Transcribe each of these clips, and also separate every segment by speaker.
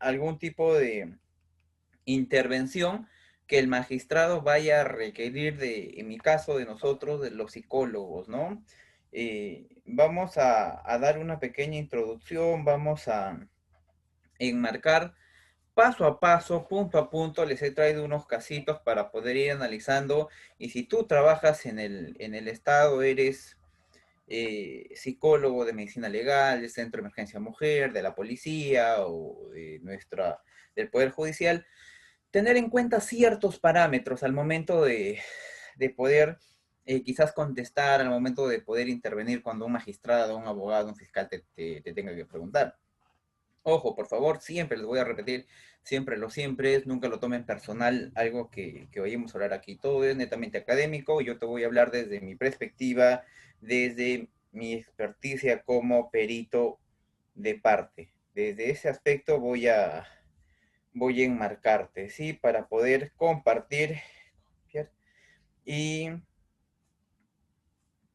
Speaker 1: algún tipo de intervención que el magistrado vaya a requerir en mi caso, de nosotros, de los psicólogos, ¿no? Vamos a dar una pequeña introducción, vamos a enmarcar paso a paso, punto a punto, les he traído unos casitos para poder ir analizando. Y si tú trabajas en el Estado, eres psicólogo de medicina legal, del Centro de Emergencia Mujer, de la policía o del Poder Judicial, tener en cuenta ciertos parámetros al momento de poder quizás contestar, al momento de poder intervenir cuando un magistrado, un abogado, un fiscal te tenga que preguntar. Ojo, por favor, siempre les voy a repetir, siempre lo siempre es, nunca lo tomen personal, algo que vayamos a hablar aquí. Todo es netamente académico, yo te voy a hablar desde mi perspectiva, desde mi experticia como perito de parte. Desde ese aspecto voy a enmarcarte, ¿sí? Para poder compartir y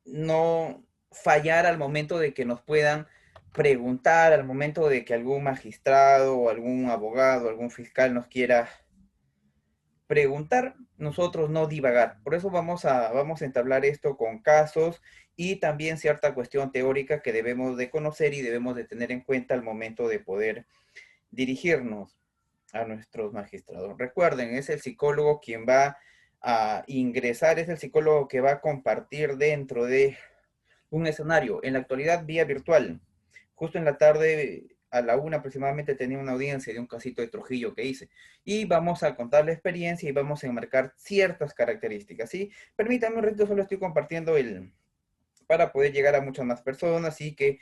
Speaker 1: no fallar al momento de que nos puedan preguntar, al momento de que algún magistrado o algún abogado, algún fiscal nos quiera preguntar, nosotros no divagar. Por eso vamos a entablar esto con casos y también cierta cuestión teórica que debemos de conocer y debemos de tener en cuenta al momento de poder dirigirnos a nuestros magistrados. Recuerden, es el psicólogo quien va a ingresar, es el psicólogo que va a compartir dentro de un escenario. En la actualidad, vía virtual. Justo en la tarde, a la 1 aproximadamente, tenía una audiencia de un casito de Trujillo que hice. Y vamos a contar la experiencia y vamos a enmarcar ciertas características, ¿sí? Permítanme un ratito, solo estoy compartiendo para poder llegar a muchas más personas y que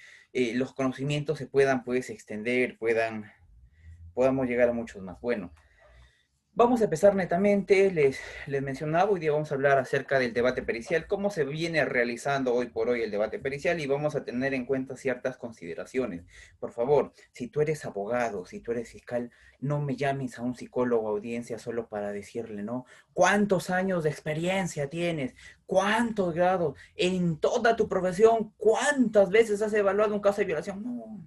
Speaker 1: los conocimientos se puedan, pues, extender, podamos llegar a muchos más. Bueno, vamos a empezar netamente, les mencionaba, hoy día vamos a hablar acerca del debate pericial, cómo se viene realizando hoy por hoy el debate pericial y vamos a tener en cuenta ciertas consideraciones. Por favor, si tú eres abogado, si tú eres fiscal, no me llames a un psicólogo a audiencia solo para decirle, ¿no? ¿Cuántos años de experiencia tienes? ¿Cuántos grados? En toda tu profesión, ¿cuántas veces has evaluado un caso de violación? No.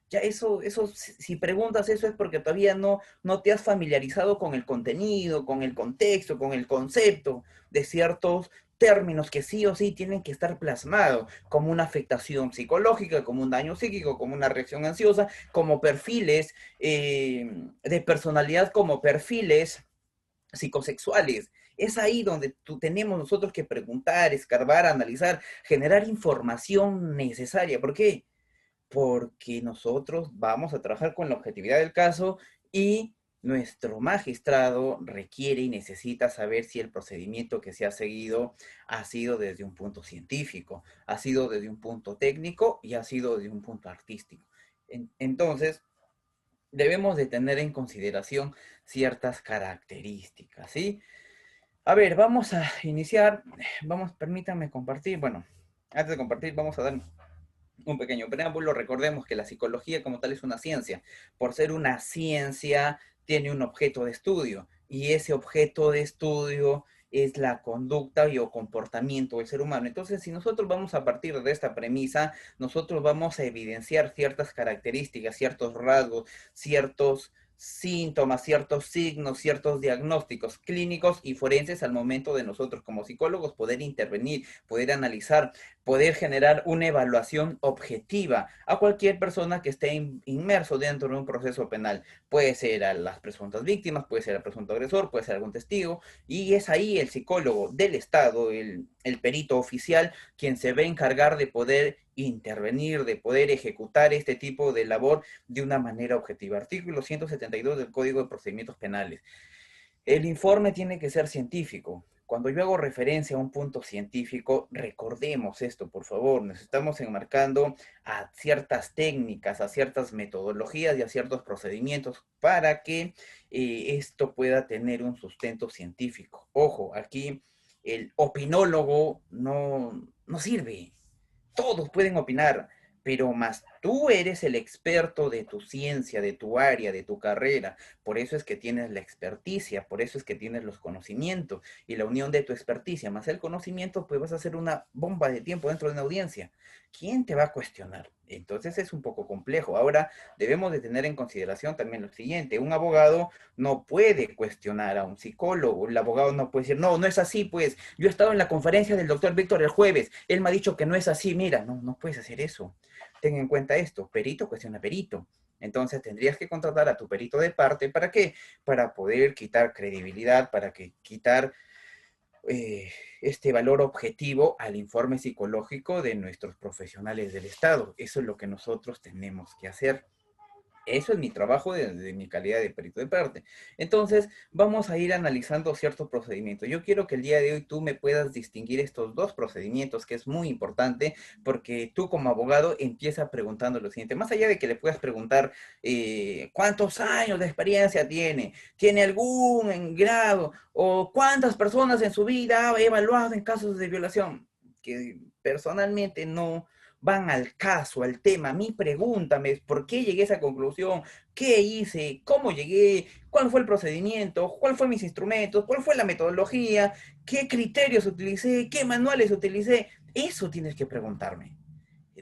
Speaker 1: Ya eso, si preguntas eso es porque todavía no te has familiarizado con el contenido, con el contexto, con el concepto de ciertos términos que sí o sí tienen que estar plasmados, como una afectación psicológica, como un daño psíquico, como una reacción ansiosa, como perfiles de personalidad, como perfiles psicosexuales. Es ahí donde tenemos nosotros que preguntar, escarbar, analizar, generar información necesaria. ¿Por qué? Porque nosotros vamos a trabajar con la objetividad del caso y nuestro magistrado requiere y necesita saber si el procedimiento que se ha seguido ha sido desde un punto científico, ha sido desde un punto técnico y ha sido desde un punto artístico. Entonces, debemos de tener en consideración ciertas características, ¿sí? A ver, vamos a iniciar, permítanme compartir, bueno, antes de compartir vamos a dar un pequeño preámbulo. Recordemos que la psicología como tal es una ciencia. Por ser una ciencia, tiene un objeto de estudio y ese objeto de estudio es la conducta y o comportamiento del ser humano. Entonces, si nosotros vamos a partir de esta premisa, nosotros vamos a evidenciar ciertas características, ciertos rasgos, ciertos síntomas, ciertos signos, ciertos diagnósticos clínicos y forenses al momento de nosotros como psicólogos poder intervenir, poder analizar, poder generar una evaluación objetiva a cualquier persona que esté inmerso dentro de un proceso penal. Puede ser a las presuntas víctimas, puede ser al presunto agresor, puede ser algún testigo, y es ahí el psicólogo del Estado, el perito oficial, quien se va a encargar de poder intervenir, de poder ejecutar este tipo de labor de una manera objetiva. Artículo 172 del Código de Procedimientos Penales. El informe tiene que ser científico. Cuando yo hago referencia a un punto científico, recordemos esto, por favor. Nos estamos enmarcando a ciertas técnicas, a ciertas metodologías y a ciertos procedimientos para que esto pueda tener un sustento científico. Ojo, aquí el opinólogo no sirve. Todos pueden opinar, pero más Tú eres el experto de tu ciencia, de tu área, de tu carrera. Por eso es que tienes la experticia, por eso es que tienes los conocimientos. Y la unión de tu experticia más el conocimiento, pues vas a hacer una bomba de tiempo dentro de una audiencia. ¿Quién te va a cuestionar? Entonces es un poco complejo. Ahora debemos de tener en consideración también lo siguiente. Un abogado no puede cuestionar a un psicólogo. El abogado no puede decir, no, no es así, pues. Yo he estado en la conferencia del doctor Víctor el jueves. Él me ha dicho que no es así. Mira, no, no puedes hacer eso. Ten en cuenta esto. Perito cuestiona perito. Entonces tendrías que contratar a tu perito de parte. ¿Para qué? Para poder quitar credibilidad, para que quitar este valor objetivo al informe psicológico de nuestros profesionales del Estado. Eso es lo que nosotros tenemos que hacer. Eso es mi trabajo de mi calidad de perito de parte. Entonces, vamos a ir analizando ciertos procedimientos. Yo quiero que el día de hoy tú me puedas distinguir estos dos procedimientos, que es muy importante, porque tú como abogado empieza preguntando lo siguiente. Más allá de que le puedas preguntar cuántos años de experiencia tiene algún grado, o cuántas personas en su vida ha evaluado en casos de violación, que personalmente no van al caso, al tema. Mi pregúntame es por qué llegué a esa conclusión, qué hice, cómo llegué, cuál fue el procedimiento, cuál fue mis instrumentos, cuál fue la metodología, qué criterios utilicé, qué manuales utilicé. Eso tienes que preguntarme.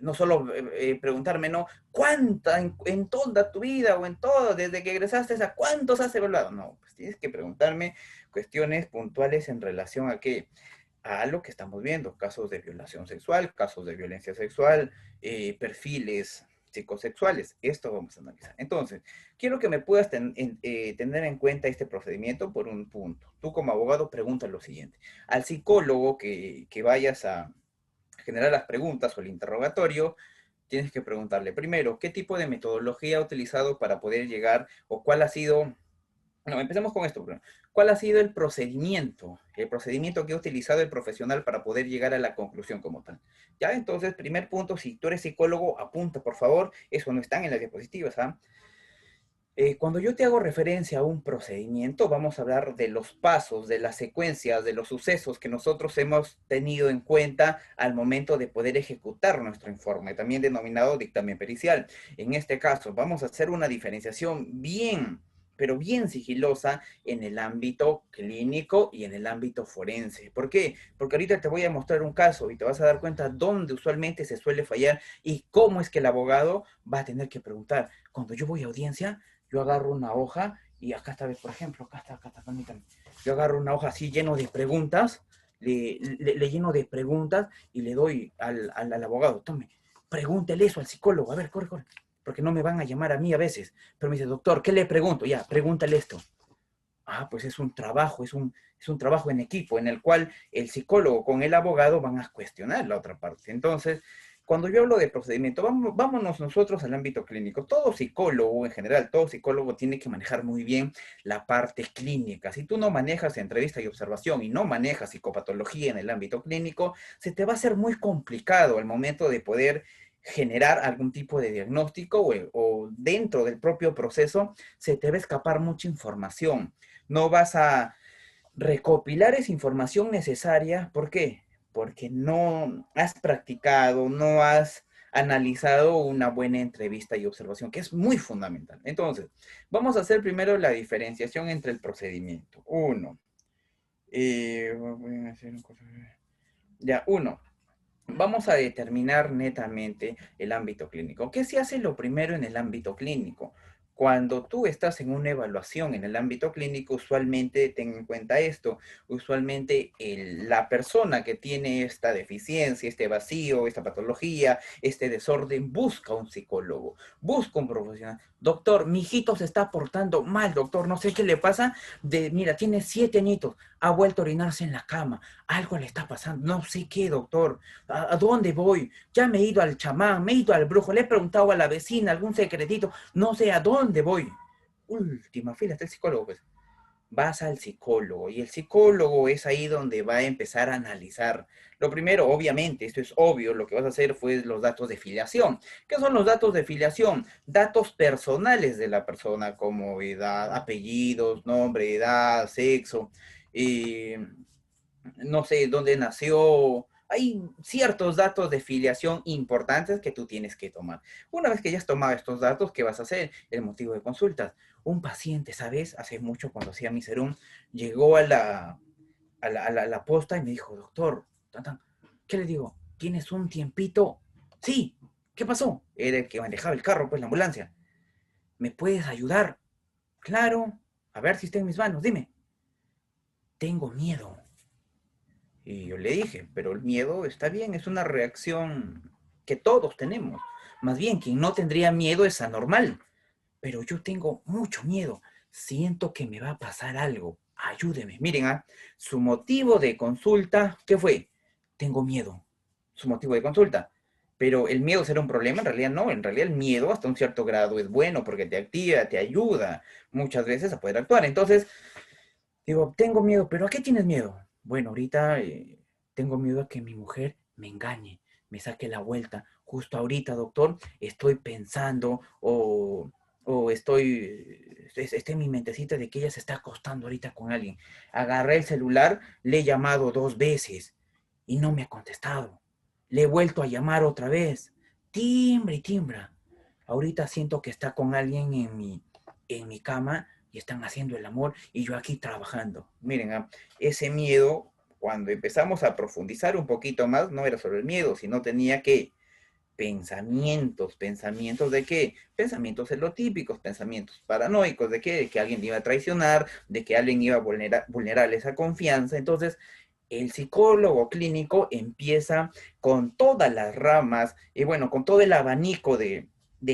Speaker 1: No solo preguntarme, no, ¿cuánta en toda tu vida o en todo, desde que egresaste a cuántos has evaluado? No, pues tienes que preguntarme cuestiones puntuales en relación a lo que estamos viendo, casos de violación sexual, casos de violencia sexual, perfiles psicosexuales. Esto vamos a analizar. Entonces, quiero que me puedas tener en cuenta este procedimiento por un punto. Tú como abogado pregunta lo siguiente. Al psicólogo que vayas a generar las preguntas o el interrogatorio, tienes que preguntarle primero, ¿qué tipo de metodología ha utilizado para poder llegar o cuál ha sido no, empecemos con esto. ¿Cuál ha sido el procedimiento? El procedimiento que ha utilizado el profesional para poder llegar a la conclusión como tal. Ya, entonces, primer punto, si tú eres psicólogo, apunta, por favor. Eso no está en las diapositivas, ¿ah? Cuando yo te hago referencia a un procedimiento, vamos a hablar de los pasos, de las secuencias, de los sucesos que nosotros hemos tenido en cuenta al momento de poder ejecutar nuestro informe, también denominado dictamen pericial. En este caso, vamos a hacer una diferenciación bien, pero bien sigilosa en el ámbito clínico y en el ámbito forense. ¿Por qué? Porque ahorita te voy a mostrar un caso y te vas a dar cuenta dónde usualmente se suele fallar y cómo es que el abogado va a tener que preguntar. Cuando yo voy a audiencia, yo agarro una hoja y acá está, por ejemplo, acá está, permítame. Yo agarro una hoja así lleno de preguntas, le lleno de preguntas y le doy al abogado, tome, pregúntele eso al psicólogo, a ver, corre, corre, porque no me van a llamar a mí a veces. Pero me dice, doctor, ¿qué le pregunto? Ya, pregúntale esto. Ah, pues es un trabajo, es un trabajo en equipo en el cual el psicólogo con el abogado van a cuestionar la otra parte. Entonces, cuando yo hablo de procedimiento, vámonos nosotros al ámbito clínico. Todo psicólogo en general, todo psicólogo tiene que manejar muy bien la parte clínica. Si tú no manejas entrevista y observación y no manejas psicopatología en el ámbito clínico, se te va a hacer muy complicado al momento de poder generar algún tipo de diagnóstico o dentro del propio proceso se te va a escapar mucha información. No vas a recopilar esa información necesaria. ¿Por qué? Porque no has practicado, no has analizado una buena entrevista y observación, que es muy fundamental. Entonces, vamos a hacer primero la diferenciación entre el procedimiento. Voy a hacer uno. Vamos a determinar netamente el ámbito clínico. ¿Qué se hace lo primero en el ámbito clínico? Cuando tú estás en una evaluación en el ámbito clínico, usualmente ten en cuenta esto, usualmente la persona que tiene esta deficiencia, este vacío, esta patología, este desorden, busca un psicólogo, busca un profesional. Doctor, mi hijito se está portando mal, doctor, no sé qué le pasa. Mira, tiene 7 añitos, ha vuelto a orinarse en la cama, algo le está pasando, no sé qué, doctor. ¿A dónde voy? Ya me he ido al chamán, me he ido al brujo, le he preguntado a la vecina algún secretito, no sé a dónde voy. Última fila está el psicólogo, pues. Vas al psicólogo y el psicólogo es ahí donde va a empezar a analizar. Lo primero, obviamente, esto es obvio, lo que vas a hacer fue los datos de filiación. ¿Qué son los datos de filiación? Datos personales de la persona como edad, apellidos, nombre, edad, sexo, no sé, dónde nació, hay ciertos datos de filiación importantes que tú tienes que tomar. Una vez que ya has tomado estos datos, ¿qué vas a hacer? El motivo de consultas. Un paciente, ¿sabes? Hace mucho cuando hacía mi serum, llegó a la posta y me dijo, doctor, ¿qué le digo? ¿Tienes un tiempito? Sí. ¿Qué pasó? Era el que manejaba el carro, pues la ambulancia. ¿Me puedes ayudar? Claro. A ver si está en mis manos, dime. Tengo miedo. Y yo le dije, pero el miedo está bien, es una reacción que todos tenemos. Más bien, quien no tendría miedo es anormal. Pero yo tengo mucho miedo. Siento que me va a pasar algo. Ayúdeme. Miren, su motivo de consulta, ¿qué fue? Tengo miedo. Su motivo de consulta. Pero el miedo será un problema, en realidad no. En realidad el miedo hasta un cierto grado es bueno porque te activa, te ayuda muchas veces a poder actuar. Entonces, digo, tengo miedo, pero ¿a qué tienes miedo? Bueno, ahorita tengo miedo a que mi mujer me engañe, me saque la vuelta. Justo ahorita, doctor, estoy pensando o está en mi mentecita de que ella se está acostando ahorita con alguien. Agarré el celular, le he llamado 2 veces y no me ha contestado. Le he vuelto a llamar otra vez. Timbre y timbra. Ahorita siento que está con alguien en mi cama y están haciendo el amor y yo aquí trabajando. Miren, ese miedo, cuando empezamos a profundizar un poquito más, no era solo el miedo, sino tenía que pensamientos de qué, pensamientos celotípicos, pensamientos paranoicos, de qué, de que alguien iba a traicionar, de que alguien iba a vulnerar esa confianza. Entonces, el psicólogo clínico empieza con todas las ramas y bueno, con todo el abanico de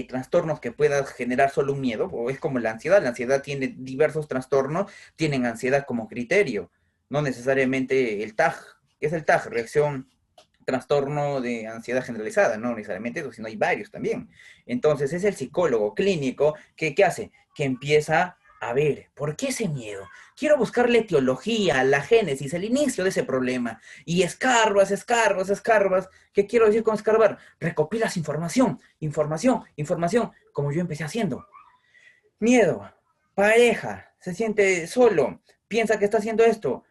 Speaker 1: trastornos que pueda generar solo un miedo, o es como la ansiedad tiene diversos trastornos, tienen ansiedad como criterio, no necesariamente el TAG. ¿Qué es el TAG? Reacción trastorno de ansiedad generalizada, no necesariamente eso, sino hay varios también. Entonces es el psicólogo clínico que ¿qué hace? Que empieza a ver, ¿por qué ese miedo? Quiero buscar la etiología, la génesis, el inicio de ese problema. Y escarbas, escarbas, escarbas. ¿Qué quiero decir con escarbar? Recopilas información, información, información, como yo empecé haciendo. Miedo, pareja, se siente solo, piensa que está haciendo esto,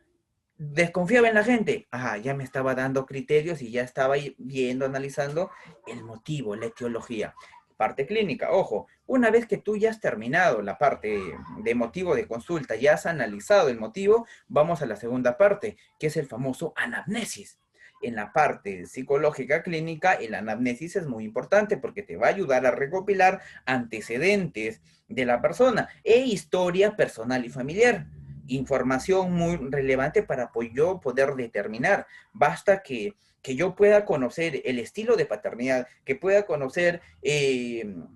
Speaker 1: desconfiaba en la gente. Ajá, ya me estaba dando criterios y ya estaba viendo, analizando el motivo, la etiología. Parte clínica, ojo, una vez que tú ya has terminado la parte de motivo de consulta, ya has analizado el motivo, vamos a la segunda parte, que es el famoso anamnesis. En la parte psicológica clínica, el anamnesis es muy importante porque te va a ayudar a recopilar antecedentes de la persona e historia personal y familiar, información muy relevante para yo poder determinar. Basta que yo pueda conocer el estilo de paternidad, que pueda conocer el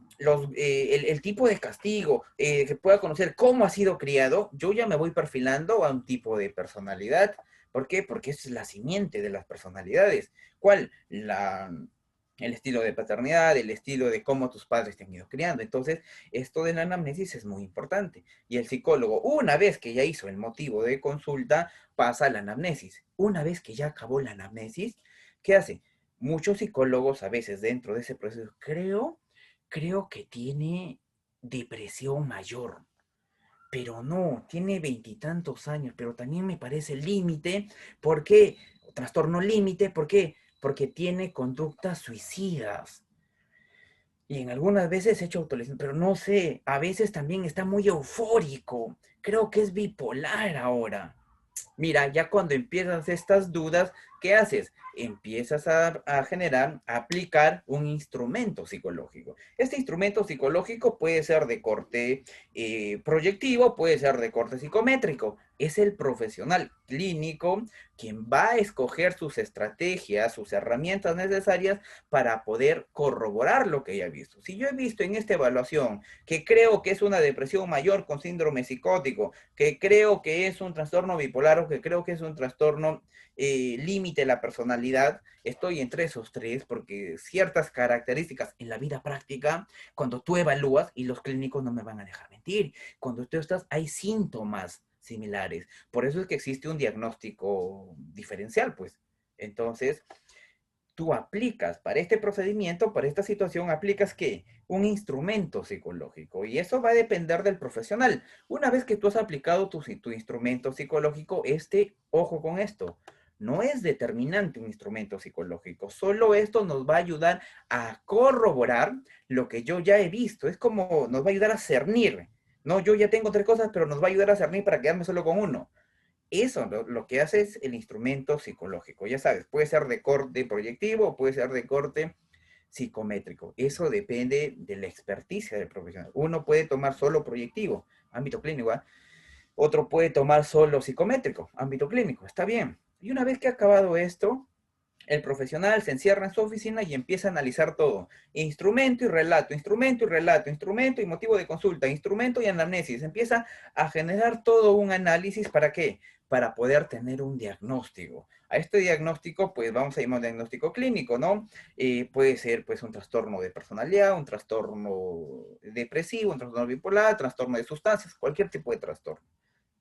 Speaker 1: tipo de castigo, que pueda conocer cómo ha sido criado, yo ya me voy perfilando a un tipo de personalidad. ¿Por qué? Porque es la simiente de las personalidades. ¿Cuál? El estilo de paternidad, el estilo de cómo tus padres te han ido criando. Entonces, esto de la anamnesis es muy importante. Y el psicólogo, una vez que ya hizo el motivo de consulta, pasa a la anamnesis. Una vez que ya acabó la anamnesis, ¿qué hace? Muchos psicólogos a veces dentro de ese proceso, creo que tiene depresión mayor, pero no, tiene veintitantos años, pero también me parece límite. ¿Por qué? Trastorno límite, ¿por qué? Porque tiene conductas suicidas. Y en algunas veces he hecho autolesión, pero no sé, a veces también está muy eufórico. Creo que es bipolar ahora. Mira, ya cuando empiezas estas dudas, ¿qué haces? Empiezas a generar, a aplicar un instrumento psicológico. Este instrumento psicológico puede ser de corte proyectivo, puede ser de corte psicométrico. Es el profesional clínico quien va a escoger sus estrategias, sus herramientas necesarias para poder corroborar lo que haya visto. Si yo he visto en esta evaluación que creo que es una depresión mayor con síndrome psicótico, que creo que es un trastorno bipolar o que creo que es un trastorno límite de la personalidad, estoy entre esos tres porque ciertas características en la vida práctica, cuando tú evalúas, y los clínicos no me van a dejar mentir, cuando tú estás, hay síntomas similares. Por eso es que existe un diagnóstico diferencial, pues. Entonces, tú aplicas para este procedimiento, para esta situación, aplicas ¿qué? Un instrumento psicológico. Y eso va a depender del profesional. Una vez que tú has aplicado tu instrumento psicológico, ojo con esto, No es determinante un instrumento psicológico. Solo esto nos va a ayudar a corroborar lo que yo ya he visto. Es como nos va a ayudar a cernir. No, yo ya tengo tres cosas, pero nos va a ayudar a cernir para quedarme solo con uno. Eso lo que hace es el instrumento psicológico. Ya sabes, puede ser de corte proyectivo o puede ser de corte psicométrico. Eso depende de la experticia del profesional. Uno puede tomar solo proyectivo, ámbito clínico, ¿eh? Otro puede tomar solo psicométrico, ámbito clínico. Está bien. Y una vez que ha acabado esto, el profesional se encierra en su oficina y empieza a analizar todo. Instrumento y relato, instrumento y relato, instrumento y motivo de consulta, instrumento y anamnesis. Empieza a generar todo un análisis. ¿Para qué? Para poder tener un diagnóstico. A este diagnóstico, pues vamos a llamar diagnóstico clínico, ¿no? Puede ser, pues, un trastorno de personalidad, un trastorno depresivo, un trastorno bipolar, trastorno de sustancias, cualquier tipo de trastorno.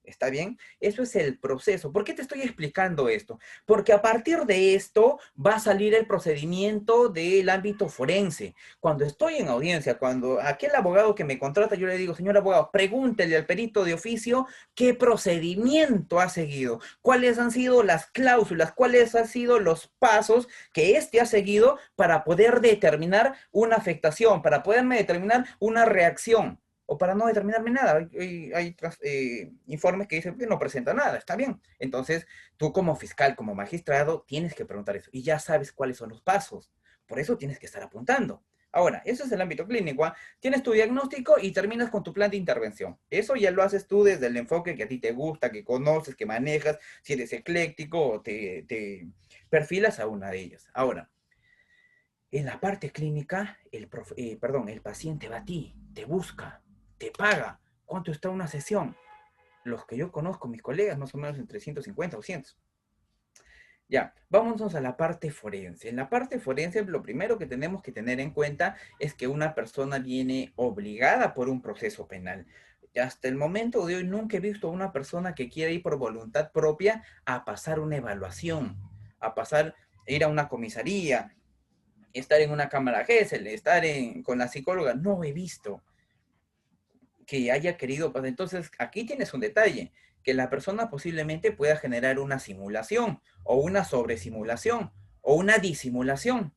Speaker 1: ¿Está bien? Eso es el proceso. ¿Por qué te estoy explicando esto? Porque a partir de esto va a salir el procedimiento del ámbito forense. Cuando estoy en audiencia, cuando aquel abogado que me contrata, yo le digo, señor abogado, pregúntele al perito de oficio qué procedimiento ha seguido, cuáles han sido las cláusulas, cuáles han sido los pasos que éste ha seguido para poder determinar una afectación, para poderme determinar una reacción o para no determinarme nada. Hay informes que dicen que no presenta nada, está bien. Entonces, tú como fiscal, como magistrado, tienes que preguntar eso y ya sabes cuáles son los pasos. Por eso tienes que estar apuntando. Ahora, eso es el ámbito clínico, ¿ah? Tienes tu diagnóstico y terminas con tu plan de intervención. Eso ya lo haces tú desde el enfoque que a ti te gusta, que conoces, que manejas, si eres ecléctico o te perfilas a una de ellas. Ahora, en la parte clínica, el paciente va a ti, te busca, te paga. ¿Cuánto está una sesión? Los que yo conozco, mis colegas, más o menos entre 150 o 200. Ya, vámonos a la parte forense. En la parte forense, lo primero que tenemos que tener en cuenta es que una persona viene obligada por un proceso penal. Y hasta el momento de hoy nunca he visto a una persona que quiera ir por voluntad propia a pasar una evaluación, a pasar, ir a una comisaría, estar en una cámara GESEL, con la psicóloga. No he visto que haya querido pasar. Entonces, aquí tienes un detalle, que la persona posiblemente pueda generar una simulación o una sobresimulación o una disimulación.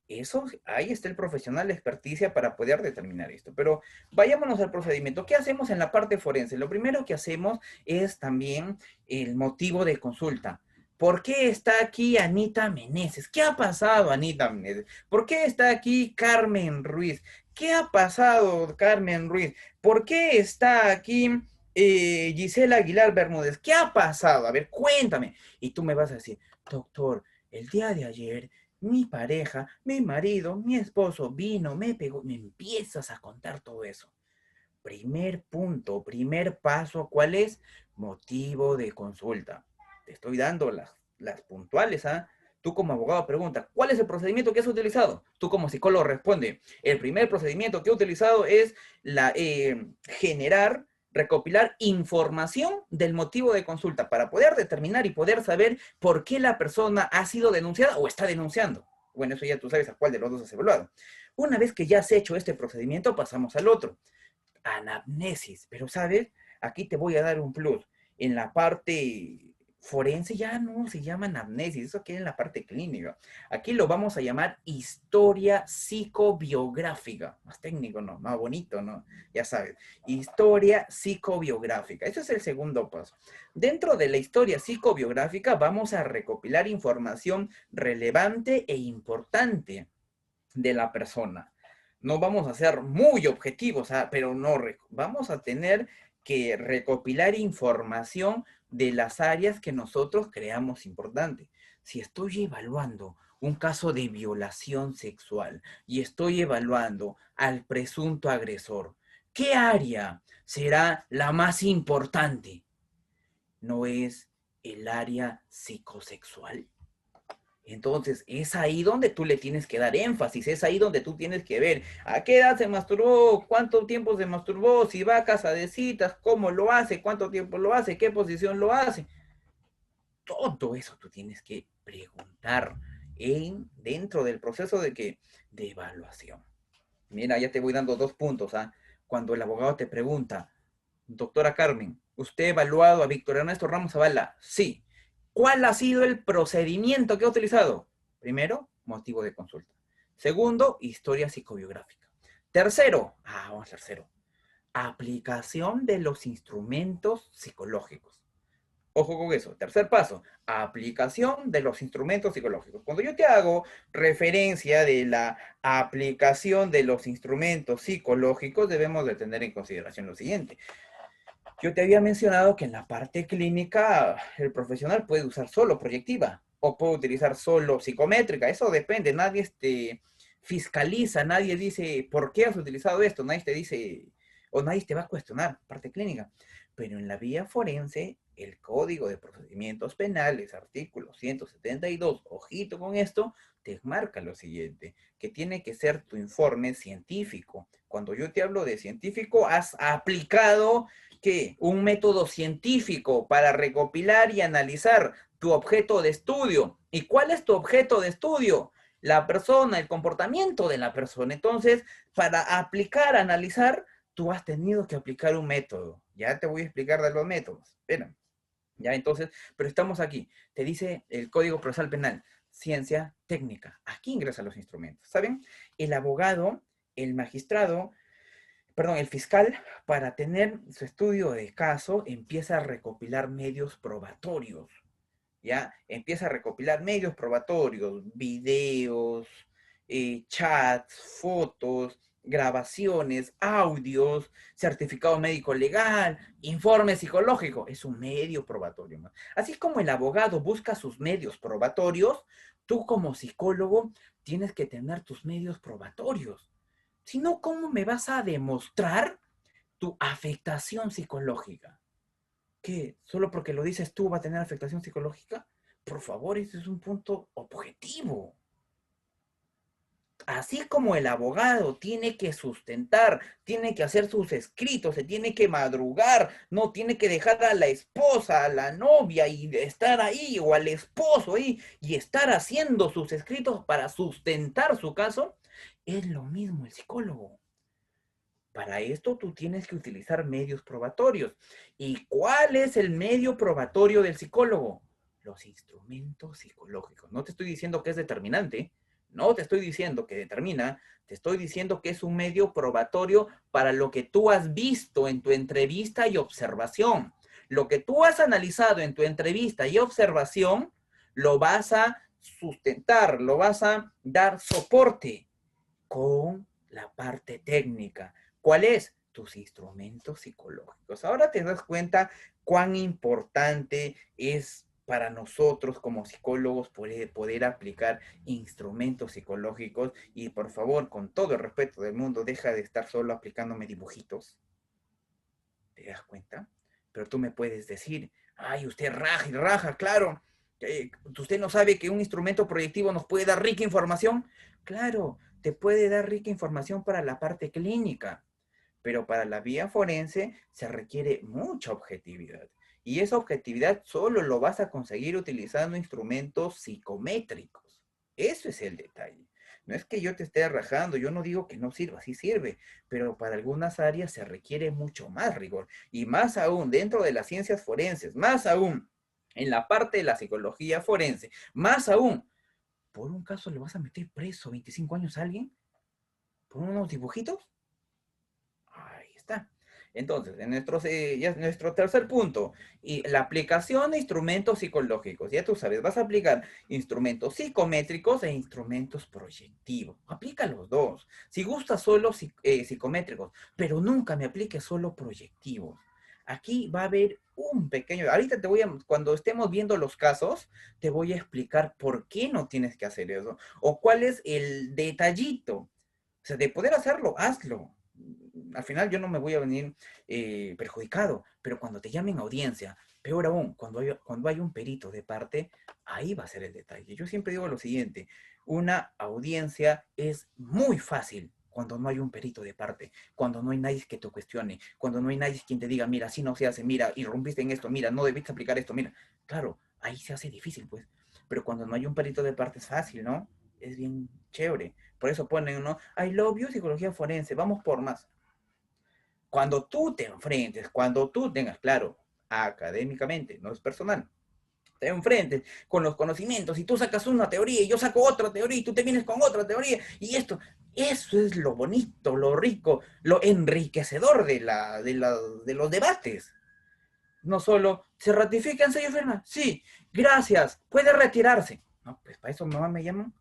Speaker 1: Eso, ahí está el profesional de experticia para poder determinar esto. Pero vayámonos al procedimiento. ¿Qué hacemos en la parte forense? Lo primero que hacemos es también el motivo de consulta. ¿Por qué está aquí Anita Meneses? ¿Qué ha pasado, Anita Meneses? ¿Por qué está aquí Carmen Ruiz? ¿Qué ha pasado, Carmen Ruiz? ¿Por qué está aquí Gisela Aguilar Bermúdez? ¿Qué ha pasado? A ver, cuéntame. Y tú me vas a decir, doctor, el día de ayer mi pareja, mi marido, mi esposo vino, me pegó, me empiezas a contar todo eso. Primer punto, primer paso, ¿cuál es? Motivo de consulta. Te estoy dando las puntuales, ¿ah? Tú como abogado pregunta, ¿cuál es el procedimiento que has utilizado? Tú como psicólogo responde, el primer procedimiento que he utilizado es generar, recopilar información del motivo de consulta para poder determinar y poder saber por qué la persona ha sido denunciada o está denunciando. Bueno, eso ya tú sabes a cuál de los dos has evaluado. Una vez que ya has hecho este procedimiento, pasamos al otro. Anamnesis, pero ¿sabes? Aquí te voy a dar un plus. En la parte forense ya no se llama anamnesis, eso queda en la parte clínica. Aquí lo vamos a llamar historia psicobiográfica. Más técnico, ¿no? Más bonito, ¿no? Ya sabes. Historia psicobiográfica. Ese es el segundo paso. Dentro de la historia psicobiográfica vamos a recopilar información relevante e importante de la persona. No vamos a ser muy objetivos, pero no, vamos a tener que recopilar información de las áreas que nosotros creamos importantes. Si estoy evaluando un caso de violación sexual y estoy evaluando al presunto agresor, ¿qué área será la más importante? ¿No es el área psicosexual? Entonces, es ahí donde tú le tienes que dar énfasis, es ahí donde tú tienes que ver a qué edad se masturbó, cuánto tiempo se masturbó, si va a casa de citas, cómo lo hace, cuánto tiempo lo hace, qué posición lo hace. Todo eso tú tienes que preguntar dentro del proceso de evaluación. Mira, ya te voy dando 2 puntos, ¿ah? Cuando el abogado te pregunta, doctora Carmen, ¿usted ha evaluado a Víctor Ernesto Ramos Zavala? Sí. ¿Cuál ha sido el procedimiento que ha utilizado? Primero, motivo de consulta. Segundo, historia psicobiográfica. Tercero, vamos al tercero, aplicación de los instrumentos psicológicos. Ojo con eso. Tercer paso, aplicación de los instrumentos psicológicos. Cuando yo te hago referencia de la aplicación de los instrumentos psicológicos, debemos de tener en consideración lo siguiente. Yo te había mencionado que en la parte clínica el profesional puede usar solo proyectiva o puede utilizar solo psicométrica. Eso depende. Nadie fiscaliza, nadie dice por qué has utilizado esto. Nadie te dice o nadie te va a cuestionar, parte clínica. Pero en la vía forense, el Código de Procedimientos Penales, artículo 172, ojito con esto, te marca lo siguiente, que tiene que ser tu informe científico. Cuando yo te hablo de científico, has aplicado ¿qué? Un método científico para recopilar y analizar tu objeto de estudio. ¿Y cuál es tu objeto de estudio? La persona, el comportamiento de la persona. Entonces, para aplicar, analizar, tú has tenido que aplicar un método. Ya te voy a explicar de los métodos. Espera. Ya, entonces, pero estamos aquí. Te dice el Código Procesal Penal, ciencia técnica. Aquí ingresan los instrumentos. ¿Saben? El abogado, el magistrado, perdón, el fiscal, para tener su estudio de caso, empieza a recopilar medios probatorios, ¿ya? Empieza a recopilar medios probatorios, videos, chats, fotos, grabaciones, audios, certificado médico legal, informe psicológico. Es un medio probatorio, ¿no? Así como el abogado busca sus medios probatorios, tú como psicólogo tienes que tener tus medios probatorios. Si no, ¿cómo me vas a demostrar tu afectación psicológica? ¿Qué? ¿Solo porque lo dices tú va a tener afectación psicológica? Por favor, ese es un punto objetivo. Así como el abogado tiene que sustentar, tiene que hacer sus escritos, se tiene que madrugar, no tiene que dejar a la esposa, a la novia y estar ahí, o al esposo ahí, y estar haciendo sus escritos para sustentar su caso, es lo mismo el psicólogo. Para esto tú tienes que utilizar medios probatorios. ¿Y cuál es el medio probatorio del psicólogo? Los instrumentos psicológicos. No te estoy diciendo que es determinante, no te estoy diciendo que determina, te estoy diciendo que es un medio probatorio para lo que tú has visto en tu entrevista y observación. Lo que tú has analizado en tu entrevista y observación, lo vas a sustentar, lo vas a dar soporte con la parte técnica. ¿Cuál es? Tus instrumentos psicológicos. Ahora te das cuenta cuán importante es para nosotros como psicólogos poder aplicar instrumentos psicológicos y por favor, con todo el respeto del mundo, deja de estar solo aplicándome dibujitos. ¿Te das cuenta? Pero tú me puedes decir, ay, usted raja y raja, claro. ¿Usted no sabe que un instrumento proyectivo nos puede dar rica información? Claro, te puede dar rica información para la parte clínica, pero para la vía forense se requiere mucha objetividad. Y esa objetividad solo lo vas a conseguir utilizando instrumentos psicométricos. Eso es el detalle. No es que yo te esté rajando, yo no digo que no sirva, sí sirve, pero para algunas áreas se requiere mucho más rigor. Y más aún dentro de las ciencias forenses, más aún en la parte de la psicología forense, más aún, ¿por un caso le vas a meter preso 25 años a alguien? ¿Por unos dibujitos? Ahí está. Entonces, ya nuestro tercer punto, y la aplicación de instrumentos psicológicos. Ya tú sabes, vas a aplicar instrumentos psicométricos e instrumentos proyectivos. Aplica los dos. Si gustas solo psicométricos, pero nunca me apliques solo proyectivos. Aquí va a haber un pequeño, ahorita cuando estemos viendo los casos, te voy a explicar por qué no tienes que hacer eso, o cuál es el detallito. O sea, de poder hacerlo, hazlo. Al final yo no me voy a venir perjudicado, pero cuando te llamen a audiencia, peor aún, cuando hay un perito de parte, ahí va a ser el detalle. Yo siempre digo lo siguiente, una audiencia es muy fácil cuando no hay un perito de parte, cuando no hay nadie que te cuestione, cuando no hay nadie quien te diga, mira, así no se hace, mira, irrumpiste en esto, mira, no debiste aplicar esto, mira. Claro, ahí se hace difícil, pues. Pero cuando no hay un perito de parte es fácil, ¿no? Es bien chévere. Por eso ponen, ¿no? I love you, psicología forense, vamos por más. Cuando tú te enfrentes, cuando tú tengas claro, académicamente, no es personal, te enfrentes con los conocimientos y tú sacas una teoría y yo saco otra teoría y tú te vienes con otra teoría y esto, eso es lo bonito, lo rico, lo enriquecedor de los debates. No solo, ¿se ratifica en sello firma? Sí, gracias, puede retirarse. No, pues para eso mamá me llaman.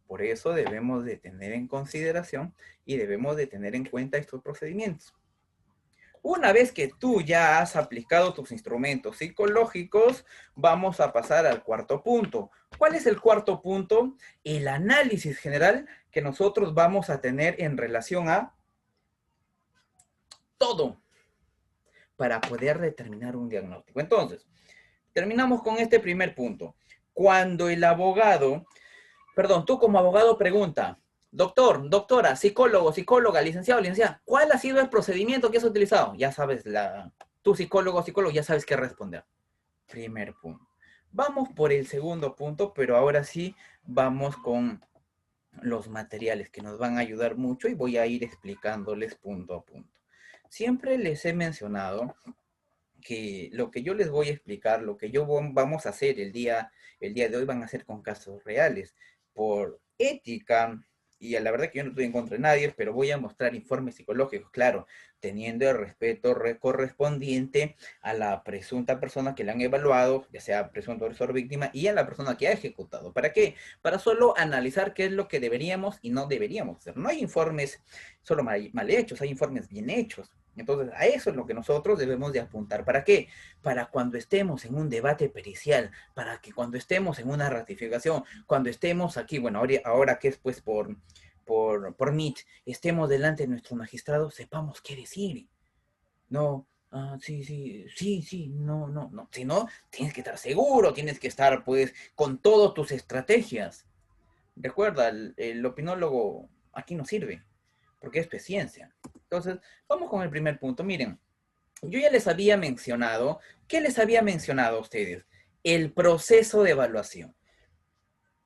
Speaker 1: Por eso debemos de tener en consideración y debemos de tener en cuenta estos procedimientos. Una vez que tú ya has aplicado tus instrumentos psicológicos, vamos a pasar al cuarto punto. ¿Cuál es el cuarto punto? El análisis general que nosotros vamos a tener en relación a todo para poder determinar un diagnóstico. Entonces, terminamos con este primer punto. Cuando el abogado, perdón, tú como abogado pregunta, doctor, doctora, psicólogo, psicóloga, licenciado, licenciada, ¿cuál ha sido el procedimiento que has utilizado? Ya sabes, tu psicólogo, psicólogo, ya sabes qué responder. Primer punto. Vamos por el segundo punto, pero ahora sí vamos con los materiales que nos van a ayudar mucho y voy a ir explicándoles punto a punto. Siempre les he mencionado que lo que yo les voy a explicar, lo que vamos a hacer el día de hoy van a ser con casos reales. Por ética, y a la verdad que yo no estoy en contra de nadie, pero voy a mostrar informes psicológicos, claro, teniendo el respeto correspondiente a la presunta persona que la han evaluado, ya sea presunto agresor o víctima, y a la persona que ha ejecutado. ¿Para qué? Para solo analizar qué es lo que deberíamos y no deberíamos hacer. No hay informes solo mal hechos, hay informes bien hechos. Entonces, a eso es lo que nosotros debemos de apuntar. ¿Para qué? Para cuando estemos en un debate pericial, para que cuando estemos en una ratificación, cuando estemos aquí, bueno, ahora que es pues por Meet, estemos delante de nuestro magistrado, sepamos qué decir. No, sí, sí, sí, sí, no, no, no. Si no, tienes que estar seguro, tienes que estar pues con todas tus estrategias. Recuerda, el opinólogo aquí no sirve, porque es ciencia. Entonces, vamos con el primer punto. Miren, yo ya les había mencionado, ¿qué les había mencionado a ustedes? El proceso de evaluación.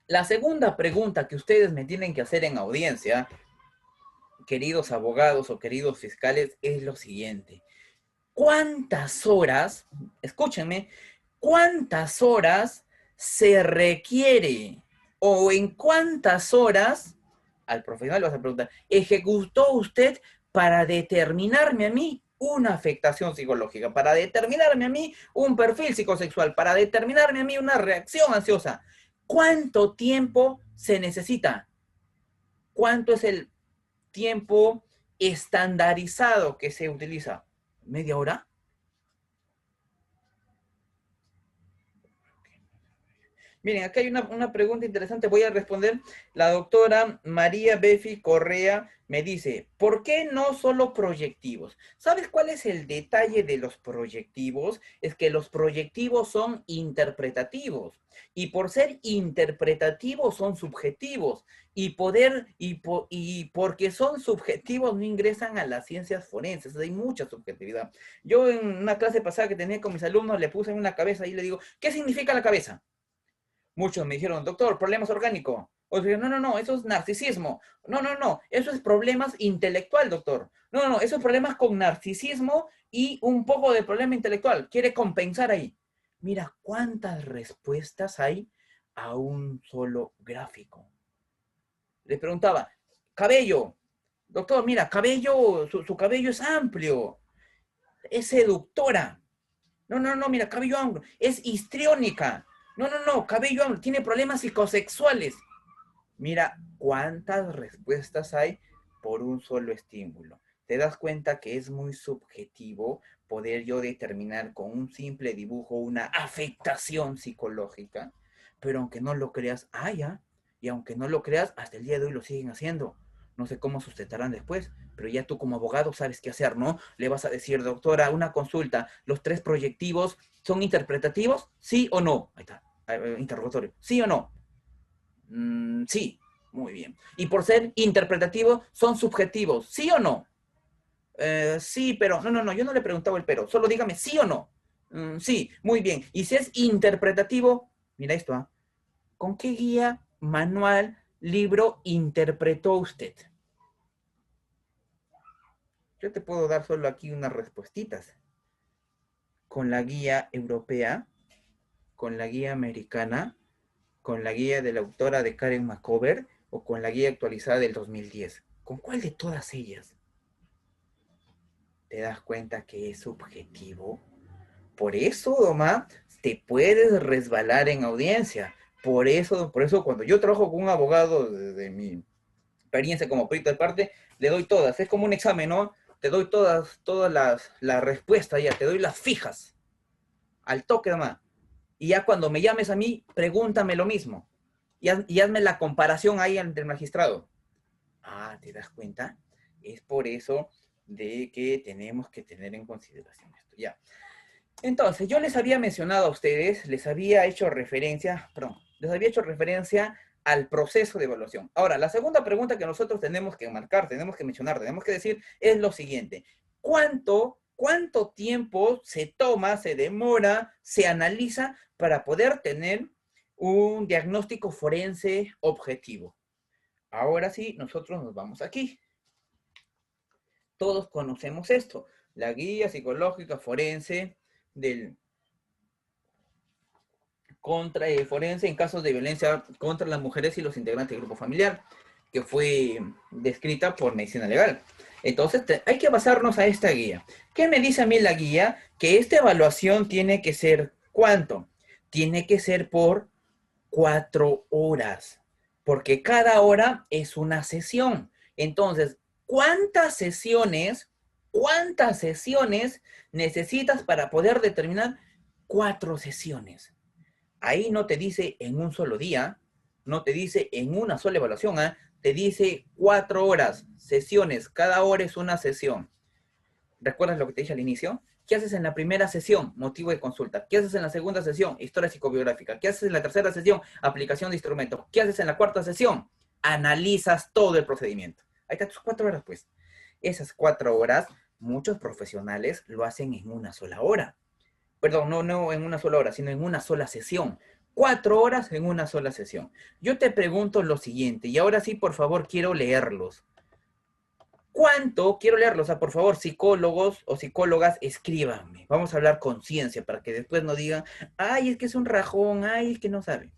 Speaker 1: La segunda pregunta que ustedes me tienen que hacer en audiencia, queridos abogados o queridos fiscales, es lo siguiente. ¿Cuántas horas, escúchenme, cuántas horas se requiere o en cuántas horas, al profesional le vas a preguntar, ejecutó usted para determinarme a mí una afectación psicológica, para determinarme a mí un perfil psicosexual, para determinarme a mí una reacción ansiosa? ¿Cuánto tiempo se necesita? ¿Cuánto es el tiempo estandarizado que se utiliza? ¿Media hora? Miren, acá hay una pregunta interesante, voy a responder. La doctora María Befi Correa me dice, ¿por qué no solo proyectivos? ¿Sabes cuál es el detalle de los proyectivos? Es que los proyectivos son interpretativos y por ser interpretativos son subjetivos y porque son subjetivos no ingresan a las ciencias forenses, hay mucha subjetividad. Yo en una clase pasada que tenía con mis alumnos le puse en una cabeza y le digo, ¿qué significa la cabeza? Muchos me dijeron, doctor, problemas orgánicos. O sea, no, no, no, eso es narcisismo. No, no, no, eso es problemas intelectual, doctor. No, no, no, eso es problemas con narcisismo y un poco de problema intelectual. Quiere compensar ahí. Mira cuántas respuestas hay a un solo gráfico. Les preguntaba, cabello. Doctor, mira, cabello, su cabello es amplio, es seductora. No, no, no, mira, cabello anglo, es histriónica. No, no, no, cabello anglo, tiene problemas psicosexuales. Mira cuántas respuestas hay por un solo estímulo. Te das cuenta que es muy subjetivo poder yo determinar con un simple dibujo una afectación psicológica, pero aunque no lo creas, ya. Y aunque no lo creas, hasta el día de hoy lo siguen haciendo. No sé cómo sustentarán después, pero ya tú como abogado sabes qué hacer, ¿no? Le vas a decir, doctora, una consulta, ¿los tres proyectivos son interpretativos? ¿Sí o no? Ahí está, interrogatorio. ¿Sí o no? Sí, muy bien. Y por ser interpretativos, son subjetivos, ¿sí o no? Sí, pero, no, no, no, yo no le preguntaba el pero, solo dígame sí o no. Sí, muy bien. Y si es interpretativo, mira esto, ¿con qué guía, manual, libro interpretó usted? Yo te puedo dar solo aquí unas respuestas. Con la guía europea, ¿Con la guía americana? ¿Con la guía de la autora de Karen McCover? ¿O con la guía actualizada del 2010? ¿Con cuál de todas ellas? ¿Te das cuenta que es subjetivo? Por eso, Doma, te puedes resbalar en audiencia. Por eso cuando yo trabajo con un abogado de mi experiencia como perito de parte, le doy todas. Es como un examen, ¿no? Te doy todas las respuestas ya, te doy las fijas. Al toque, Doma. Y ya cuando me llames a mí, pregúntame lo mismo. Y hazme la comparación ahí ante el magistrado. Ah, ¿te das cuenta? Es por eso de que tenemos que tener en consideración esto. Ya. Entonces, yo les había mencionado a ustedes, les había hecho referencia al proceso de evaluación. Ahora, la segunda pregunta que nosotros tenemos que marcar, tenemos que mencionar, tenemos que decir es lo siguiente. ¿Cuánto tiempo se toma, se demora, se analiza para poder tener un diagnóstico forense objetivo? Ahora sí, nosotros nos vamos aquí. Todos conocemos esto, la guía psicológica forense del forense en casos de violencia contra las mujeres y los integrantes del grupo familiar, que fue descrita por Medicina Legal. Entonces, hay que basarnos a esta guía. ¿Qué me dice a mí la guía? Que esta evaluación tiene que ser, ¿cuánto? Tiene que ser por 4 horas, porque cada hora es una sesión. Entonces, cuántas sesiones necesitas para poder determinar 4 sesiones? Ahí no te dice en un solo día, no te dice en una sola evaluación, ¿eh? Te dice 4 horas, sesiones, cada hora es una sesión. ¿Recuerdas lo que te dije al inicio? ¿Qué haces en la primera sesión? Motivo de consulta. ¿Qué haces en la segunda sesión? Historia psicobiográfica. ¿Qué haces en la tercera sesión? Aplicación de instrumentos. ¿Qué haces en la cuarta sesión? Analizas todo el procedimiento. Ahí están tus 4 horas, pues. Esas 4 horas, muchos profesionales lo hacen en una sola hora. Perdón, no en una sola hora, sino en una sola sesión. 4 horas en una sola sesión. Yo te pregunto lo siguiente, y ahora sí, por favor, quiero leerlos. Quiero leerlos, o sea, por favor, psicólogos o psicólogas, escríbanme. Vamos a hablar con ciencia para que después no digan, ay, es que es un rajón, ay, es que no sabe.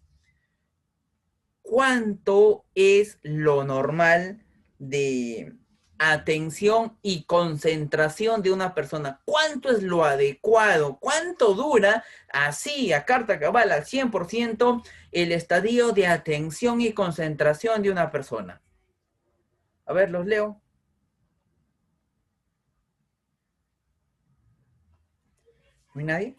Speaker 1: ¿Cuánto es lo normal de atención y concentración de una persona? ¿Cuánto es lo adecuado? ¿Cuánto dura así, a carta cabal, al 100%, el estadio de atención y concentración de una persona? A ver, los leo. ¿No hay nadie?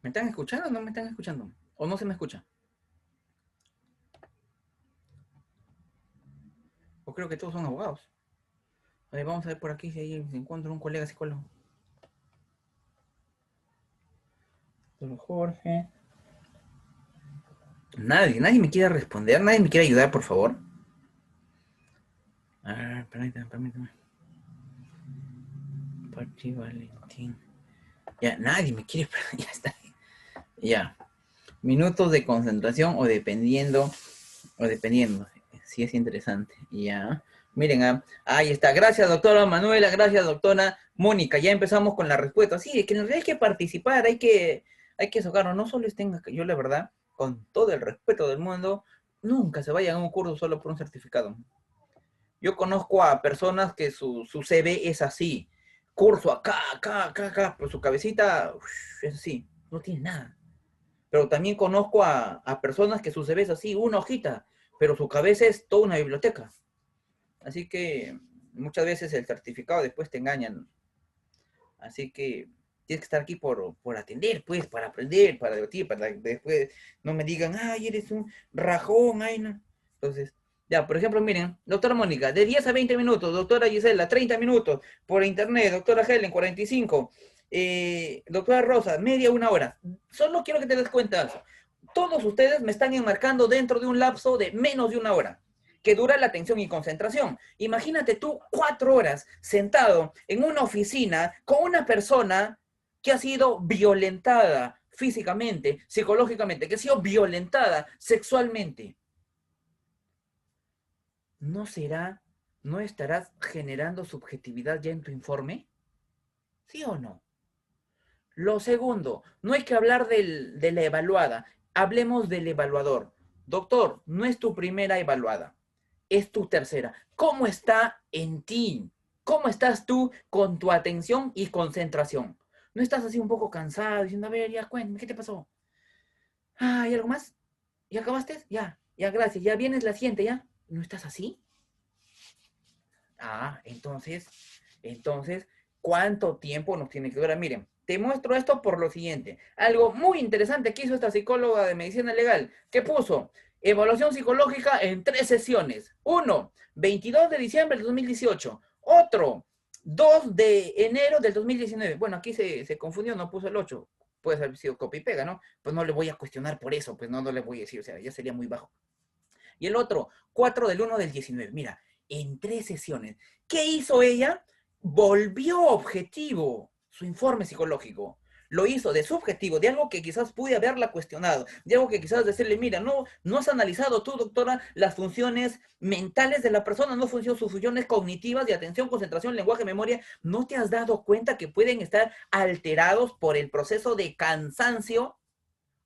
Speaker 1: ¿Me están escuchando o no me están escuchando? ¿O no se me escucha? O creo que todos son abogados. A ver, vamos a ver por aquí si ahí se encuentra un colega psicólogo. Jorge. Nadie me quiere responder, nadie me quiere ayudar, por favor. A ver, permítame. Pachi Valentín. Ya, nadie me quiere, ya está. Ya. Minutos de concentración o dependiendo, si es interesante. Ya. Miren, ahí está. Gracias, doctora Manuela. Gracias, doctora Mónica. Ya empezamos con la respuesta. Sí, es que en realidad hay que participar, hay que socarnos. No solo estén, yo la verdad, con todo el respeto del mundo, nunca se vayan a un curso solo por un certificado. Yo conozco a personas que su CV es así. Curso acá, pero su cabecita es así, no tiene nada. Pero también conozco a personas que su CV es así, una hojita, pero su cabeza es toda una biblioteca. Así que muchas veces el certificado después te engañan. Así que tienes que estar aquí por atender, pues, para aprender, para debatir, para que después no me digan, ay, eres un rajón, ay, no. Entonces, ya, por ejemplo, miren, doctora Mónica, de 10 a 20 minutos, doctora Gisela, 30 minutos, por internet, doctora Helen, 45, doctora Rosa, media, una hora. Solo quiero que te des cuenta de eso. Todos ustedes me están enmarcando dentro de un lapso de menos de una hora que dura la atención y concentración. Imagínate tú 4 horas sentado en una oficina con una persona que ha sido violentada físicamente, psicológicamente, que ha sido violentada sexualmente. ¿no estarás generando subjetividad ya en tu informe? ¿Sí o no? Lo segundo, no hay que hablar de la evaluada, hablemos del evaluador. Doctor, no es tu primera evaluada, es tu tercera. ¿Cómo está en ti? ¿Cómo estás tú con tu atención y concentración? ¿No estás así un poco cansado diciendo, a ver, ya cuéntame, ¿qué te pasó? Ah, ¿hay algo más? ¿Ya acabaste? Ya, ya, gracias. Ya vienes la siguiente, ¿ya? ¿No estás así? Ah, entonces, ¿cuánto tiempo nos tiene que durar? Miren, te muestro esto por lo siguiente. Algo muy interesante que hizo esta psicóloga de medicina legal, que puso evaluación psicológica en 3 sesiones. Uno, 22 de diciembre del 2018. Otro, 2 de enero del 2019. Bueno, aquí se confundió, no puso el 8. Puede haber sido copy y pega, ¿no? Pues no le voy a cuestionar por eso, pues no le voy a decir, o sea, ya sería muy bajo. Y el otro, 4 del 1 del 19. Mira, en 3 sesiones. ¿Qué hizo ella? Volvió objetivo su informe psicológico. Lo hizo de subjetivo, de algo que quizás pude haberla cuestionado, de algo que quizás decirle, mira, no has analizado tú, doctora, las funciones mentales de la persona, no funcionan sus funciones cognitivas de atención, concentración, lenguaje, memoria, no te has dado cuenta que pueden estar alterados por el proceso de cansancio.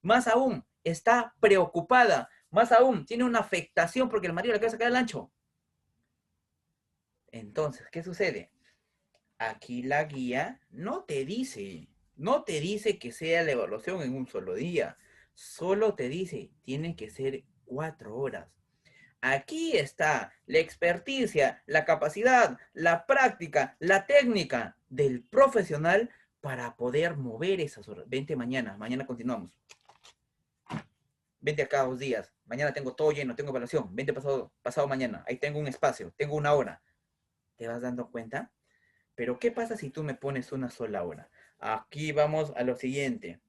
Speaker 1: Más aún, está preocupada. Más aún, tiene una afectación porque el marido le quiere sacar el ancho. Entonces, ¿qué sucede? Aquí la guía no te dice que sea la evaluación en un solo día. Solo te dice, tiene que ser 4 horas. Aquí está la experticia, la capacidad, la práctica, la técnica del profesional para poder mover esas horas. Vente mañana continuamos. Vente acá 2 días, mañana tengo todo lleno, tengo evaluación, vente pasado mañana, ahí tengo un espacio, tengo 1 hora. ¿Te vas dando cuenta? Pero ¿qué pasa si tú me pones una sola hora? Aquí vamos a lo siguiente.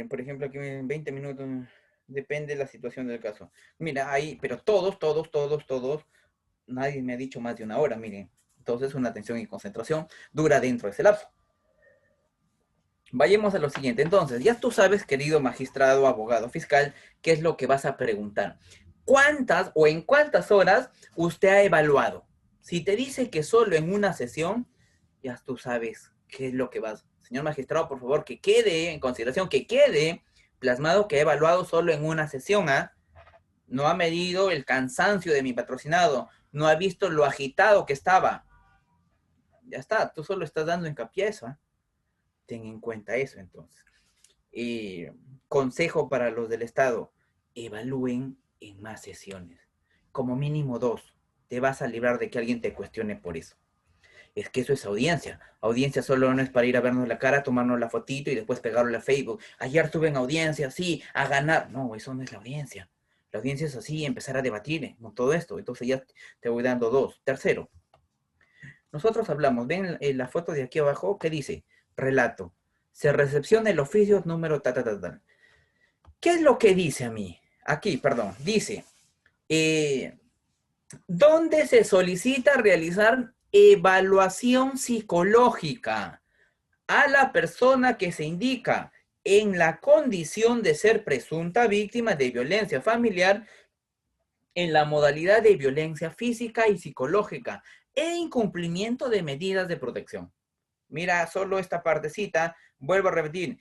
Speaker 1: Por ejemplo, aquí en 20 minutos, depende de la situación del caso. Mira, ahí, pero todos, nadie me ha dicho más de 1 hora, miren. Entonces, una atención y concentración dura dentro de ese lapso. Vayamos a lo siguiente. Entonces, ya tú sabes, querido magistrado, abogado fiscal, qué es lo que vas a preguntar. ¿Cuántas o en cuántas horas usted ha evaluado? Si te dice que solo en una sesión, ya tú sabes qué es lo que vas. Señor magistrado, por favor, que quede en consideración, que quede plasmado que ha evaluado solo en una sesión, ¿ah? No ha medido el cansancio de mi patrocinado, no ha visto lo agitado que estaba. Ya está, tú solo estás dando hincapié a eso, ¿ah? Ten en cuenta eso entonces. Consejo para los del Estado, evalúen en más sesiones, como mínimo 2. Te vas a librar de que alguien te cuestione por eso. Es que eso es audiencia. Audiencia solo no es para ir a vernos la cara, tomarnos la fotito y después pegarlo a Facebook. Ayer estuve en audiencia, sí, a ganar. No, eso no es la audiencia. La audiencia es así, empezar a debatir con todo esto. Entonces ya te voy dando 2. Tercero, nosotros hablamos, ven la foto de aquí abajo, ¿qué dice? Relato. Se recepciona el oficio número ta, ta, ta, ta. ¿Qué es lo que dice a mí? Aquí, perdón, dice, eh, ¿dónde se solicita realizar evaluación psicológica a la persona que se indica en la condición de ser presunta víctima de violencia familiar en la modalidad de violencia física y psicológica e incumplimiento de medidas de protección? Mira, solo esta partecita, vuelvo a repetir,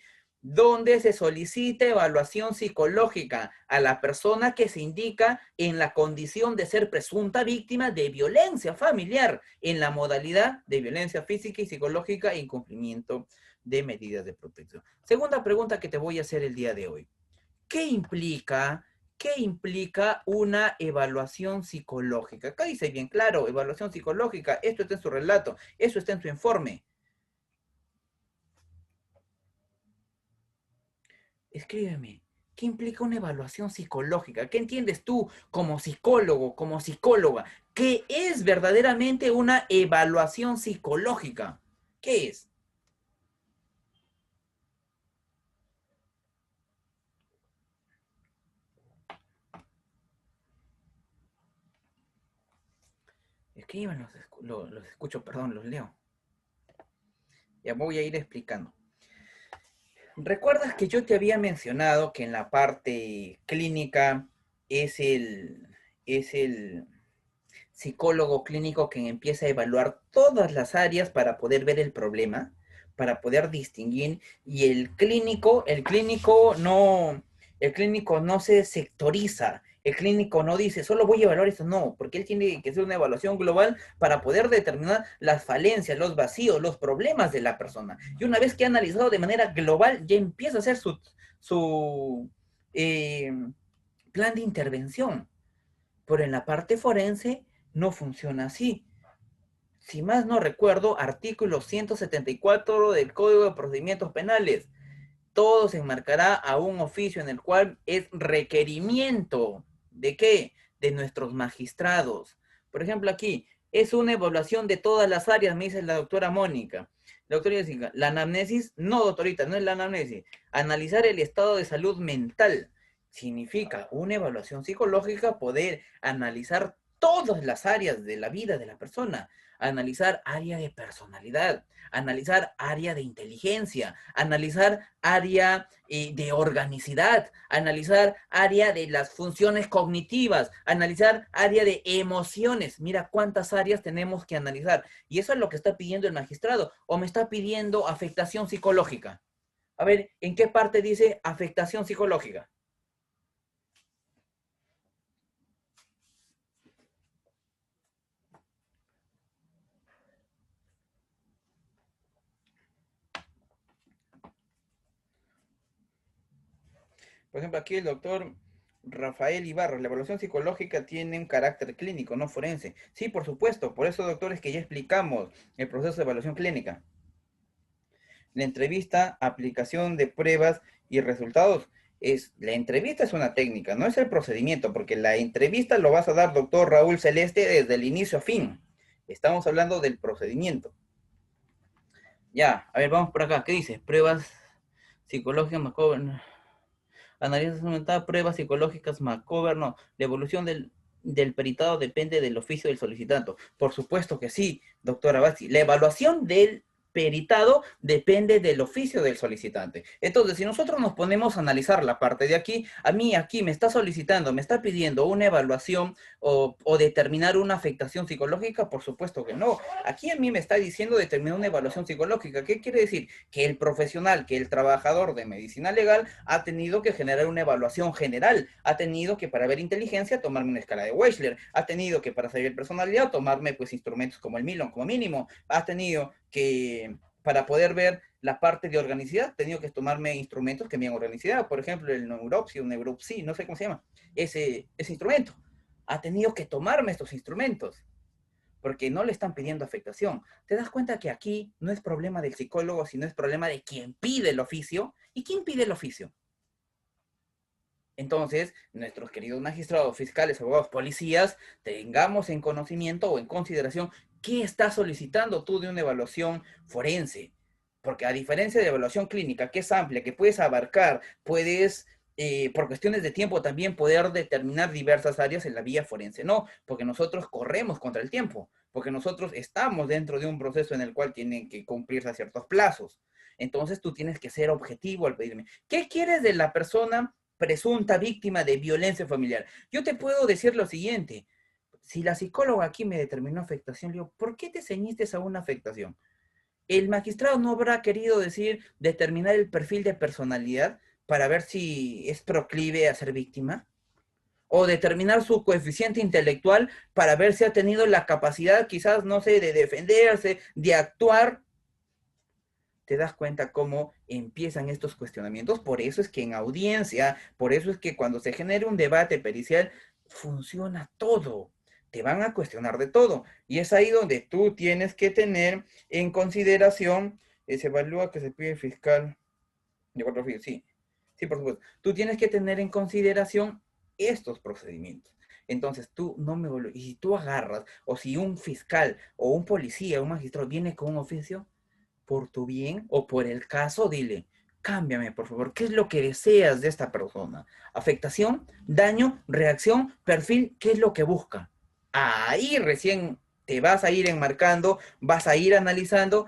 Speaker 1: donde se solicita evaluación psicológica a la persona que se indica en la condición de ser presunta víctima de violencia familiar en la modalidad de violencia física y psicológica e incumplimiento de medidas de protección. Segunda pregunta que te voy a hacer el día de hoy. ¿Qué implica, qué implica una evaluación psicológica? Acá dice bien claro, evaluación psicológica, esto está en su relato, eso está en su informe. Escríbeme, ¿qué implica una evaluación psicológica? ¿Qué entiendes tú como psicólogo, como psicóloga? ¿Qué es verdaderamente una evaluación psicológica? ¿Qué es? Escriban, los escucho, perdón, los leo. Ya voy a ir explicando. ¿Recuerdas que yo te había mencionado que en la parte clínica es es el psicólogo clínico quien empieza a evaluar todas las áreas para poder ver el problema, para poder distinguir, y el clínico no se sectoriza, el clínico no dice, solo voy a evaluar esto, no, porque él tiene que hacer una evaluación global para poder determinar las falencias, los vacíos, los problemas de la persona. Y una vez que ha analizado de manera global, ya empieza a hacer su eh, plan de intervención. Pero en la parte forense no funciona así. Si más no recuerdo, artículo 174 del Código de Procedimientos Penales. Todo se enmarcará a un oficio en el cual es requerimiento. ¿De qué? De nuestros magistrados. Por ejemplo, aquí, es una evaluación de todas las áreas, me dice la doctora Mónica. La doctora Jessica, la anamnesis, no doctorita, no es la anamnesis. Analizar el estado de salud mental. Significa una evaluación psicológica, poder analizar todas las áreas de la vida de la persona, analizar área de personalidad, analizar área de inteligencia, analizar área de organicidad, analizar área de las funciones cognitivas, analizar área de emociones. Mira cuántas áreas tenemos que analizar. Y eso es lo que está pidiendo el magistrado. O me está pidiendo afectación psicológica. A ver, ¿en qué parte dice afectación psicológica? Por ejemplo, aquí el doctor Rafael Ibarra, la evaluación psicológica tiene un carácter clínico, no forense. Sí, por supuesto, por eso, doctores, que ya explicamos el proceso de evaluación clínica. La entrevista, aplicación de pruebas y resultados. La entrevista es una técnica, no es el procedimiento, porque la entrevista lo vas a dar, doctor Raúl Celeste, desde el inicio a fin. Estamos hablando del procedimiento. Ya, a ver, vamos por acá. ¿Qué dice? Pruebas psicológicas, analizas aumentada, pruebas psicológicas, Macover, no. La evolución del peritado depende del oficio del solicitante. Por supuesto que sí, doctora Basti. La evaluación del peritado depende del oficio del solicitante. Entonces, si nosotros nos ponemos a analizar la parte de aquí, a mí aquí me está solicitando, me está pidiendo una evaluación o determinar una afectación psicológica, por supuesto que no. Aquí a mí me está diciendo determinar una evaluación psicológica. ¿Qué quiere decir? Que el profesional, que el trabajador de medicina legal ha tenido que generar una evaluación general, ha tenido que para ver inteligencia tomarme una escala de Wechsler, ha tenido que para saber personalidad tomarme pues instrumentos como el Milon como mínimo, ha tenido que para poder ver la parte de organicidad, he tenido que tomarme instrumentos que me dan organicidad, por ejemplo el neuropsi, un neuropsi, no sé cómo se llama, ese instrumento, ha tenido que tomarme estos instrumentos porque no le están pidiendo afectación. ¿Te das cuenta que aquí no es problema del psicólogo, sino es problema de quien pide el oficio? ¿Y quién pide el oficio? Entonces, nuestros queridos magistrados, fiscales, abogados, policías, tengamos en conocimiento o en consideración qué estás solicitando tú de una evaluación forense. Porque a diferencia de la evaluación clínica, que es amplia, que puedes abarcar, puedes, por cuestiones de tiempo, también poder determinar diversas áreas en la vía forense. No, porque nosotros corremos contra el tiempo, porque nosotros estamos dentro de un proceso en el cual tienen que cumplirse a ciertos plazos. Entonces tú tienes que ser objetivo al pedirme, ¿qué quieres de la persona presunta víctima de violencia familiar? Yo te puedo decir lo siguiente, si la psicóloga aquí me determinó afectación, le digo, ¿por qué te ceñiste a una afectación? El magistrado no habrá querido decir, determinar el perfil de personalidad para ver si es proclive a ser víctima, o determinar su coeficiente intelectual para ver si ha tenido la capacidad, quizás, no sé, de defenderse, de actuar. Te das cuenta cómo empiezan estos cuestionamientos. Por eso es que en audiencia, por eso es que cuando se genera un debate pericial, funciona todo. Te van a cuestionar de todo. Y es ahí donde tú tienes que tener en consideración, se evalúa que se pide fiscal de cuatro oficios. Sí, sí, por supuesto. Tú tienes que tener en consideración estos procedimientos. Entonces tú no me vuelves, y si tú agarras, o si un fiscal, o un policía, un magistrado viene con un oficio, por tu bien o por el caso, dile, cámbiame, por favor, ¿qué es lo que deseas de esta persona? Afectación, daño, reacción, perfil, ¿qué es lo que busca? Ahí recién te vas a ir enmarcando, vas a ir analizando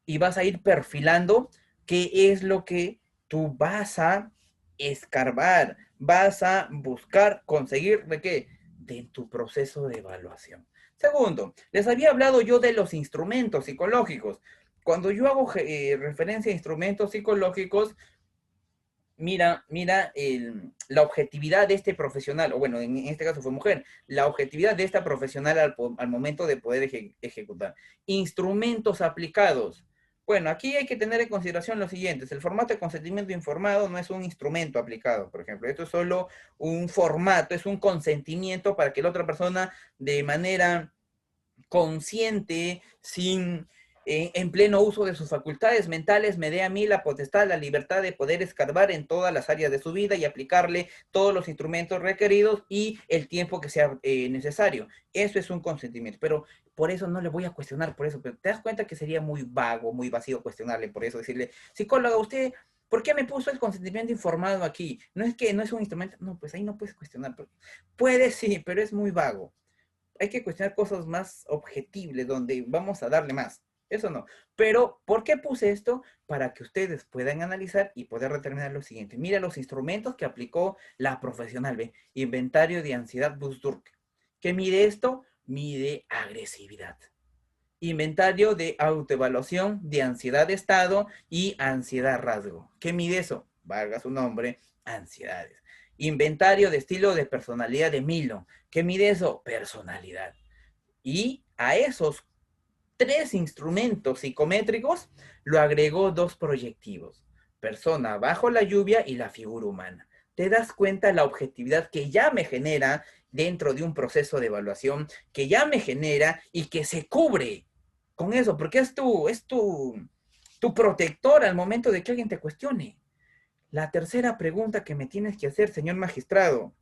Speaker 1: y vas a ir perfilando qué es lo que tú vas a escarbar, vas a buscar conseguir de qué? de tu proceso de evaluación. Segundo, les había hablado yo de los instrumentos psicológicos. Cuando yo hago referencia a instrumentos psicológicos, mira la objetividad de este profesional, o bueno, en este caso fue mujer, la objetividad de esta profesional al momento de poder ejecutar. Instrumentos aplicados. Bueno, aquí hay que tener en consideración lo siguiente: el formato de consentimiento informado no es un instrumento aplicado, por ejemplo. Esto es solo un formato, es un consentimiento para que la otra persona de manera consciente, sin en pleno uso de sus facultades mentales, me dé a mí la potestad, la libertad de poder escarbar en todas las áreas de su vida y aplicarle todos los instrumentos requeridos y el tiempo que sea necesario. Eso es un consentimiento, pero por eso no le voy a cuestionar por eso, pero te das cuenta que sería muy vago, muy vacío cuestionarle por eso, decirle, psicóloga, usted, ¿por qué me puso el consentimiento informado aquí? No es que no es un instrumento, no, pues ahí no puedes cuestionar. Puede sí, pero es muy vago. Hay que cuestionar cosas más objetivas, donde vamos a darle más. Eso no. Pero, ¿por qué puse esto? Para que ustedes puedan analizar y poder determinar lo siguiente. Mira los instrumentos que aplicó la profesional, ¿ve? Inventario de ansiedad Busch-Durk. ¿Qué mide esto? Mide agresividad. Inventario de autoevaluación de ansiedad de estado y ansiedad rasgo. ¿Qué mide eso? Valga su nombre, ansiedades. Inventario de estilo de personalidad de Milo. ¿Qué mide eso? Personalidad. Y a esos 3 instrumentos psicométricos lo agregó 2 proyectivos: persona bajo la lluvia y la figura humana. ¿Te das cuenta la objetividad que ya me genera dentro de un proceso de evaluación, que ya me genera y que se cubre con eso? Porque tu protector al momento de que alguien te cuestione. La tercera pregunta que me tienes que hacer, señor magistrado: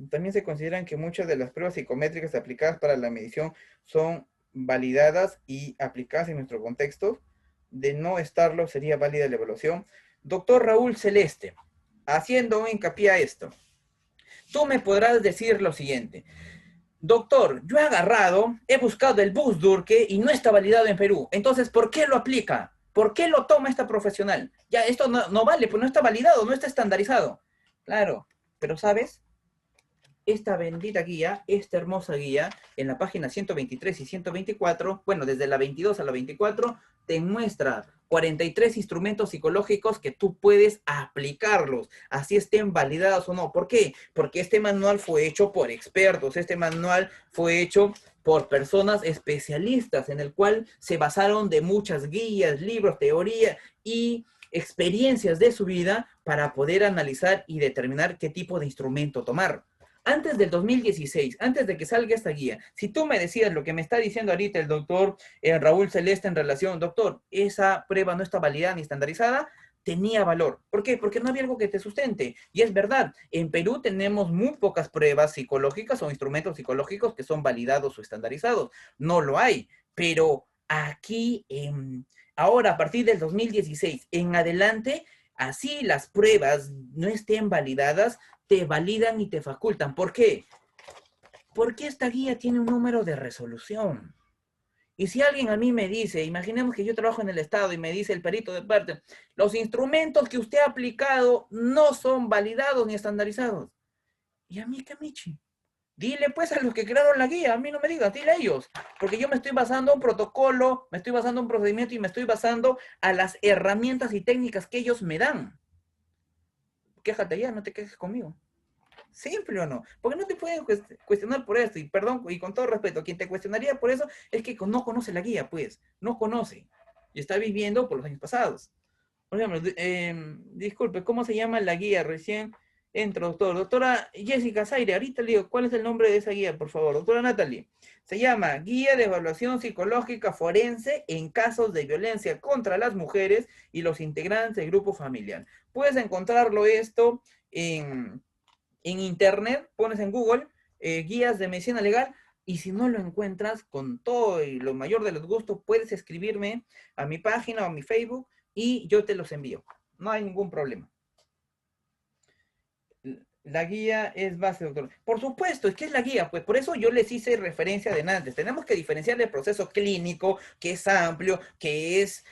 Speaker 1: también se consideran que muchas de las pruebas psicométricas aplicadas para la medición son validadas y aplicadas en nuestro contexto. De no estarlo, sería válida la evaluación. Doctor Raúl Celeste, haciendo hincapié a esto, tú me podrás decir lo siguiente: doctor, yo he agarrado, he buscado el Busch-Durk y no está validado en Perú. Entonces, ¿por qué lo aplica? ¿Por qué lo toma esta profesional? Ya, esto no vale, pues no está validado, no está estandarizado. Claro, pero ¿sabes? Esta bendita guía, esta hermosa guía, en la página 123 y 124, bueno, desde la 22 a la 24, te muestra 43 instrumentos psicológicos que tú puedes aplicarlos, así estén validados o no. ¿Por qué? Porque este manual fue hecho por expertos, este manual fue hecho por personas especialistas, en el cual se basaron de muchas guías, libros, teoría y experiencias de su vida para poder analizar y determinar qué tipo de instrumento tomar. Antes del 2016, antes de que salga esta guía, si tú me decías lo que me está diciendo ahorita el doctor Raúl Celeste en relación, doctor, esa prueba no está validada ni estandarizada, tenía valor. ¿Por qué? Porque no había algo que te sustente. Y es verdad, en Perú tenemos muy pocas pruebas psicológicas o instrumentos psicológicos que son validados o estandarizados. No lo hay. Pero aquí, ahora, a partir del 2016 en adelante, así las pruebas no estén validadas, te validan y te facultan. ¿Por qué? Porque esta guía tiene un número de resolución. Y si alguien a mí me dice, imaginemos que yo trabajo en el Estado y me dice el perito de parte, los instrumentos que usted ha aplicado no son validados ni estandarizados. ¿Y a mí qué michi? Dile pues a los que crearon la guía, a mí no me digas, dile a ellos, porque yo me estoy basando en un protocolo, me estoy basando en un procedimiento y me estoy basando a las herramientas y técnicas que ellos me dan. Quéjate ya, no te quejes conmigo. ¿Simple o no? Porque no te pueden cuestionar por esto. Y perdón, y con todo respeto, quien te cuestionaría por eso es que no conoce la guía, pues. No conoce. Y está viviendo por los años pasados. Por ejemplo, disculpe, ¿cómo se llama la guía? Recién entro, doctor. Doctora Jessica Zaire, ahorita le digo, ¿cuál es el nombre de esa guía, por favor? Doctora Natalie. Se llama Guía de Evaluación Psicológica Forense en casos de violencia contra las mujeres y los integrantes del grupo familiar. Puedes encontrarlo esto en internet, pones en Google guías de medicina legal, y si no lo encuentras, con todo y lo mayor de los gustos, puedes escribirme a mi página o a mi Facebook y yo te los envío. No hay ningún problema. La guía es base, doctor. Por supuesto, es que es la guía, pues por eso yo les hice referencia de antes. Tenemos que diferenciar el proceso clínico, que es amplio, que es,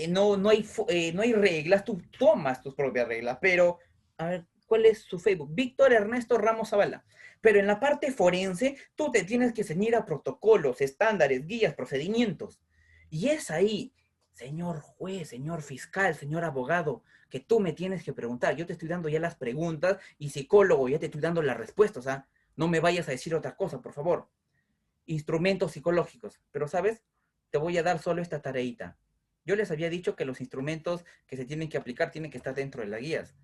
Speaker 1: no hay reglas, tú tomas tus propias reglas, pero, a ver, ¿Cuál es su Facebook? Víctor Ernesto Ramos Zavala. Pero en la parte forense, tú te tienes que ceñir a protocolos, estándares, guías, procedimientos. Y es ahí, señor juez, señor fiscal, señor abogado, que tú me tienes que preguntar. Yo te estoy dando ya las preguntas y psicólogo, ya te estoy dando las respuestas. ¿Ah? No me vayas a decir otra cosa, por favor. Instrumentos psicológicos. Pero, ¿sabes? Te voy a dar solo esta tareita. Yo les había dicho que los instrumentos que se tienen que aplicar tienen que estar dentro de las guías.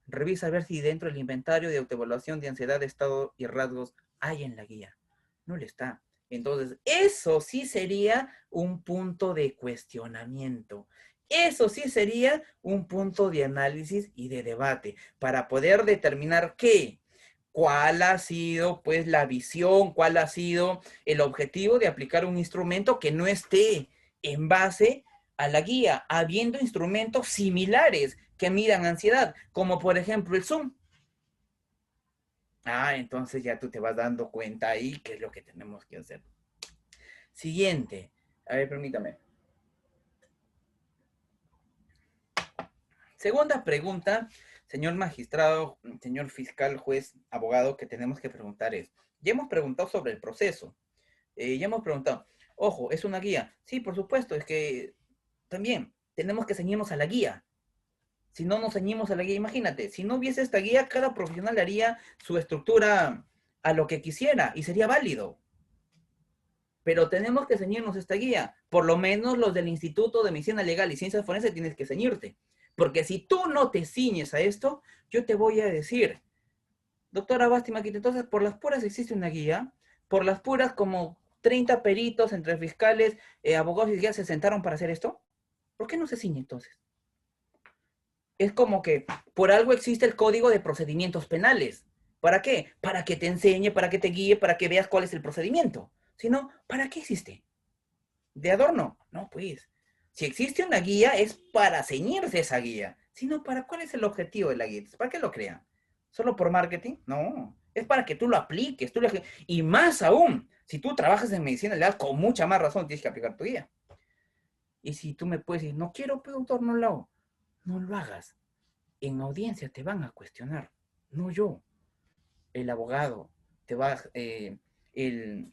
Speaker 1: Revisa a ver si dentro del inventario de autoevaluación de ansiedad, estado y rasgos hay en la guía. No le está. Entonces, eso sí sería un punto de cuestionamiento. Eso sí sería un punto de análisis y de debate para poder determinar cuál ha sido pues la visión, cuál ha sido el objetivo de aplicar un instrumento que no esté en base a la guía, habiendo instrumentos similares que midan ansiedad, como por ejemplo el Zoom. Ah, entonces ya tú te vas dando cuenta ahí qué es lo que tenemos que hacer. Siguiente. A ver, permítame. Segunda pregunta, señor magistrado, señor fiscal, juez, abogado, que tenemos que preguntar es, ya hemos preguntado sobre el proceso, ya hemos preguntado, ojo, ¿es una guía? Sí, por supuesto, es que también tenemos que ceñirnos a la guía. Si no nos ceñimos a la guía, imagínate, si no hubiese esta guía, cada profesional haría su estructura a lo que quisiera y sería válido. Pero tenemos que ceñirnos a esta guía. Por lo menos los del Instituto de Medicina Legal y Ciencias Forenses tienes que ceñirte. Porque si tú no te ciñes a esto, yo te voy a decir, doctora Basti Maquita, entonces por las puras existe una guía, por las puras como 30 peritos entre fiscales, abogados y guías se sentaron para hacer esto. ¿Por qué no se ciñe entonces? Es como que por algo existe el Código de Procedimientos Penales. ¿Para qué? Para que te enseñe, para que te guíe, para que veas cuál es el procedimiento. Si no, ¿para qué existe? ¿De adorno? No, pues. Si existe una guía es para ceñirse esa guía. Si no, ¿para cuál es el objetivo de la guía? ¿Para qué lo crean? ¿Solo por marketing? No. Es para que tú lo apliques. Y más aún, si tú trabajas en medicina legal, con mucha más razón tienes que aplicar tu guía. Y si tú me puedes decir, no quiero, pero doctor, no lo hago. No lo hagas. En audiencia te van a cuestionar, no yo. El abogado te va, el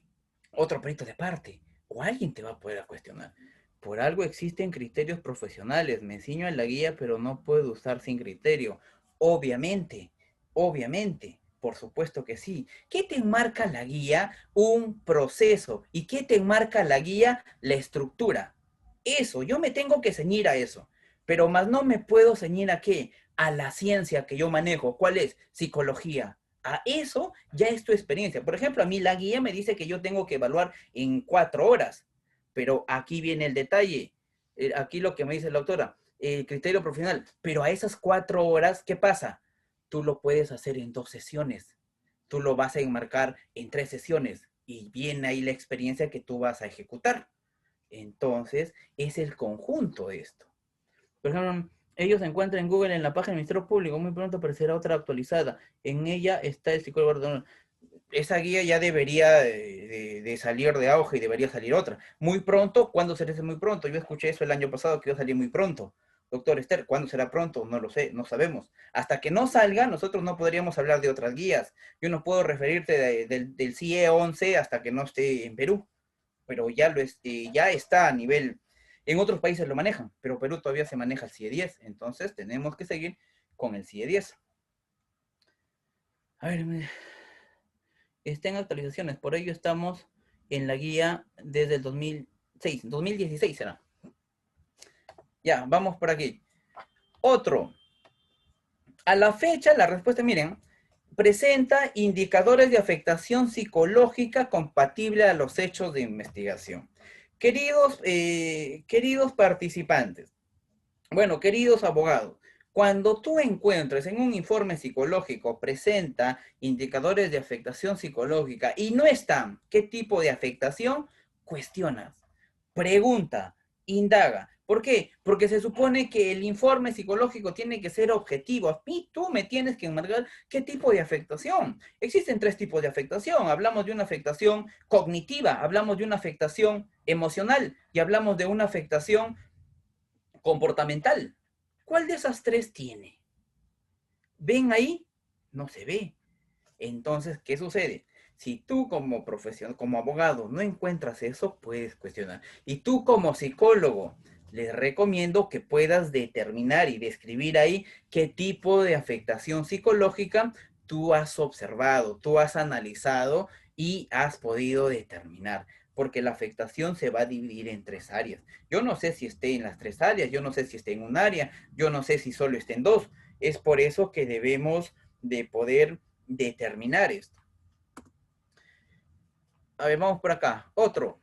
Speaker 1: otro perito de parte, o alguien te va a poder cuestionar. Por algo existen criterios profesionales. Me enseño en la guía, pero no puedo usar sin criterio. Obviamente, obviamente, por supuesto que sí. ¿Qué te enmarca la guía? Un proceso. ¿Y qué te enmarca la guía? La estructura. Eso, yo me tengo que ceñir a eso. Pero más no me puedo ceñir a qué? A la ciencia que yo manejo. ¿Cuál es? Psicología. A eso ya es tu experiencia. Por ejemplo, a mí la guía me dice que yo tengo que evaluar en 4 horas. Pero aquí viene el detalle. Aquí lo que me dice la autora, el criterio profesional. Pero a esas 4 horas, ¿qué pasa? Tú lo puedes hacer en 2 sesiones. Tú lo vas a enmarcar en 3 sesiones. Y viene ahí la experiencia que tú vas a ejecutar. Entonces, es el conjunto de esto. Por ejemplo, ellos se encuentran en Google en la página del Ministerio Público. Muy pronto aparecerá otra actualizada. En ella está el psicólogo. Esa guía ya debería de salir de auge y debería salir otra. Muy pronto, ¿cuándo será ese muy pronto? Yo escuché eso el año pasado que iba a salir muy pronto. Doctor Esther, ¿cuándo será pronto? No lo sé, no sabemos. Hasta que no salga, nosotros no podríamos hablar de otras guías. Yo no puedo referirte del CIE 11 hasta que no esté en Perú, pero ya está a nivel, en otros países lo manejan, pero Perú todavía se maneja el CIE 10, entonces tenemos que seguir con el CIE 10. A ver, está en actualizaciones, por ello estamos en la guía desde el 2016 será. Ya, vamos por aquí. Otro. A la fecha, la respuesta, miren, presenta indicadores de afectación psicológica compatible a los hechos de investigación. Queridos participantes, bueno, queridos abogados, cuando tú encuentres en un informe psicológico presenta indicadores de afectación psicológica y no están, ¿qué tipo de afectación? Cuestionas, pregunta, indaga. ¿Por qué? Porque se supone que el informe psicológico tiene que ser objetivo. Y tú me tienes que enmarcar qué tipo de afectación. Existen 3 tipos de afectación. Hablamos de una afectación cognitiva, hablamos de una afectación emocional y hablamos de una afectación comportamental. ¿Cuál de esas 3 tiene? ¿Ven ahí? No se ve. Entonces, ¿qué sucede? Si tú como profesional, como abogado, no encuentras eso, puedes cuestionar. Y tú como psicólogo, les recomiendo que puedas determinar y describir ahí qué tipo de afectación psicológica tú has observado, tú has analizado y has podido determinar. Porque la afectación se va a dividir en tres áreas. Yo no sé si esté en las tres áreas, yo no sé si esté en un área, yo no sé si solo esté en dos. Es por eso que debemos de poder determinar esto. A ver, vamos por acá. Otro.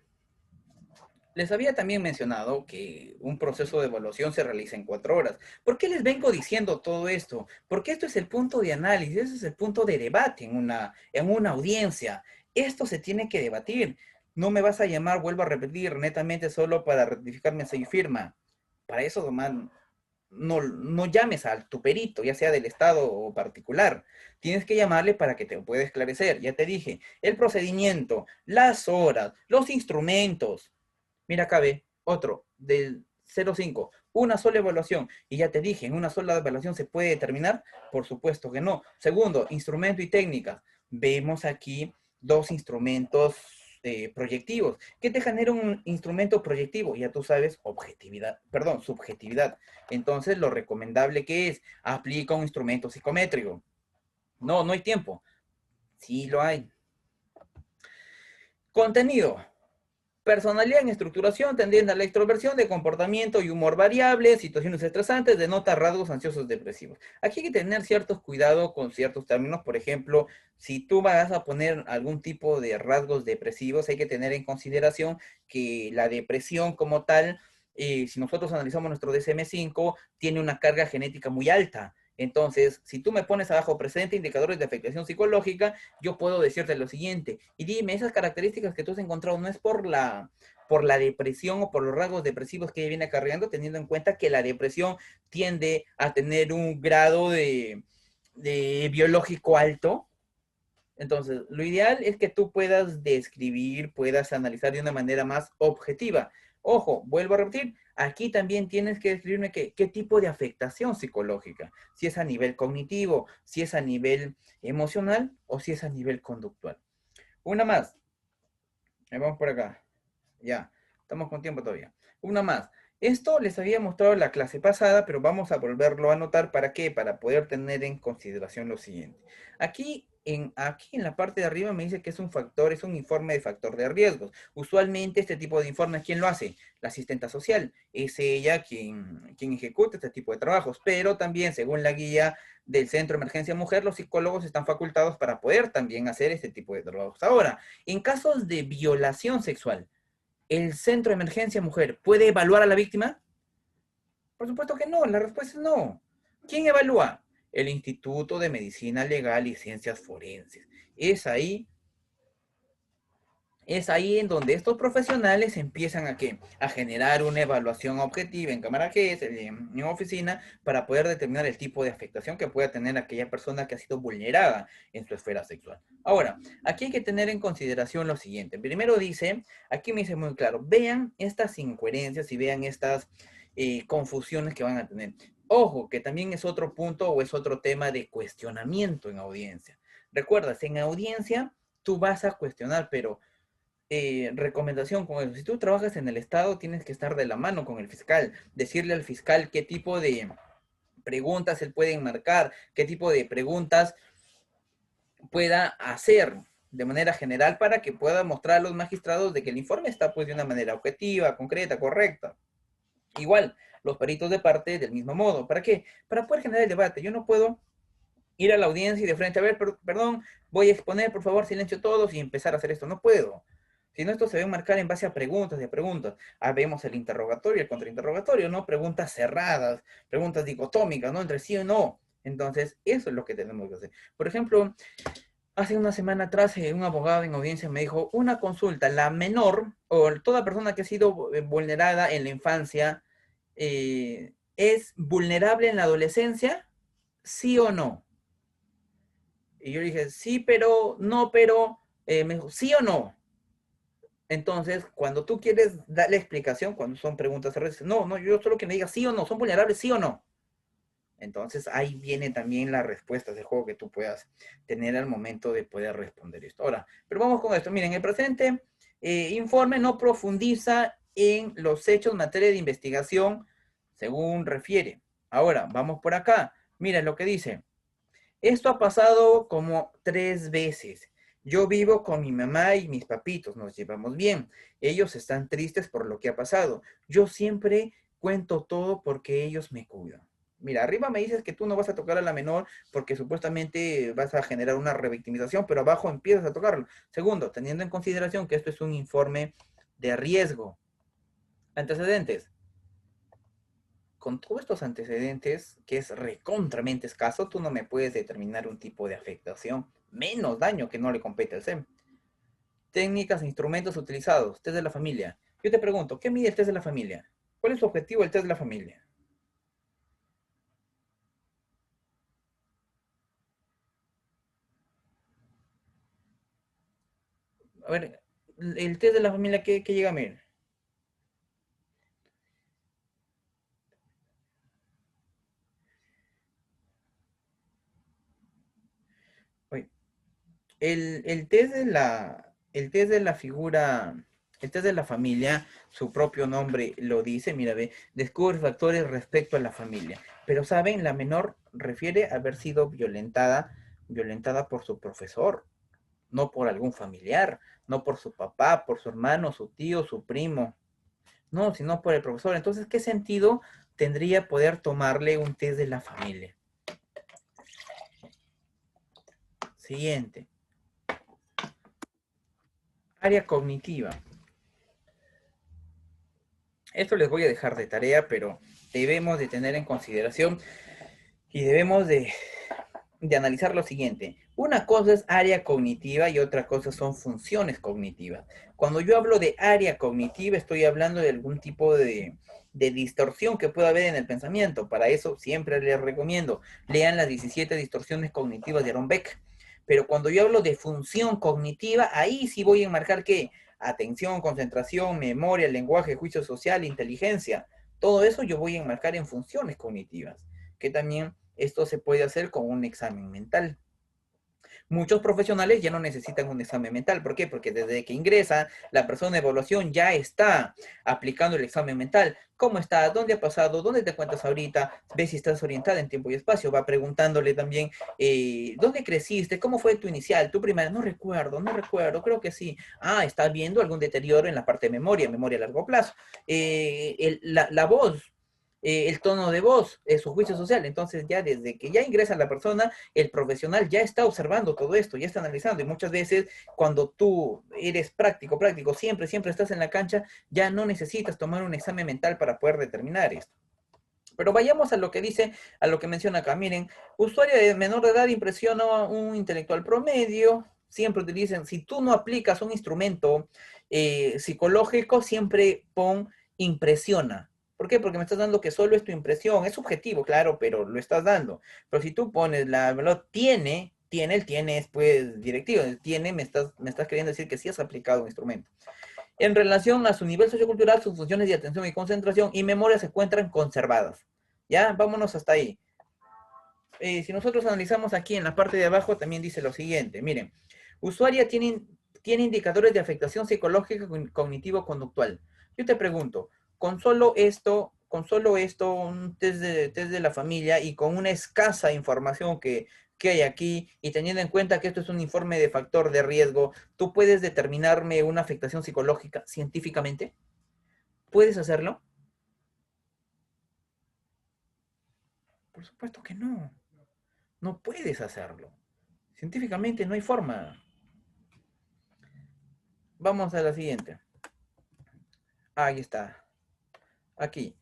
Speaker 1: Les había también mencionado que un proceso de evaluación se realiza en 4 horas. ¿Por qué les vengo diciendo todo esto? Porque esto es el punto de análisis, ese es el punto de debate en una audiencia. Esto se tiene que debatir. No me vas a llamar, vuelvo a repetir, netamente solo para rectificar mi sello y firma. Para eso, Domán, no llames a tu perito, ya sea del Estado o particular. Tienes que llamarle para que te pueda esclarecer. Ya te dije, el procedimiento, las horas, los instrumentos. Mira, cabe otro del 05, una sola evaluación. Y ya te dije, ¿en una sola evaluación se puede determinar? Por supuesto que no. Segundo, instrumento y técnica. Vemos aquí dos instrumentos proyectivos. ¿Qué te genera un instrumento proyectivo? Ya tú sabes, objetividad, perdón, subjetividad. Entonces, lo recomendable que es, aplica un instrumento psicométrico. No, no hay tiempo. Sí lo hay. Contenido. Personalidad en estructuración tendiente a la extroversión, de comportamiento y humor variable, situaciones estresantes, denota rasgos ansiosos depresivos. Aquí hay que tener ciertos cuidados con ciertos términos. Por ejemplo, si tú vas a poner algún tipo de rasgos depresivos, hay que tener en consideración que la depresión como tal, si nosotros analizamos nuestro DSM-5, tiene una carga genética muy alta. Entonces, si tú me pones abajo presente indicadores de afectación psicológica, yo puedo decirte lo siguiente, y dime, esas características que tú has encontrado no es por la depresión o por los rasgos depresivos que ella viene acarreando, teniendo en cuenta que la depresión tiende a tener un grado de biológico alto. Entonces, lo ideal es que tú puedas describir, puedas analizar de una manera más objetiva. Ojo, vuelvo a repetir, aquí también tienes que describirme qué tipo de afectación psicológica, si es a nivel cognitivo, si es a nivel emocional o si es a nivel conductual. Una más, vamos por acá. Ya, estamos con tiempo todavía. Una más. Esto les había mostrado en la clase pasada, pero vamos a volverlo a anotar. ¿Para qué? Para poder tener en consideración lo siguiente. Aquí en la parte de arriba me dice que es un factor, es un informe de factor de riesgos. Usualmente este tipo de informes, ¿quién lo hace? La asistenta social. Es ella quien ejecuta este tipo de trabajos. Pero también, según la guía del Centro de Emergencia Mujer, los psicólogos están facultados para poder también hacer este tipo de trabajos. Ahora, en casos de violación sexual, ¿el centro de emergencia mujer puede evaluar a la víctima? Por supuesto que no, la respuesta es no. ¿Quién evalúa? El Instituto de Medicina Legal y Ciencias Forenses. Es ahí, es ahí en donde estos profesionales empiezan a generar una evaluación objetiva en cámara que es en oficina para poder determinar el tipo de afectación que pueda tener aquella persona que ha sido vulnerada en su esfera sexual. Ahora, aquí hay que tener en consideración lo siguiente. Primero dice, aquí me dice muy claro, vean estas incoherencias y vean estas confusiones que van a tener. Ojo, que también es otro punto o es otro tema de cuestionamiento en audiencia. Recuerdas, en audiencia tú vas a cuestionar, pero recomendación con eso. Si tú trabajas en el Estado, tienes que estar de la mano con el fiscal, decirle al fiscal qué tipo de preguntas él puede enmarcar, qué tipo de preguntas pueda hacer de manera general para que pueda mostrar a los magistrados de que el informe está pues de una manera objetiva, concreta, correcta. Igual, los peritos de parte del mismo modo. ¿Para qué? Para poder generar el debate. Yo no puedo ir a la audiencia y de frente, a ver, perdón, voy a exponer, por favor, silencio todos y empezar a hacer esto. No puedo. Si no, esto se va a marcar en base a preguntas y a preguntas. Ah, vemos el interrogatorio y el contrainterrogatorio, ¿no? Preguntas cerradas, preguntas dicotómicas, ¿no? Entre sí o no. Entonces, eso es lo que tenemos que hacer. Por ejemplo, hace una semana atrás, un abogado en audiencia me dijo, una consulta, la menor o toda persona que ha sido vulnerada en la infancia, ¿es vulnerable en la adolescencia? ¿Sí o no? Y yo dije, sí, pero, no, pero, me dijo, sí o no. Entonces, cuando tú quieres darle explicación, cuando son preguntas cerradas, no, no, yo solo que me diga sí o no, son vulnerables, sí o no. Entonces ahí viene también la respuesta del juego que tú puedas tener al momento de poder responder esto. Ahora, pero vamos con esto. Miren, el presente informe no profundiza en los hechos en materia de investigación según refiere. Ahora, vamos por acá. Miren lo que dice. Esto ha pasado como 3 veces. Yo vivo con mi mamá y mis papitos, nos llevamos bien. Ellos están tristes por lo que ha pasado. Yo siempre cuento todo porque ellos me cuidan. Mira, arriba me dices que tú no vas a tocar a la menor porque supuestamente vas a generar una revictimización, pero abajo empiezas a tocarlo. Segundo, teniendo en consideración que esto es un informe de riesgo. Antecedentes. Con todos estos antecedentes, que es recontramente escaso, tú no me puedes determinar un tipo de afectación, menos daño que no le compete al SEM. Técnicas e instrumentos utilizados, test de la familia. Yo te pregunto, ¿qué mide el test de la familia? ¿Cuál es su objetivo del test de la familia? A ver, el test de la familia, ¿qué llega a medir? Oye, el test de la figura, el test de la familia, su propio nombre lo dice, mira, ve, descubre factores respecto a la familia. Pero, ¿saben? La menor refiere a haber sido violentada por su profesor, no por algún familiar, no por su papá, por su hermano, su tío, su primo, no, sino por el profesor. Entonces, ¿qué sentido tendría poder tomarle un test de la familia? Siguiente, área cognitiva. Esto les voy a dejar de tarea, pero debemos de tener en consideración y debemos de analizar lo siguiente. Una cosa es área cognitiva y otra cosa son funciones cognitivas. Cuando yo hablo de área cognitiva, estoy hablando de algún tipo de distorsión que pueda haber en el pensamiento. Para eso siempre les recomiendo, lean las 17 distorsiones cognitivas de Aaron Beck. Pero cuando yo hablo de función cognitiva, ahí sí voy a enmarcar que atención, concentración, memoria, lenguaje, juicio social, inteligencia. Todo eso yo voy a enmarcar en funciones cognitivas, que también esto se puede hacer con un examen mental. Muchos profesionales ya no necesitan un examen mental. ¿Por qué? Porque desde que ingresa, la persona de evaluación ya está aplicando el examen mental. ¿Cómo estás? ¿Dónde ha pasado? ¿Dónde te encuentras ahorita? Ve si estás orientada en tiempo y espacio. Va preguntándole también, ¿dónde creciste? ¿Cómo fue tu inicial? ¿Tu primaria? No recuerdo, creo que sí. Ah, ¿estás viendo algún deterioro en la parte de memoria a largo plazo? La voz, el tono de voz, su juicio social. Entonces ya desde que ya ingresa la persona, el profesional ya está observando todo esto, ya está analizando. Y muchas veces cuando tú eres práctico, siempre estás en la cancha, ya no necesitas tomar un examen mental para poder determinar esto. Pero vayamos a lo que dice, a lo que menciona acá. Miren, usuario de menor de edad impresiona a un intelectual promedio. Siempre utilizan, si tú no aplicas un instrumento psicológico, siempre pon impresiona. ¿Por qué? Porque me estás dando que solo es tu impresión. Es subjetivo, claro, pero lo estás dando. Pero si tú pones la verdad, el tiene es pues directivo. El tiene, me estás queriendo decir que sí has aplicado un instrumento. En relación a su nivel sociocultural, sus funciones de atención y concentración y memoria se encuentran conservadas. Ya, vámonos hasta ahí. Si nosotros analizamos aquí en la parte de abajo, también dice lo siguiente. Miren, usuaria tiene indicadores de afectación psicológica cognitivo-conductual. Yo te pregunto, con solo esto, un test de la familia y con una escasa información que hay aquí, y teniendo en cuenta que esto es un informe de factor de riesgo, ¿tú puedes determinarme una afectación psicológica científicamente? ¿Puedes hacerlo? Por supuesto que no. No puedes hacerlo. Científicamente no hay forma. Vamos a la siguiente. Ahí está. Aquí.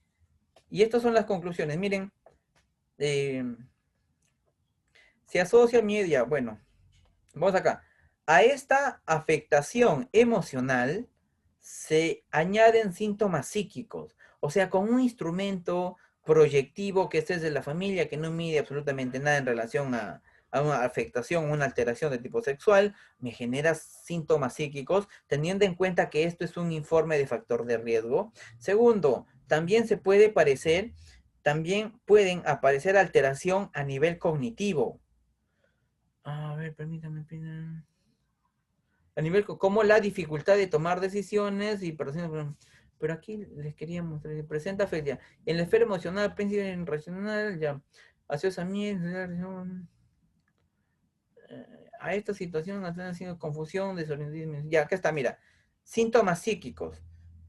Speaker 1: Y estas son las conclusiones. Miren, eh, se asocia media. Bueno, vamos acá. A esta afectación emocional se añaden síntomas psíquicos. O sea, con un instrumento proyectivo que este es de la familia, que no mide absolutamente nada en relación a una afectación, una alteración de tipo sexual, me genera síntomas psíquicos, teniendo en cuenta que esto es un informe de factor de riesgo. Segundo, también se puede parecer también pueden aparecer alteración a nivel cognitivo. A ver, permítame. A nivel como la dificultad de tomar decisiones y pero aquí les quería mostrar, presenta afecta en la esfera emocional, principio racional, ya, asociamiento, a esta situación ha sido confusión, desorientación, ya, acá está, mira, síntomas psíquicos,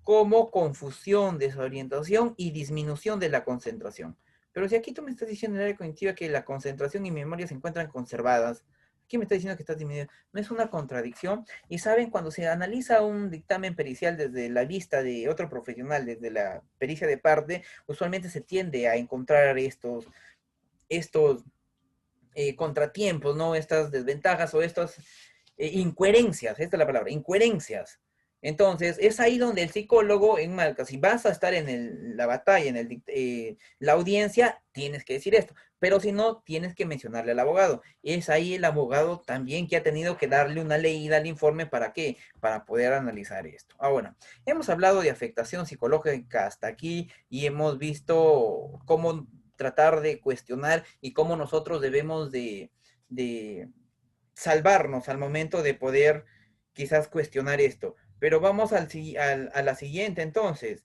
Speaker 1: como confusión, desorientación y disminución de la concentración. Pero si aquí tú me estás diciendo en el área cognitiva que la concentración y memoria se encuentran conservadas, aquí me está diciendo que estás disminuyendo, ¿no es una contradicción? Y saben, cuando se analiza un dictamen pericial desde la vista de otro profesional, desde la pericia de parte, usualmente se tiende a encontrar estos contratiempos, ¿no? Estas desventajas o estas incoherencias, esta es la palabra, incoherencias. Entonces, es ahí donde el psicólogo enmarca, si vas a estar en la batalla, la audiencia, tienes que decir esto, pero si no, tienes que mencionarle al abogado. Es ahí el abogado también que ha tenido que darle una leída al informe, ¿para qué? Para poder analizar esto. Ahora, hemos hablado de afectación psicológica hasta aquí y hemos visto cómo tratar de cuestionar y cómo nosotros debemos de salvarnos al momento de poder quizás cuestionar esto. Pero vamos a la siguiente entonces.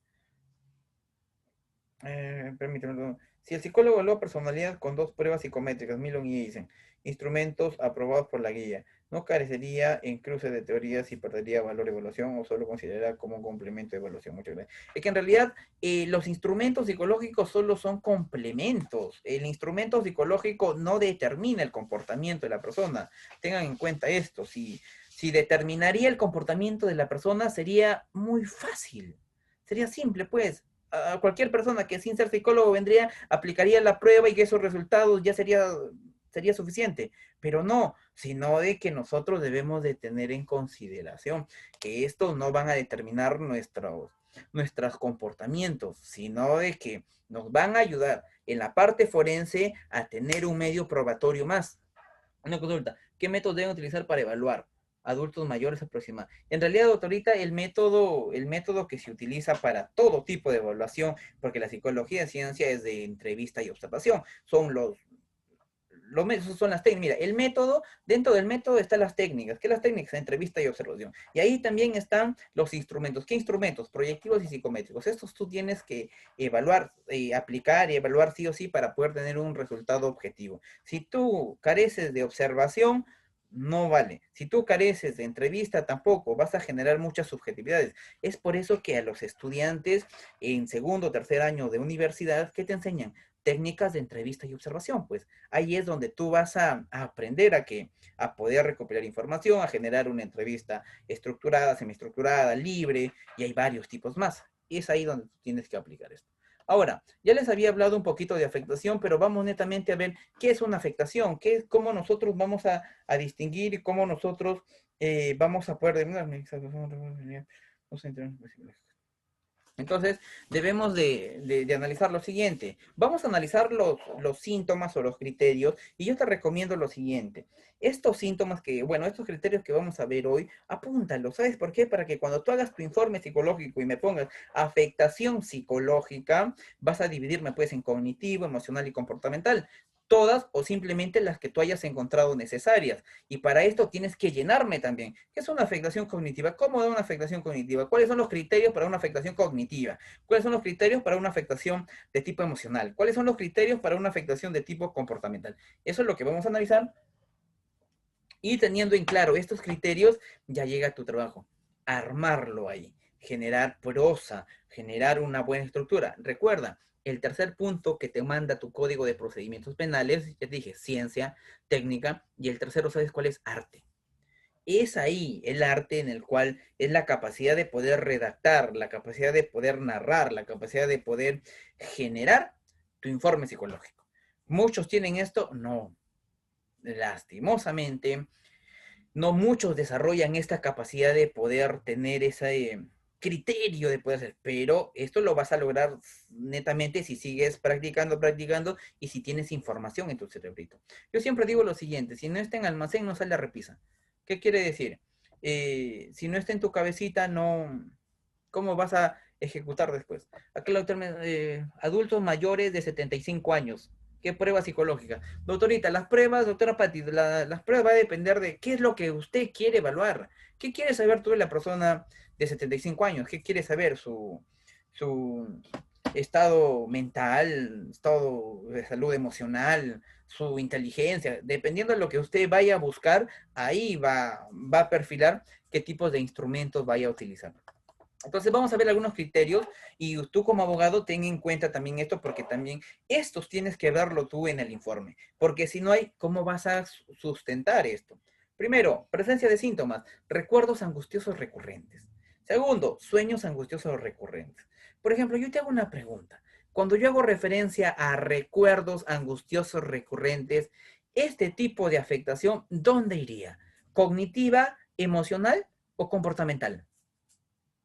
Speaker 1: Permítame. Si el psicólogo evalúa personalidad con dos pruebas psicométricas, Milon y Eisen, instrumentos aprobados por la guía, ¿no carecería en cruce de teorías y perdería valor de evaluación o solo considerará como un complemento de evaluación? Muchas gracias. Es que en realidad los instrumentos psicológicos solo son complementos. El instrumento psicológico no determina el comportamiento de la persona. Tengan en cuenta esto. Si determinaría el comportamiento de la persona, sería muy fácil. Sería simple, pues a cualquier persona que sin ser psicólogo vendría, aplicaría la prueba y que esos resultados ya sería suficiente. Pero no, sino de que nosotros debemos de tener en consideración que estos no van a determinar nuestros comportamientos, sino de que nos van a ayudar en la parte forense a tener un medio probatorio más. Una consulta, ¿qué métodos deben utilizar para evaluar adultos mayores aproximados? En realidad, doctorita, el método que se utiliza para todo tipo de evaluación, porque la psicología de ciencia es de entrevista y observación, son las técnicas. Mira, dentro del método están las técnicas. ¿Qué las técnicas? Entrevista y observación. Y ahí también están los instrumentos. ¿Qué instrumentos? Proyectivos y psicométricos. Estos tú tienes que evaluar, aplicar y evaluar sí o sí para poder tener un resultado objetivo. Si tú careces de observación, no vale. Si tú careces de entrevista, tampoco. Vas a generar muchas subjetividades. Es por eso que a los estudiantes en segundo o tercer año de universidad, ¿qué te enseñan? Técnicas de entrevista y observación, pues ahí es donde tú vas a aprender a poder recopilar información, a generar una entrevista estructurada, semiestructurada, libre, y hay varios tipos más. Y es ahí donde tú tienes que aplicar esto. Ahora, ya les había hablado un poquito de afectación, pero vamos netamente a ver qué es una afectación, cómo nosotros vamos a distinguir y cómo nosotros vamos a poder... Entonces, debemos de analizar lo siguiente. Vamos a analizar los síntomas o los criterios y yo te recomiendo lo siguiente. Estos síntomas estos criterios que vamos a ver hoy, apúntalos. ¿Sabes por qué? Para que cuando tú hagas tu informe psicológico y me pongas afectación psicológica, vas a dividirme pues en cognitivo, emocional y comportamental. Todas o simplemente las que tú hayas encontrado necesarias. Y para esto tienes que llenarme también. ¿Qué es una afectación cognitiva? ¿Cómo da una afectación cognitiva? ¿Cuáles son los criterios para una afectación cognitiva? ¿Cuáles son los criterios para una afectación de tipo emocional? ¿Cuáles son los criterios para una afectación de tipo comportamental? Eso es lo que vamos a analizar. Y teniendo en claro estos criterios, ya llega tu trabajo. Armarlo ahí. Generar prosa, generar una buena estructura. Recuerda, el tercer punto que te manda tu código de procedimientos penales, ya te dije, ciencia, técnica, y el tercero, ¿sabes cuál es? Arte. Es ahí el arte en el cual es la capacidad de poder redactar, la capacidad de poder narrar, la capacidad de poder generar tu informe psicológico. ¿Muchos tienen esto? No. Lastimosamente, no muchos desarrollan esta capacidad de poder tener ese criterio de poder hacer, pero esto lo vas a lograr netamente si sigues practicando, practicando y si tienes información en tu cerebrito. Yo siempre digo lo siguiente, si no está en almacén, no sale a repisa. ¿Qué quiere decir? Si no está en tu cabecita, no, ¿cómo vas a ejecutar después. Acá el doctor adultos mayores de 75 años. ¿Qué prueba psicológica? Doctorita, las pruebas, doctora Patti, las pruebas va a depender de qué es lo que usted quiere evaluar. ¿Qué quiere saber tú de la persona de 75 años? ¿Qué quiere saber? Su estado mental, estado de salud emocional, su inteligencia. Dependiendo de lo que usted vaya a buscar, ahí va a perfilar qué tipos de instrumentos vaya a utilizar. Entonces vamos a ver algunos criterios y tú como abogado ten en cuenta también esto porque también estos tienes que verlo tú en el informe, porque si no hay, ¿cómo vas a sustentar esto? Primero, presencia de síntomas, recuerdos angustiosos recurrentes. Segundo, sueños angustiosos recurrentes. Por ejemplo, yo te hago una pregunta. Cuando yo hago referencia a recuerdos angustiosos recurrentes, este tipo de afectación, ¿dónde iría? ¿Cognitiva, emocional o comportamental?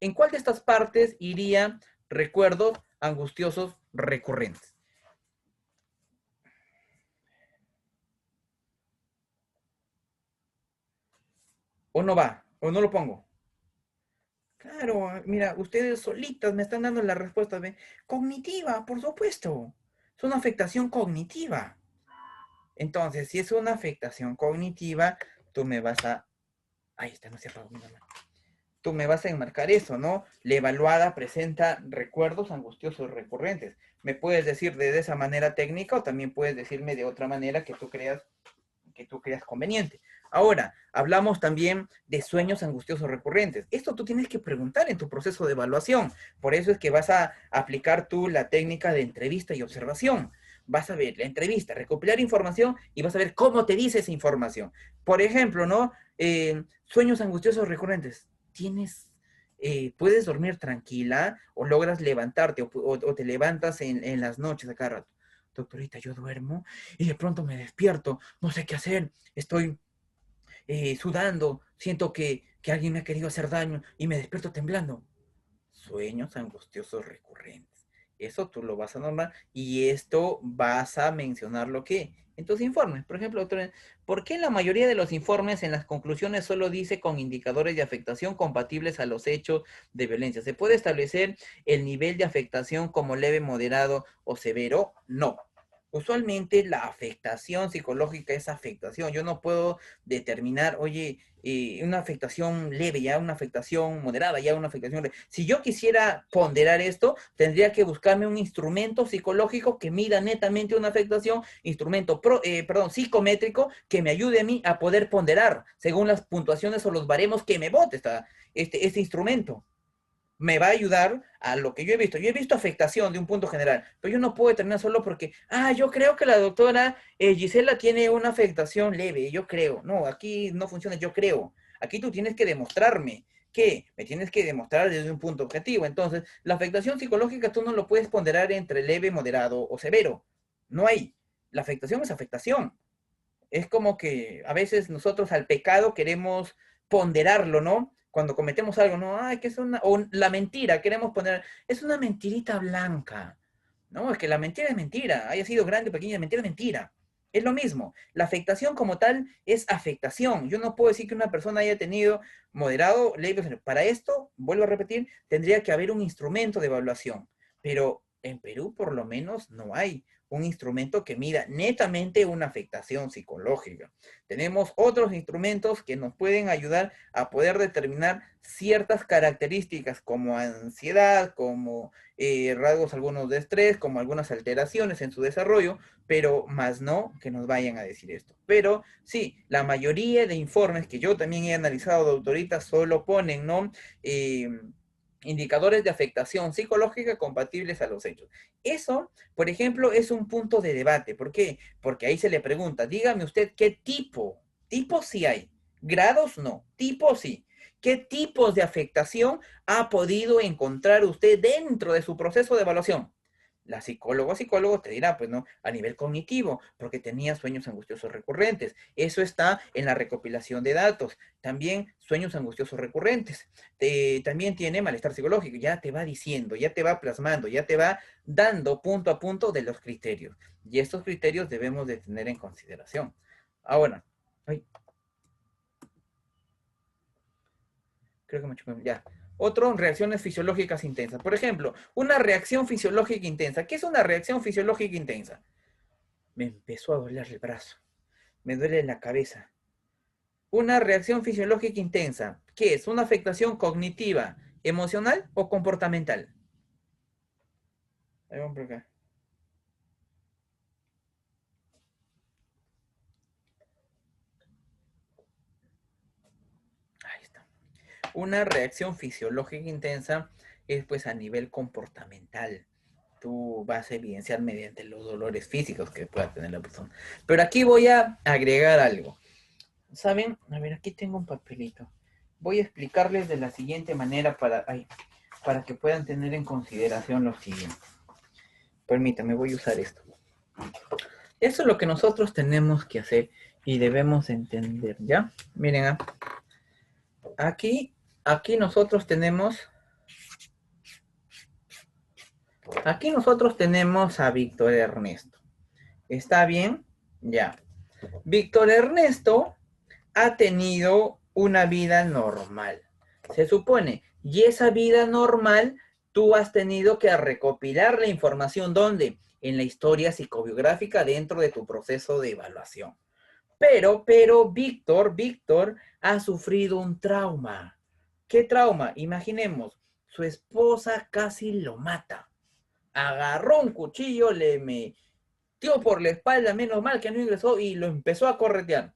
Speaker 1: ¿En cuál de estas partes iría recuerdos angustiosos recurrentes? ¿O no va? ¿O no lo pongo? Claro, mira, ustedes solitas me están dando la respuesta de cognitiva, por supuesto. Es una afectación cognitiva. Entonces, si es una afectación cognitiva, tú me vas a... Ahí está, no se apagó mi mamá. Tú me vas a enmarcar eso, ¿no? La evaluada presenta recuerdos angustiosos recurrentes. Me puedes decir de esa manera técnica o también puedes decirme de otra manera que tú creas conveniente. Ahora, hablamos también de sueños angustiosos recurrentes. Esto tú tienes que preguntar en tu proceso de evaluación. Por eso es que vas a aplicar tú la técnica de entrevista y observación. Vas a ver la entrevista, recopilar información y vas a ver cómo te dice esa información. Por ejemplo, ¿no? Sueños angustiosos recurrentes. ¿Puedes dormir tranquila o logras levantarte o te levantas en las noches a cada rato? Doctorita, yo duermo y de pronto me despierto, no sé qué hacer, estoy sudando, siento que alguien me ha querido hacer daño y me despierto temblando. Sueños angustiosos recurrentes. Eso tú lo vas a nombrar y esto vas a mencionar lo que en tus informes. Por ejemplo, doctor, ¿por qué la mayoría de los informes en las conclusiones solo dice con indicadores de afectación compatibles a los hechos de violencia? ¿Se puede establecer el nivel de afectación como leve, moderado o severo? No. Usualmente la afectación psicológica es afectación. Yo no puedo determinar, oye, una afectación leve, ya una afectación moderada, ya una afectación leve. Si yo quisiera ponderar esto, tendría que buscarme un instrumento psicológico que mida netamente una afectación, psicométrico, que me ayude a mí a poder ponderar según las puntuaciones o los baremos que me bote este instrumento. Me va a ayudar a lo que yo he visto. Yo he visto afectación de un punto general, pero yo no puedo determinar solo porque, yo creo que la doctora Gisela tiene una afectación leve, yo creo. No, aquí no funciona, yo creo. Aquí tú tienes que demostrarme que me tienes que demostrar desde un punto objetivo. Entonces, la afectación psicológica tú no lo puedes ponderar entre leve, moderado o severo. No hay. La afectación es afectación. Es como que a veces nosotros al pecado queremos ponderarlo, ¿no? Cuando cometemos algo, ¿no? Ay, que es o la mentira, queremos poner, es una mentirita blanca. No, es que la mentira es mentira, haya sido grande o pequeña, mentira es mentira. Es lo mismo. La afectación como tal es afectación. Yo no puedo decir que una persona haya tenido moderado, leve. Para esto, vuelvo a repetir, tendría que haber un instrumento de evaluación. Pero en Perú, por lo menos, no hay un instrumento que mida netamente una afectación psicológica. Tenemos otros instrumentos que nos pueden ayudar a poder determinar ciertas características como ansiedad, como rasgos algunos de estrés, como algunas alteraciones en su desarrollo, pero más no que nos vayan a decir esto. Pero sí, la mayoría de informes que yo también he analizado, doctorita, solo ponen, ¿no? Indicadores de afectación psicológica compatibles a los hechos. Eso, por ejemplo, es un punto de debate. ¿Por qué? Porque ahí se le pregunta, dígame usted qué tipo sí hay, grados no, tipo sí. ¿Qué tipos de afectación ha podido encontrar usted dentro de su proceso de evaluación? La psicóloga o psicólogo te dirá, pues no, a nivel cognitivo, porque tenía sueños angustiosos recurrentes. Eso está en la recopilación de datos. También sueños angustiosos recurrentes. También tiene malestar psicológico. Ya te va diciendo, ya te va plasmando, ya te va dando punto a punto de los criterios. Y estos criterios debemos de tener en consideración. Ahora, ay, Creo que me chocó, ya. Otro, reacciones fisiológicas intensas. Por ejemplo, una reacción fisiológica intensa. ¿Qué es una reacción fisiológica intensa? Me empezó a doler el brazo. Me duele la cabeza. Una reacción fisiológica intensa. ¿Qué es? ¿Una afectación cognitiva, emocional o comportamental? Ahí vamos por acá. Ahí está. Una reacción fisiológica intensa es pues a nivel comportamental. Tú vas a evidenciar mediante los dolores físicos que pueda tener la persona. Pero aquí voy a agregar algo. ¿Saben? A ver, aquí tengo un papelito. Voy a explicarles de la siguiente manera para que puedan tener en consideración lo siguiente. Permítame, voy a usar esto. Eso es lo que nosotros tenemos que hacer y debemos entender, ¿ya? Miren, aquí nosotros tenemos a Víctor Ernesto. ¿Está bien? Ya. Víctor Ernesto ha tenido una vida normal. Se supone, y esa vida normal, tú has tenido que recopilar la información, ¿dónde? En la historia psicobiográfica dentro de tu proceso de evaluación. Pero Víctor ha sufrido un trauma. ¿Qué trauma? Imaginemos, su esposa casi lo mata. Agarró un cuchillo, le metió por la espalda, menos mal que no ingresó, y lo empezó a corretear.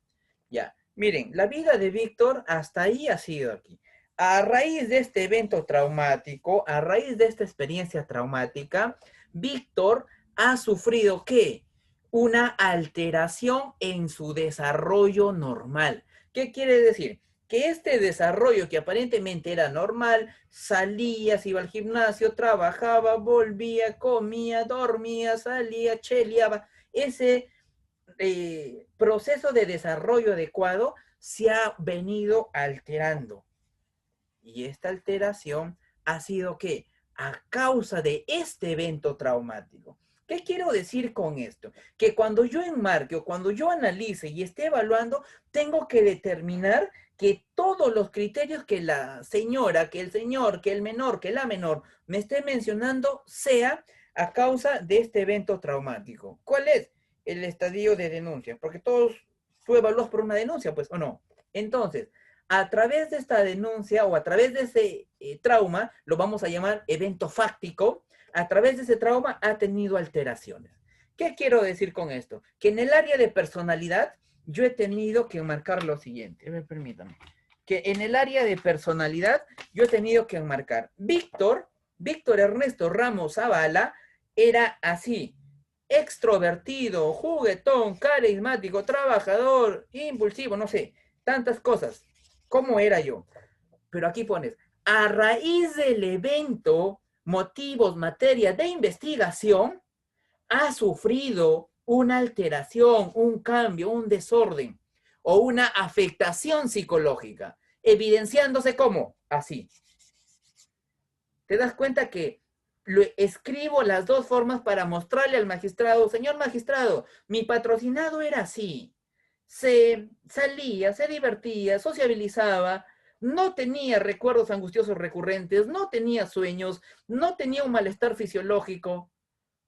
Speaker 1: Ya, miren, la vida de Víctor hasta ahí ha sido aquí. A raíz de este evento traumático, a raíz de esta experiencia traumática, Víctor ha sufrido, ¿qué? Una alteración en su desarrollo normal. ¿Qué quiere decir? Que este desarrollo que aparentemente era normal, salía, se iba al gimnasio, trabajaba, volvía, comía, dormía, salía, cheleaba. Ese proceso de desarrollo adecuado se ha venido alterando. Y esta alteración ha sido que a causa de este evento traumático. ¿Qué quiero decir con esto? Que cuando yo enmarque o cuando yo analice y esté evaluando, tengo que determinar que todos los criterios que la señora, que el señor, que el menor, que la menor me esté mencionando sea a causa de este evento traumático. ¿Cuál es? El estadio de denuncia, porque todos tú evalúas por una denuncia, pues, ¿o no? Entonces, a través de esta denuncia o a través de ese trauma, lo vamos a llamar evento fáctico, a través de ese trauma ha tenido alteraciones. ¿Qué quiero decir con esto? Que en el área de personalidad yo he tenido que marcar lo siguiente. Permítame. Que en el área de personalidad yo he tenido que marcar Víctor Ernesto Ramos Zavala era así, extrovertido, juguetón, carismático, trabajador, impulsivo, no sé, tantas cosas. ¿Cómo era yo? Pero aquí pones, a raíz del evento, motivos, materia de investigación, ha sufrido una alteración, un cambio, un desorden o una afectación psicológica, evidenciándose como así. ¿Te das cuenta que lo escribo las dos formas para mostrarle al magistrado, señor magistrado, mi patrocinado era así? Se salía, se divertía, sociabilizaba, no tenía recuerdos angustiosos recurrentes, no tenía sueños, no tenía un malestar fisiológico,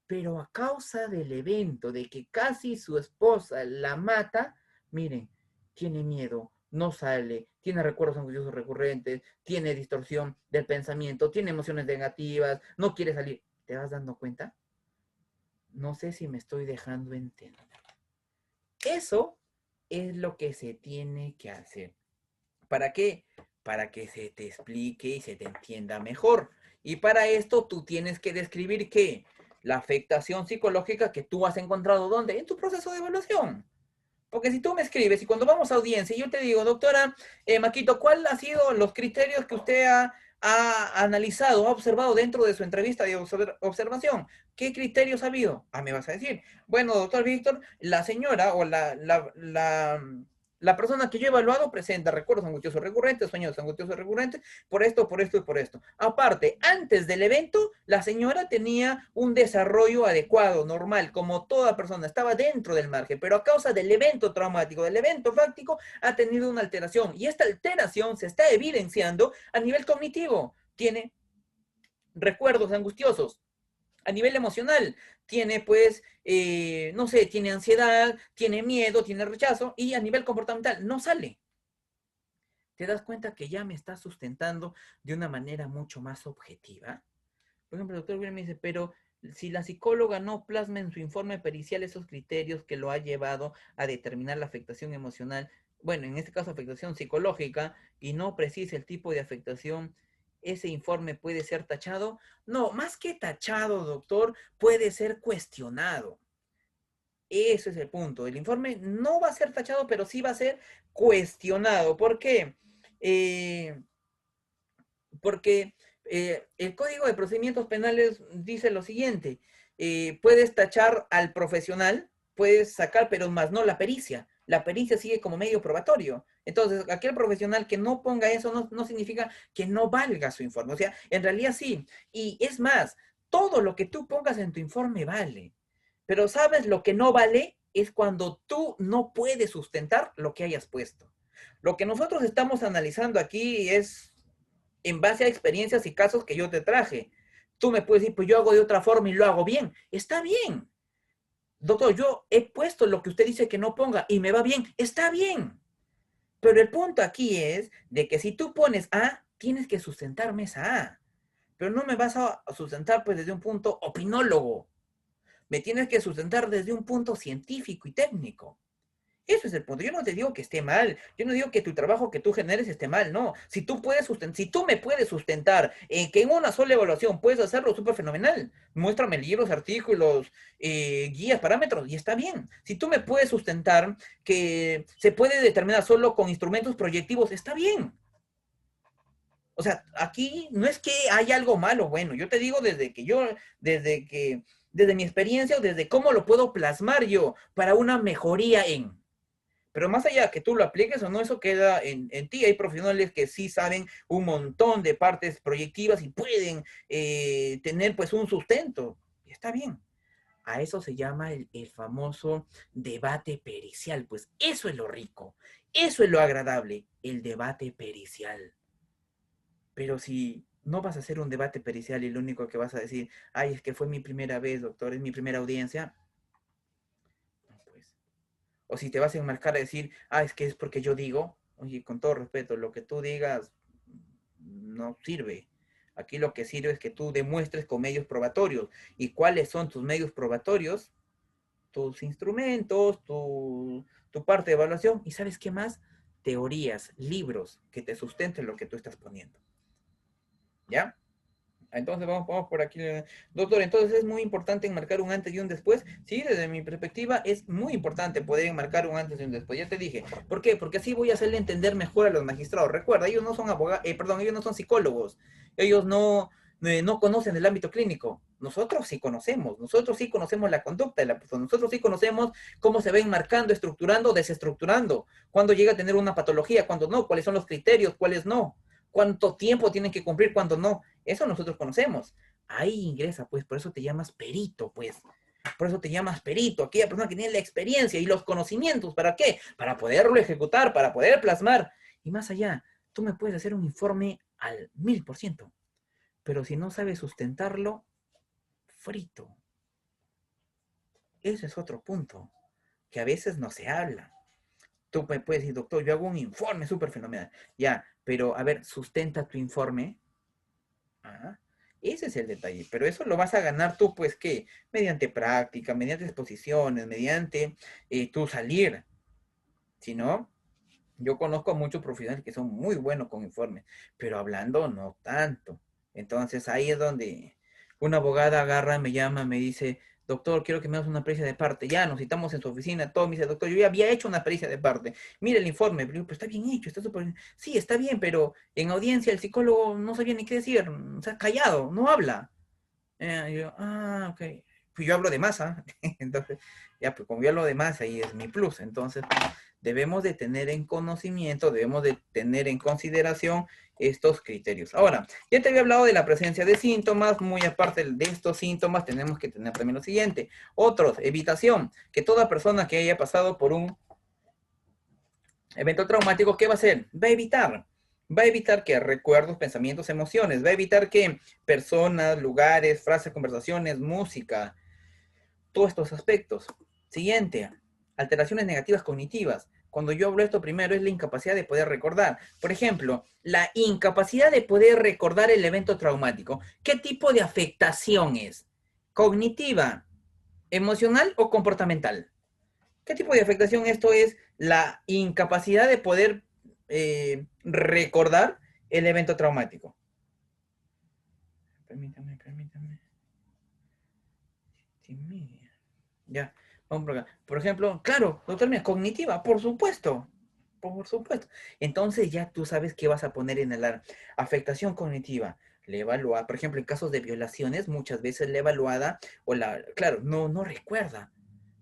Speaker 1: pero a causa del evento de que casi su esposa la mata, miren, tiene miedo, no sale, tiene recuerdos angustiosos recurrentes, tiene distorsión del pensamiento, tiene emociones negativas, no quiere salir. ¿Te vas dando cuenta? No sé si me estoy dejando entender. Eso es lo que se tiene que hacer. ¿Para qué? Para que se te explique y se te entienda mejor. Y para esto tú tienes que describir qué? La afectación psicológica que tú has encontrado, ¿dónde? En tu proceso de evaluación. Porque si tú me escribes y cuando vamos a audiencia, yo te digo, doctora Maquito, ¿cuál ha sido los criterios que usted ha analizado, ha observado dentro de su entrevista de observación? ¿Qué criterios ha habido? Ah, me vas a decir. Bueno, doctor Víctor, la señora o La persona que yo he evaluado presenta recuerdos angustiosos recurrentes, sueños angustiosos recurrentes, por esto, por esto y por esto. Aparte, antes del evento, la señora tenía un desarrollo adecuado, normal, como toda persona, estaba dentro del margen, pero a causa del evento traumático, del evento fáctico, ha tenido una alteración. Y esta alteración se está evidenciando a nivel cognitivo. Tiene recuerdos angustiosos, a nivel emocional, tiene pues, no sé, tiene ansiedad, tiene miedo, tiene rechazo, y a nivel comportamental no sale. Te das cuenta que ya me está sustentando de una manera mucho más objetiva. Por ejemplo, el doctor William me dice, pero si la psicóloga no plasma en su informe pericial esos criterios que lo ha llevado a determinar la afectación emocional, bueno, en este caso afectación psicológica, y no precisa el tipo de afectación, ¿ese informe puede ser tachado? No, más que tachado, doctor, puede ser cuestionado. Ese es el punto. El informe no va a ser tachado, pero sí va a ser cuestionado. ¿Por qué? Eh, porque el Código de Procedimientos Penales dice lo siguiente, puedes tachar al profesional, puedes sacar, pero más no la pericia. La pericia sigue como medio probatorio. Entonces, aquel profesional que no ponga eso no significa que no valga su informe. O sea, en realidad sí. Y es más, todo lo que tú pongas en tu informe vale. Pero ¿sabes lo que no vale? Es cuando tú no puedes sustentar lo que hayas puesto. Lo que nosotros estamos analizando aquí es en base a experiencias y casos que yo te traje. Tú me puedes decir, pues yo hago de otra forma y lo hago bien. Está bien. Doctor, yo he puesto lo que usted dice que no ponga y me va bien. Está bien. Pero el punto aquí es de que si tú pones A, tienes que sustentarme esa A. Pero no me vas a sustentar pues desde un punto opinólogo. Me tienes que sustentar desde un punto científico y técnico. Eso es el punto. Yo no te digo que esté mal. Yo no digo que tu trabajo que tú generes esté mal. No. Si tú puedes sustentar, si tú me puedes sustentar que en una sola evaluación puedes hacerlo súper fenomenal, muéstrame libros, artículos, guías, parámetros, y está bien. Si tú me puedes sustentar que se puede determinar solo con instrumentos proyectivos, está bien. O sea, aquí no es que haya algo malo. Bueno, yo te digo desde que, desde mi experiencia o desde cómo lo puedo plasmar yo para una mejoría en. Pero más allá de que tú lo apliques o no, eso queda en ti. Hay profesionales que sí saben un montón de partes proyectivas y pueden tener pues un sustento. Y está bien. A eso se llama el famoso debate pericial. Pues eso es lo rico. Eso es lo agradable. El debate pericial. Pero si no vas a hacer un debate pericial y lo único que vas a decir, ay, es que fue mi primera vez, doctor, es mi primera audiencia, no, pues. O si te vas a enmarcar a decir, ah, es que es porque yo digo, oye, con todo respeto, lo que tú digas no sirve. Aquí lo que sirve es que tú demuestres con medios probatorios. ¿Y cuáles son tus medios probatorios? Tus instrumentos, tu parte de evaluación. ¿Y sabes qué más? Teorías, libros que te sustenten lo que tú estás poniendo. ¿Ya? Entonces vamos por aquí. Doctor, entonces es muy importante enmarcar un antes y un después. Sí, desde mi perspectiva es muy importante poder enmarcar un antes y un después. Ya te dije. ¿Por qué? Porque así voy a hacerle entender mejor a los magistrados. Recuerda, ellos no son abogados, perdón, ellos no son psicólogos. Ellos no conocen el ámbito clínico. Nosotros sí conocemos la conducta de la persona, nosotros sí conocemos cómo se va enmarcando, estructurando, desestructurando, cuándo llega a tener una patología, cuándo no, cuáles son los criterios, cuáles no, cuánto tiempo tienen que cumplir, cuándo no. Eso nosotros conocemos. Ahí ingresa, pues, por eso te llamas perito, pues. Por eso te llamas perito, aquella persona que tiene la experiencia y los conocimientos. ¿Para qué? Para poderlo ejecutar, para poder plasmar. Y más allá, tú me puedes hacer un informe al 1000%, pero si no sabes sustentarlo, frito. Ese es otro punto, que a veces no se habla. Tú me puedes decir, doctor, yo hago un informe súper fenomenal. Ya, pero a ver, sustenta tu informe. Ah, ese es el detalle, pero eso lo vas a ganar tú, pues, ¿qué? Mediante práctica, mediante exposiciones, mediante tu salir. Si no, yo conozco a muchos profesionales que son muy buenos con informes, pero hablando no tanto. Entonces ahí es donde una abogada agarra, me llama, me dice, doctor, quiero que me hagas una pericia de parte. Ya nos citamos en su oficina, todo me dice, doctor, yo ya había hecho una pericia de parte. Mira el informe, pero está bien hecho, está súper bien. Sí, está bien, pero en audiencia el psicólogo no sabía ni qué decir, o sea, callado, no habla. Y yo, ok. pues yo hablo de masa, entonces, ya, pues como yo hablo de masa, ahí es mi plus. Entonces, debemos de tener en conocimiento, debemos de tener en consideración estos criterios. Ahora, ya te había hablado de la presencia de síntomas, muy aparte de estos síntomas, tenemos que tener también lo siguiente. Otros, evitación, que toda persona que haya pasado por un evento traumático, ¿qué va a hacer? Va a evitar que recuerdos, pensamientos, emociones, va a evitar que personas, lugares, frases, conversaciones, música, todos estos aspectos. Siguiente, alteraciones negativas cognitivas. Cuando yo hablo esto primero es la incapacidad de poder recordar. Por ejemplo, la incapacidad de poder recordar el evento traumático. ¿Qué tipo de afectación es? ¿Cognitiva, emocional o comportamental? ¿Qué tipo de afectación esto es? La incapacidad de poder recordar el evento traumático. Permítame. Ya, vamos por acá. Por ejemplo, claro, doctor, mira, cognitiva, por supuesto. Por supuesto. Entonces ya tú sabes qué vas a poner en el afectación cognitiva. La evaluada, por ejemplo, en casos de violaciones, muchas veces la evaluada o la, claro, no recuerda,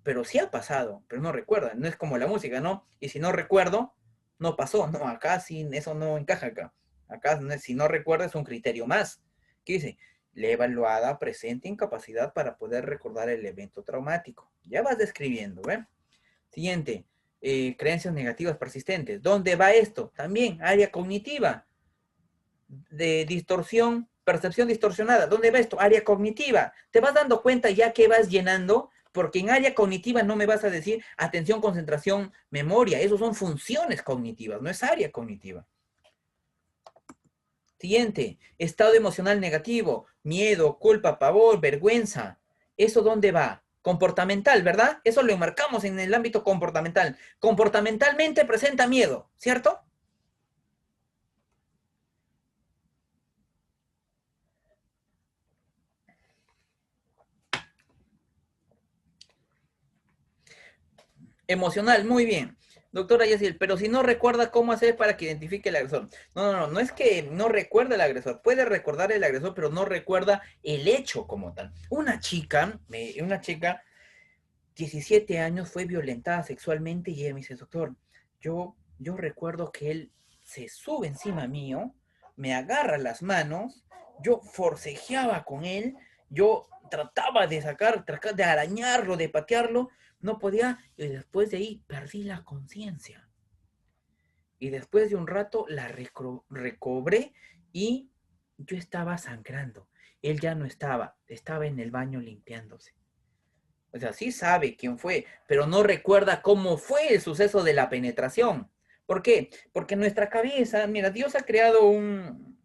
Speaker 1: pero sí ha pasado, pero no recuerda. No es como la música, ¿no? Y si no recuerdo, no pasó. No, acá sí, eso no encaja acá. Acá, si no recuerda, es un criterio más. ¿Qué dice? La evaluada presenta incapacidad para poder recordar el evento traumático. Ya vas describiendo, ¿ve? Siguiente, creencias negativas persistentes. ¿Dónde va esto? También área cognitiva de distorsión, percepción distorsionada. ¿Dónde va esto? Área cognitiva. Te vas dando cuenta ya que vas llenando, porque en área cognitiva no me vas a decir atención, concentración, memoria. Esos son funciones cognitivas, no es área cognitiva. Siguiente, estado emocional negativo, miedo, culpa, pavor, vergüenza. ¿Eso dónde va? Comportamental, ¿verdad? Eso lo enmarcamos en el ámbito comportamental. Comportamentalmente presenta miedo, ¿cierto? Emocional, muy bien. Doctora Yaciel, pero si no recuerda cómo hacer para que identifique el agresor. No es que no recuerda el agresor. Puede recordar el agresor, pero no recuerda el hecho como tal. Una chica 17 años fue violentada sexualmente y ella me dice, doctor, yo recuerdo que él se sube encima mío, me agarra las manos, yo forcejeaba con él, yo trataba de de arañarlo, de patearlo, no podía, y después de ahí perdí la conciencia. Y después de un rato la recobré y yo estaba sangrando. Él ya no estaba en el baño limpiándose. O sea, sí sabe quién fue, pero no recuerda cómo fue el suceso de la penetración. ¿Por qué? Porque en nuestra cabeza, mira, Dios ha creado un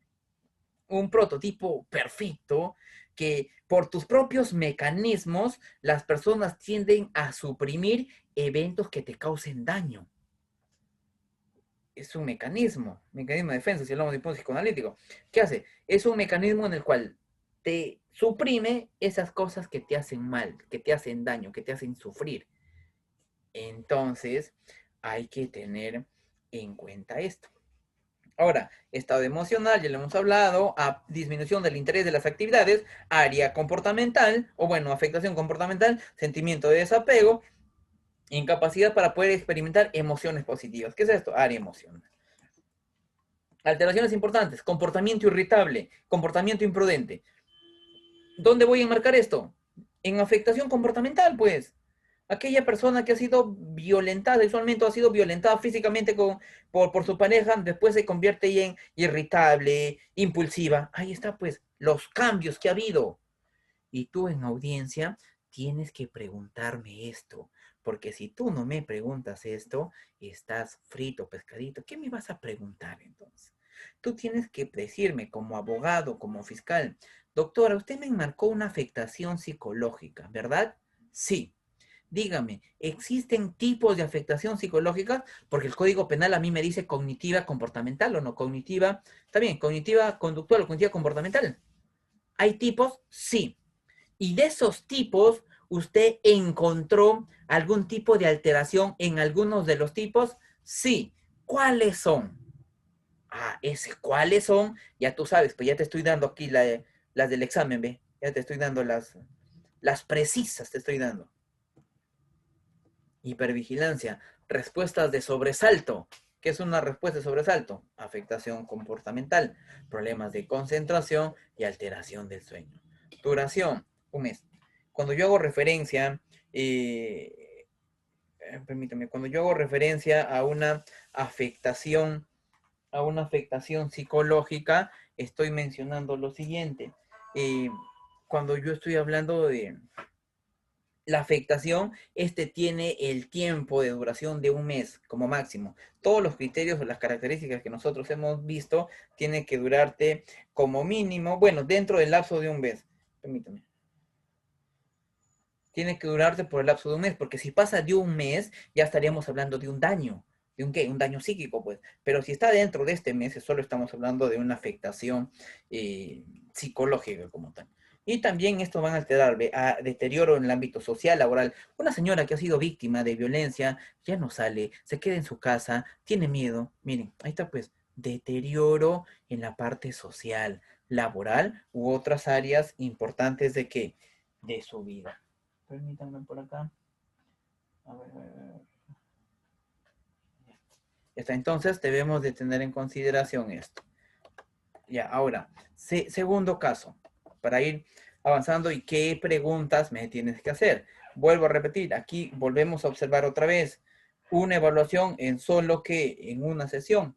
Speaker 1: prototipo perfecto que por tus propios mecanismos las personas tienden a suprimir eventos que te causen daño. Es un mecanismo de defensa, si hablamos de tipo psicoanalítico. ¿Qué hace? Es un mecanismo en el cual te suprime esas cosas que te hacen mal, que te hacen daño, que te hacen sufrir. Entonces, hay que tener en cuenta esto. Ahora, estado emocional, ya lo hemos hablado, a disminución del interés de las actividades, área comportamental, o bueno, afectación comportamental, sentimiento de desapego, incapacidad para poder experimentar emociones positivas. ¿Qué es esto? Área emocional. Alteraciones importantes, comportamiento irritable, comportamiento imprudente. ¿Dónde voy a enmarcar esto? En afectación comportamental, pues. Aquella persona que ha sido violentada sexualmente o ha sido violentada físicamente por su pareja, después se convierte en irritable, impulsiva. Ahí está, pues, los cambios que ha habido. Y tú en audiencia tienes que preguntarme esto, porque si tú no me preguntas esto, estás frito, pescadito. ¿Qué me vas a preguntar entonces? Tú tienes que decirme como abogado, como fiscal, doctora, usted me enmarcó una afectación psicológica, ¿verdad? Sí. Dígame, ¿existen tipos de afectación psicológica? Porque el Código Penal a mí me dice cognitiva comportamental o no cognitiva, está bien, cognitiva conductual o cognitiva comportamental. ¿Hay tipos? Sí. Y de esos tipos, ¿usted encontró algún tipo de alteración en algunos de los tipos? Sí. ¿Cuáles son? ¿Cuáles son? Ya tú sabes, pues ya te estoy dando aquí las del examen, ¿ve? Ya te estoy dando Las precisas te estoy dando. Hipervigilancia, respuestas de sobresalto. ¿Qué es una respuesta de sobresalto? Afectación comportamental, problemas de concentración y alteración del sueño. Duración, un mes. Cuando yo hago referencia, permítame, cuando yo hago referencia a una afectación psicológica, estoy mencionando lo siguiente. Cuando yo estoy hablando de la afectación, tiene el tiempo de duración de un mes como máximo. Todos los criterios o las características que nosotros hemos visto tienen que durarte como mínimo, bueno, dentro del lapso de un mes. Permítame. Tiene que durarte por el lapso de un mes, porque si pasa de un mes, ya estaríamos hablando de un daño. ¿De un qué? Un daño psíquico, pues. Pero si está dentro de este mes, solo estamos hablando de una afectación psicológica como tal. Y también esto va a alterar a deterioro en el ámbito social, laboral. Una señora que ha sido víctima de violencia ya no sale, se queda en su casa, tiene miedo. Miren, ahí está pues, deterioro en la parte social, laboral u otras áreas importantes de qué, de su vida. Permítanme por acá. A ver, a ver, a ver. Ya está, entonces debemos de tener en consideración esto. Ya, ahora, segundo caso, para ir avanzando y qué preguntas me tienes que hacer. Vuelvo a repetir, aquí volvemos a observar otra vez una evaluación en solo que en una sesión.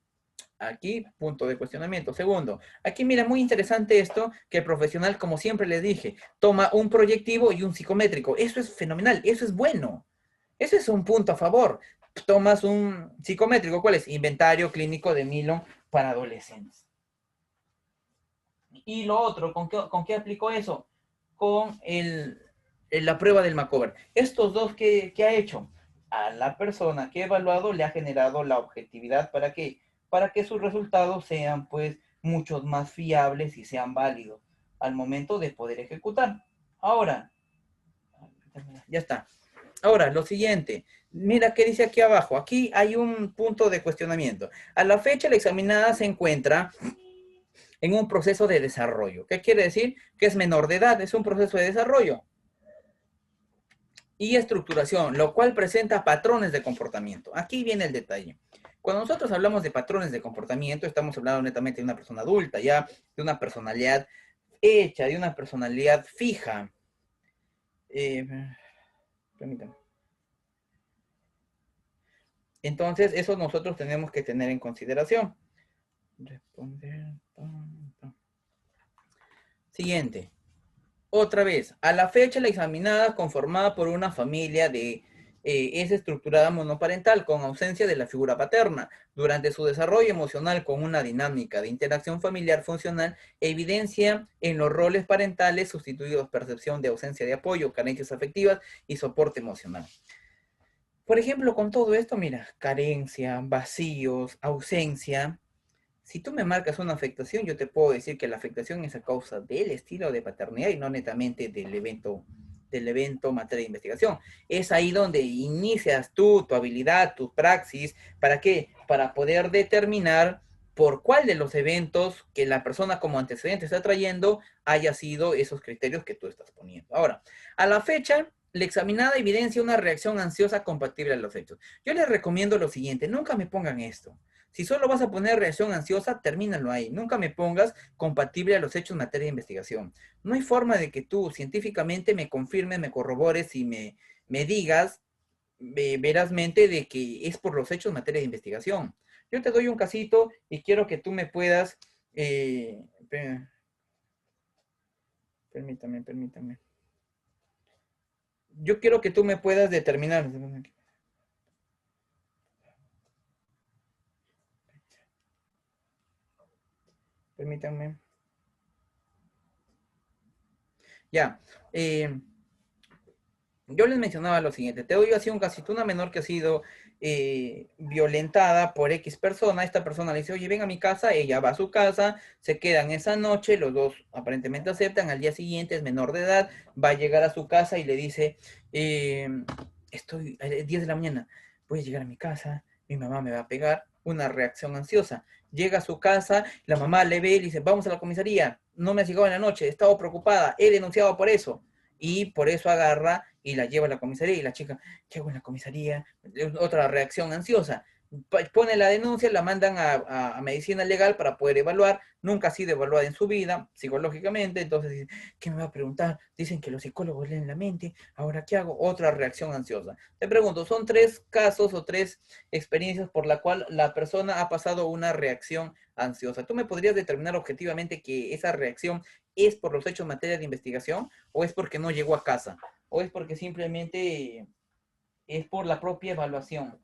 Speaker 1: Aquí, punto de cuestionamiento. Segundo, aquí mira, muy interesante esto, que el profesional, como siempre les dije, toma un proyectivo y un psicométrico. Eso es fenomenal, eso es bueno. Eso es un punto a favor. Tomas un psicométrico, ¿cuál es? Inventario clínico de Milon para adolescentes. Y lo otro, ¿con qué aplico eso? Con la prueba del Macover. Estos dos, ¿qué ha hecho? A la persona que ha evaluado le ha generado la objetividad para que sus resultados sean pues muchos más fiables y sean válidos al momento de poder ejecutar. Ahora, ya está. Ahora, lo siguiente. Mira qué dice aquí abajo. Aquí hay un punto de cuestionamiento. A la fecha, la examinada se encuentra en un proceso de desarrollo. ¿Qué quiere decir? Que es menor de edad, es un proceso de desarrollo. Y estructuración, lo cual presenta patrones de comportamiento. Aquí viene el detalle. Cuando nosotros hablamos de patrones de comportamiento, estamos hablando netamente de una persona adulta, ya de una personalidad hecha, de una personalidad fija. Permítame. Entonces, eso nosotros tenemos que tener en consideración. Responder. Siguiente. Otra vez, a la fecha la examinada conformada por una familia es estructurada monoparental con ausencia de la figura paterna. Durante su desarrollo emocional con una dinámica de interacción familiar funcional, evidencia en los roles parentales sustituidos percepción de ausencia de apoyo, carencias afectivas y soporte emocional. Por ejemplo, con todo esto, mira, carencia, vacíos, ausencia. Si tú me marcas una afectación, yo te puedo decir que la afectación es a causa del estilo de paternidad y no netamente del evento materia de investigación. Es ahí donde inicias tú, tu habilidad, tu praxis. ¿Para qué? Para poder determinar por cuál de los eventos que la persona como antecedente está trayendo haya sido esos criterios que tú estás poniendo. Ahora, a la fecha, la examinada evidencia una reacción ansiosa compatible a los hechos. Yo les recomiendo lo siguiente, nunca me pongan esto. Si solo vas a poner reacción ansiosa, termínalo ahí. Nunca me pongas compatible a los hechos en materia de investigación. No hay forma de que tú científicamente me confirmes, me corrobores y me digas verazmente de que es por los hechos en materia de investigación. Yo te doy un casito y quiero que tú me puedas... permítame. Yo quiero que tú me puedas determinar... Permítanme. Ya. Yo les mencionaba lo siguiente. Te doy así un casito, una menor que ha sido violentada por X persona. Esta persona le dice, oye, ven a mi casa. Ella va a su casa, se quedan esa noche. Los dos aparentemente aceptan. Al día siguiente es menor de edad. Va a llegar a su casa y le dice, estoy a 10 de la mañana. Voy a llegar a mi casa. Mi mamá me va a pegar. Una reacción ansiosa. Llega a su casa, la mamá le ve y le dice, vamos a la comisaría. No me has llegado en la noche, he estado preocupada, he denunciado por eso. y por eso agarra y la lleva a la comisaría y la chica, ¿qué hago en la comisaría? Otra reacción ansiosa. Pone la denuncia, la mandan a medicina legal para poder evaluar, nunca ha sido evaluada en su vida psicológicamente, entonces, ¿qué me va a preguntar? Dicen que los psicólogos leen la mente, ¿ahora qué hago? Otra reacción ansiosa. Te pregunto, son 3 casos o 3 experiencias por la cual la persona ha pasado una reacción ansiosa. ¿Tú me podrías determinar objetivamente que esa reacción es por los hechos en materia de investigación o es porque no llegó a casa o es porque simplemente es por la propia evaluación?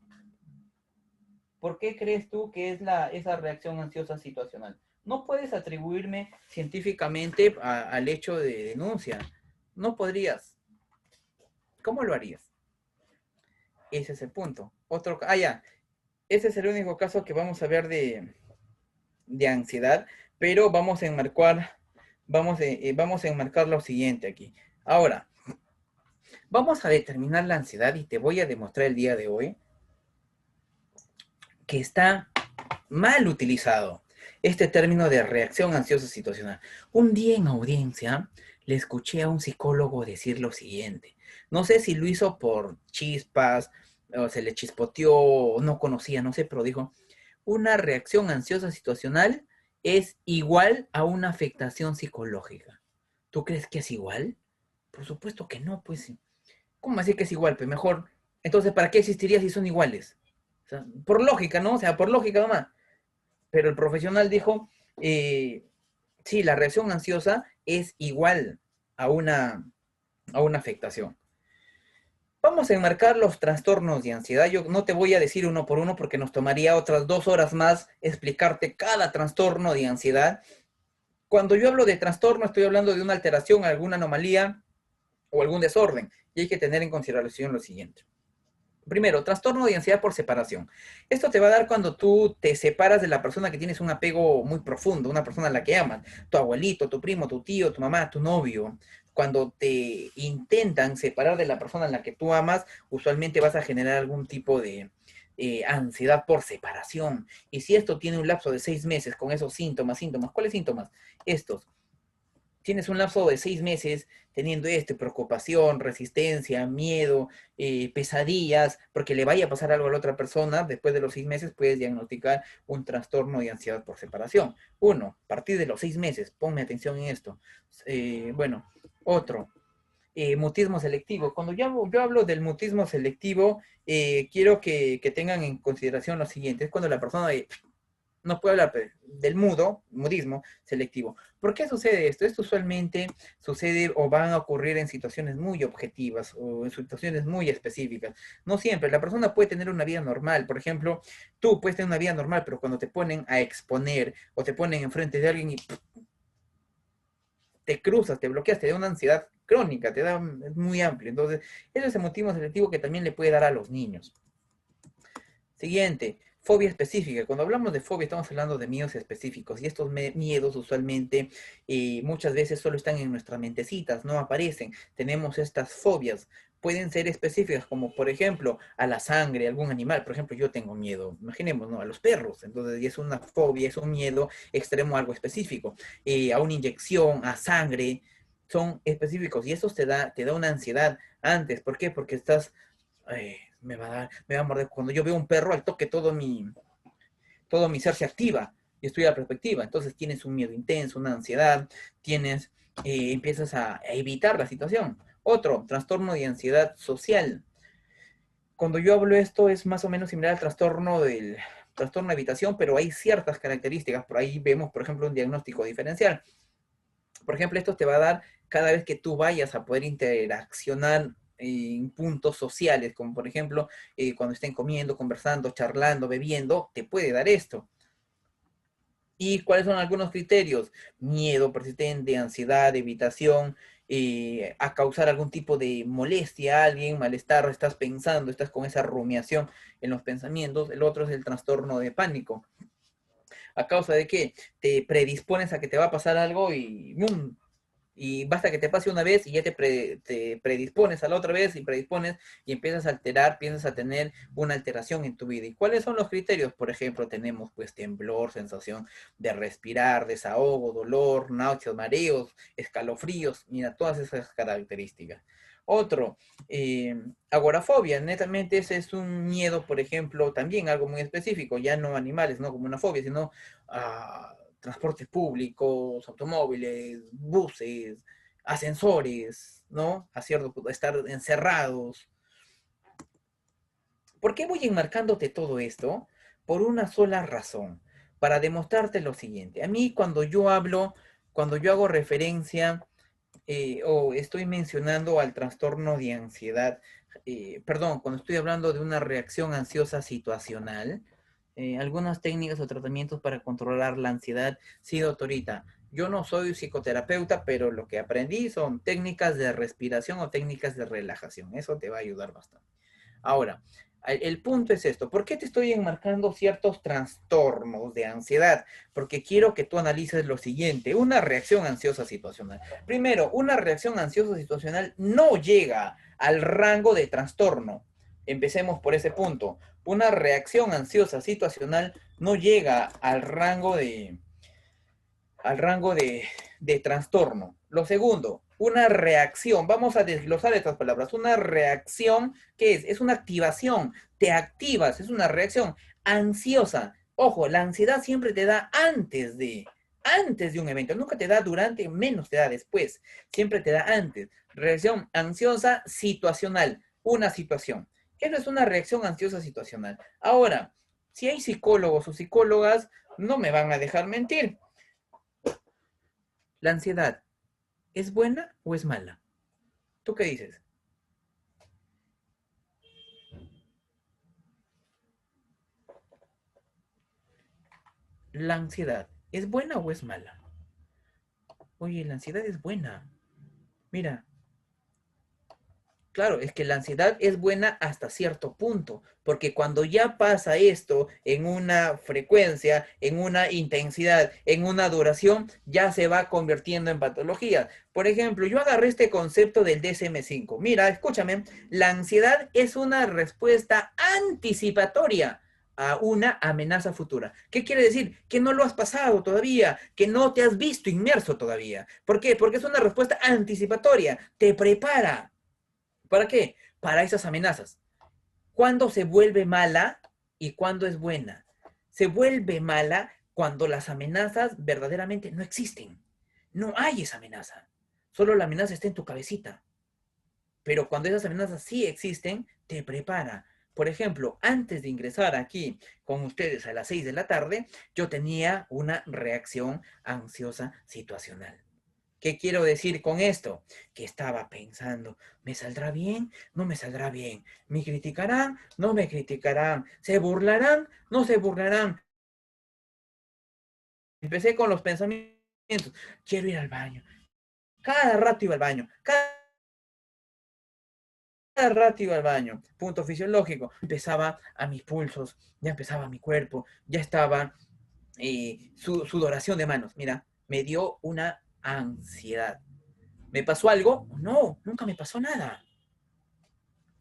Speaker 1: ¿Por qué crees tú que es esa reacción ansiosa situacional? No puedes atribuirme científicamente al hecho de denuncia. No podrías. ¿Cómo lo harías? Ese es el punto. Ya. Ese es el único caso que vamos a ver de ansiedad, pero vamos a enmarcar lo siguiente aquí. Ahora, vamos a determinar la ansiedad y te voy a demostrar el día de hoy que está mal utilizado este término de reacción ansiosa situacional. Un día en audiencia le escuché a un psicólogo decir lo siguiente. No sé si lo hizo por chispas, o se le chispoteó, o no conocía, no sé, pero dijo, una reacción ansiosa situacional es igual a una afectación psicológica. ¿Tú crees que es igual? Por supuesto que no, pues. ¿Cómo así que es igual? Pues mejor. Entonces, ¿para qué existiría si son iguales? O sea, por lógica, ¿no? O sea, por lógica nomás. Pero el profesional dijo, sí, la reacción ansiosa es igual a una afectación. Vamos a enmarcar los trastornos de ansiedad. Yo no te voy a decir uno por uno porque nos tomaría otras 2 horas más explicarte cada trastorno de ansiedad. Cuando yo hablo de trastorno, estoy hablando de una alteración, alguna anomalía o algún desorden. Y hay que tener en consideración lo siguiente. Primero, trastorno de ansiedad por separación. Esto te va a dar cuando tú te separas de la persona que tienes un apego muy profundo, una persona a la que amas, tu abuelito, tu primo, tu tío, tu mamá, tu novio. Cuando te intentan separar de la persona en la que tú amas, usualmente vas a generar algún tipo de ansiedad por separación. Y si esto tiene un lapso de 6 meses con esos síntomas, ¿cuáles síntomas? Estos. Tienes un lapso de 6 meses teniendo preocupación, resistencia, miedo, pesadillas, porque le vaya a pasar algo a la otra persona, después de los 6 meses puedes diagnosticar un trastorno de ansiedad por separación. Uno, a partir de los 6 meses, ponme atención en esto. Bueno, otro, mutismo selectivo. Cuando yo hablo del mutismo selectivo, quiero que tengan en consideración lo siguiente, es cuando la persona no puedo hablar del mudismo selectivo. ¿Por qué sucede esto? Esto usualmente sucede o van a ocurrir en situaciones muy objetivas o en situaciones muy específicas. No siempre, la persona puede tener una vida normal. Por ejemplo, tú puedes tener una vida normal, pero cuando te ponen a exponer o te ponen enfrente de alguien y te cruzas, te bloqueas, te da una ansiedad crónica, es muy amplio. Entonces, ese es el motivo selectivo que también le puede dar a los niños. Siguiente, fobia específica. Cuando hablamos de fobia estamos hablando de miedos específicos y estos miedos usualmente muchas veces solo están en nuestras mentecitas, no aparecen. Tenemos estas fobias. Pueden ser específicas como por ejemplo a la sangre, a algún animal. Por ejemplo, yo tengo miedo, imaginemos, ¿no? A los perros. Entonces, y es una fobia, es un miedo extremo a algo específico. A una inyección, a sangre, son específicos y eso te da una ansiedad antes. ¿Por qué? Porque estás me va a morder. Cuando yo veo un perro, al toque todo mi ser se activa y estoy a la perspectiva. Entonces tienes un miedo intenso, una ansiedad, empiezas a evitar la situación. Otro, trastorno de ansiedad social. Cuando yo hablo esto es más o menos similar al trastorno de evitación, pero hay ciertas características. Por ahí vemos, por ejemplo, un diagnóstico diferencial. Por ejemplo, esto te va a dar cada vez que tú vayas a poder interaccionar en puntos sociales, como por ejemplo, cuando estén comiendo, conversando, charlando, bebiendo, te puede dar esto. ¿Y cuáles son algunos criterios? Miedo persistente, ansiedad, evitación, a causar algún tipo de molestia a alguien, malestar, estás pensando, estás con esa rumiación en los pensamientos. El otro es el trastorno de pánico. ¿A causa de qué? Te predispones a que te va a pasar algo y ¡bum! Y basta que te pase una vez y ya te predispones a la otra vez y predispones y empiezas a alterar, piensas a tener una alteración en tu vida. ¿Y cuáles son los criterios? Por ejemplo, tenemos pues temblor, sensación de respirar, desahogo, dolor, náuseas, mareos, escalofríos, mira, todas esas características. Otro, agorafobia, netamente ese es un miedo, por ejemplo, también algo muy específico, ya no animales, no como una fobia, sino transportes públicos, automóviles, buses, ascensores, ¿no? A cierto punto, estar encerrados. ¿Por qué voy enmarcándote todo esto? Por una sola razón, para demostrarte lo siguiente. A mí cuando yo hago referencia o estoy mencionando al trastorno de ansiedad, perdón, cuando estoy hablando de una reacción ansiosa situacional, algunas técnicas o tratamientos para controlar la ansiedad, sí, doctorita. Yo no soy psicoterapeuta, pero lo que aprendí son técnicas de respiración o técnicas de relajación. Eso te va a ayudar bastante. Ahora, el punto es esto. ¿Por qué te estoy enmarcando ciertos trastornos de ansiedad? Porque quiero que tú analices lo siguiente. Una reacción ansiosa situacional. Primero, una reacción ansiosa situacional no llega al rango de trastorno. Empecemos por ese punto. Una reacción ansiosa situacional no llega al rango de trastorno. Lo segundo, una reacción. Vamos a desglosar estas palabras. Una reacción, ¿qué es? Es una activación. Te activas, es una reacción ansiosa. Ojo, la ansiedad siempre te da antes de un evento. Nunca te da durante, menos te da después. Siempre te da antes. Reacción ansiosa situacional. Una situación. Eso es una reacción ansiosa situacional. Ahora, si hay psicólogos o psicólogas, no me van a dejar mentir. ¿La ansiedad es buena o es mala? ¿Tú qué dices? ¿La ansiedad es buena o es mala? Oye, la ansiedad es buena. Mira, claro, es que la ansiedad es buena hasta cierto punto, porque cuando ya pasa esto en una frecuencia, en una intensidad, en una duración, ya se va convirtiendo en patología. Por ejemplo, yo agarré este concepto del DSM-5. Mira, escúchame, la ansiedad es una respuesta anticipatoria a una amenaza futura. ¿Qué quiere decir? Que no lo has pasado todavía, que no te has visto inmerso todavía. ¿Por qué? Porque es una respuesta anticipatoria, te prepara. ¿Para qué? Para esas amenazas. ¿Cuándo se vuelve mala y cuándo es buena? Se vuelve mala cuando las amenazas verdaderamente no existen. No hay esa amenaza. Solo la amenaza está en tu cabecita. Pero cuando esas amenazas sí existen, te prepara. Por ejemplo, antes de ingresar aquí con ustedes a las 6 de la tarde, yo tenía una reacción ansiosa situacional. ¿Qué quiero decir con esto? Que estaba pensando, ¿me saldrá bien? ¿No me saldrá bien? ¿Me criticarán? ¿No me criticarán? ¿Se burlarán? ¿No se burlarán? Empecé con los pensamientos, quiero ir al baño. Cada rato iba al baño. Cada rato iba al baño. Punto fisiológico. Empezaba a mis pulsos, ya empezaba mi cuerpo, ya estaba sudoración de manos. Mira, me dio una ansiedad. ¿Me pasó algo? No, nunca me pasó nada.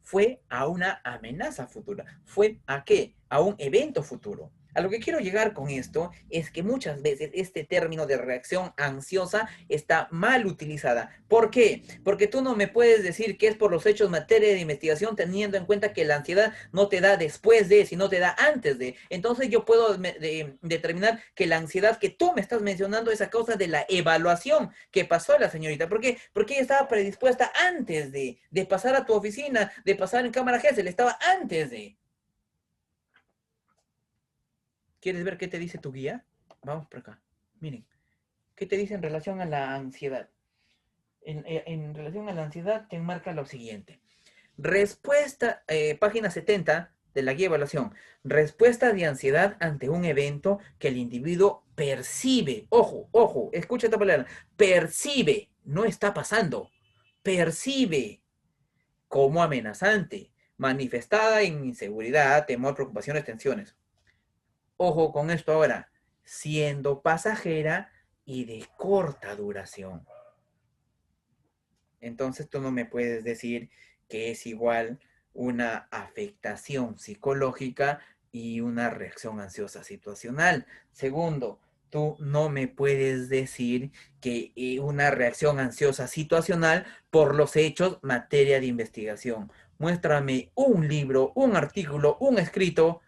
Speaker 1: Fue a una amenaza futura. ¿Fue a qué? A un evento futuro. A lo que quiero llegar con esto es que muchas veces este término de reacción ansiosa está mal utilizada. ¿Por qué? Porque tú no me puedes decir que es por los hechos materia de investigación teniendo en cuenta que la ansiedad no te da después de, sino te da antes de. Entonces yo puedo determinar que la ansiedad que tú me estás mencionando es a causa de la evaluación que pasó a la señorita. ¿Por qué? Porque ella estaba predispuesta antes de pasar a tu oficina, de pasar en cámara Gesell, estaba antes de. ¿Quieres ver qué te dice tu guía? Vamos por acá. Miren, ¿qué te dice en relación a la ansiedad? En relación a la ansiedad te enmarca lo siguiente. Respuesta, página 70 de la guía de evaluación. Respuesta de ansiedad ante un evento que el individuo percibe. Ojo, ojo, escucha esta palabra. Percibe, no está pasando. Percibe como amenazante, manifestada en inseguridad, temor, preocupaciones, tensiones. Ojo con esto ahora, siendo pasajera y de corta duración. Entonces tú no me puedes decir que es igual una afectación psicológica y una reacción ansiosa situacional. Segundo, tú no me puedes decir que una reacción ansiosa situacional por los hechos materia de investigación. Muéstrame un libro, un artículo, un escrito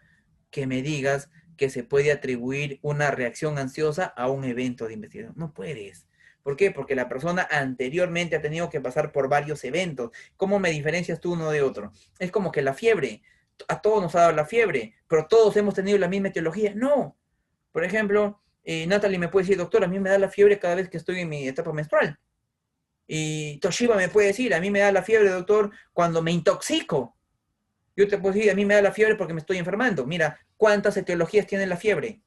Speaker 1: que me digas que se puede atribuir una reacción ansiosa a un evento de investigación. No puedes. ¿Por qué? Porque la persona anteriormente ha tenido que pasar por varios eventos. ¿Cómo me diferencias tú uno de otro? Es como que la fiebre. A todos nos ha dado la fiebre, pero todos hemos tenido la misma etiología. No. Por ejemplo, Natalie me puede decir, doctor, a mí me da la fiebre cada vez que estoy en mi etapa menstrual. Y Toshiba me puede decir, a mí me da la fiebre, doctor, cuando me intoxico. Yo te puedo decir, a mí me da la fiebre porque me estoy enfermando. Mira, ¿cuántas etiologías tiene la fiebre?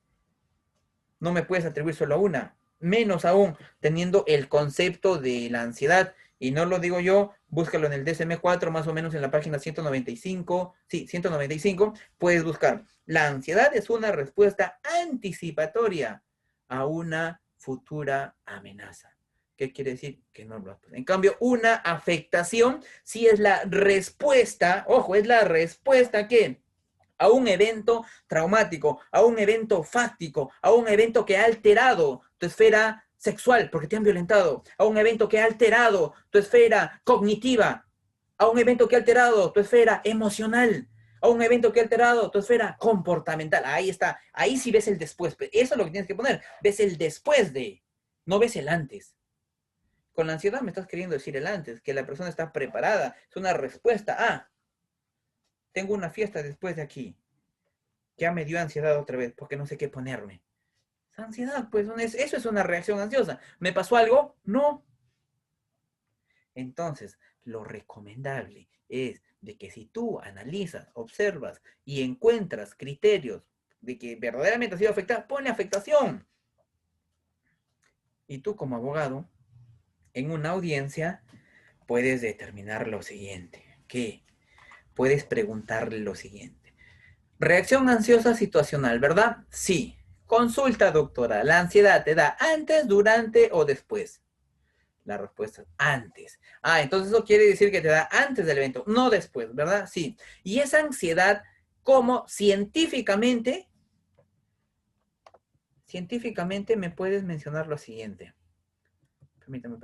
Speaker 1: No me puedes atribuir solo a una. Menos aún teniendo el concepto de la ansiedad. Y no lo digo yo, búscalo en el DSM-4, más o menos en la página 195. Sí, 195. Puedes buscar. La ansiedad es una respuesta anticipatoria a una futura amenaza. ¿Qué quiere decir? Que no lo. En cambio, una afectación sí es la respuesta, ojo, es la respuesta que a un evento traumático, a un evento fáctico, a un evento que ha alterado tu esfera sexual porque te han violentado, a un evento que ha alterado tu esfera cognitiva, a un evento que ha alterado tu esfera emocional, a un evento que ha alterado tu esfera comportamental. Ahí está, ahí sí ves el después. Eso es lo que tienes que poner, ves el después de, no ves el antes. Con la ansiedad me estás queriendo decir el antes, que la persona está preparada, es una respuesta a, tengo una fiesta después de aquí, ya me dio ansiedad otra vez porque no sé qué ponerme. Esa ansiedad, pues eso es una reacción ansiosa. ¿Me pasó algo? No. Entonces, lo recomendable es de que si tú analizas, observas y encuentras criterios de que verdaderamente ha sido afectada, ponle afectación. Y tú como abogado, en una audiencia, puedes determinar lo siguiente, que puedes preguntarle lo siguiente. Reacción ansiosa situacional, ¿verdad? Sí. Consulta, doctora. ¿La ansiedad te da antes, durante o después? La respuesta es antes. Entonces eso quiere decir que te da antes del evento, no después, ¿verdad? Sí. Y esa ansiedad, ¿cómo científicamente me puedes mencionar lo siguiente? Permítame.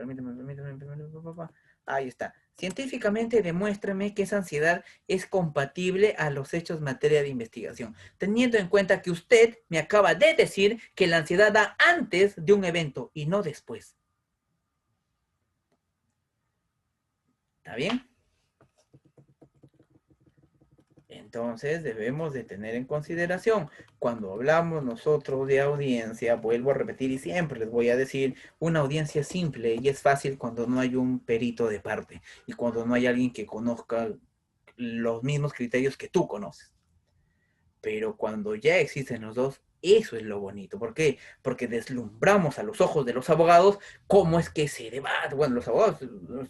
Speaker 1: Ahí está. Científicamente demuéstrame que esa ansiedad es compatible a los hechos en materia de investigación, teniendo en cuenta que usted me acaba de decir que la ansiedad da antes de un evento y no después. ¿Está bien? Entonces debemos de tener en consideración, cuando hablamos nosotros de audiencia, vuelvo a repetir y siempre les voy a decir, una audiencia es simple y es fácil cuando no hay un perito de parte y cuando no hay alguien que conozca los mismos criterios que tú conoces. Pero cuando ya existen los dos, eso es lo bonito. ¿Por qué? Porque deslumbramos a los ojos de los abogados cómo es que se debate. Bueno, los abogados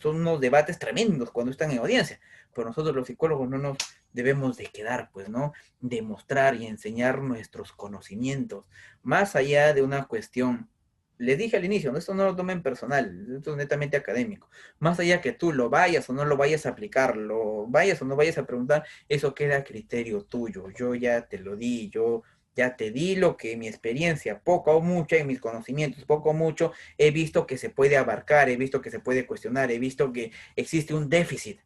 Speaker 1: son unos debates tremendos cuando están en audiencia, pero nosotros los psicólogos no nos debemos de quedar, pues, ¿no? Demostrar y enseñar nuestros conocimientos, más allá de una cuestión. Les dije al inicio, esto no lo tomen personal, esto es netamente académico. Más allá que tú lo vayas o no lo vayas a aplicar, lo vayas o no vayas a preguntar, eso queda a criterio tuyo. Yo ya te lo di, yo ya te di lo que mi experiencia, poco o mucho, en mis conocimientos, poco o mucho, he visto que se puede abarcar, he visto que se puede cuestionar, he visto que existe un déficit.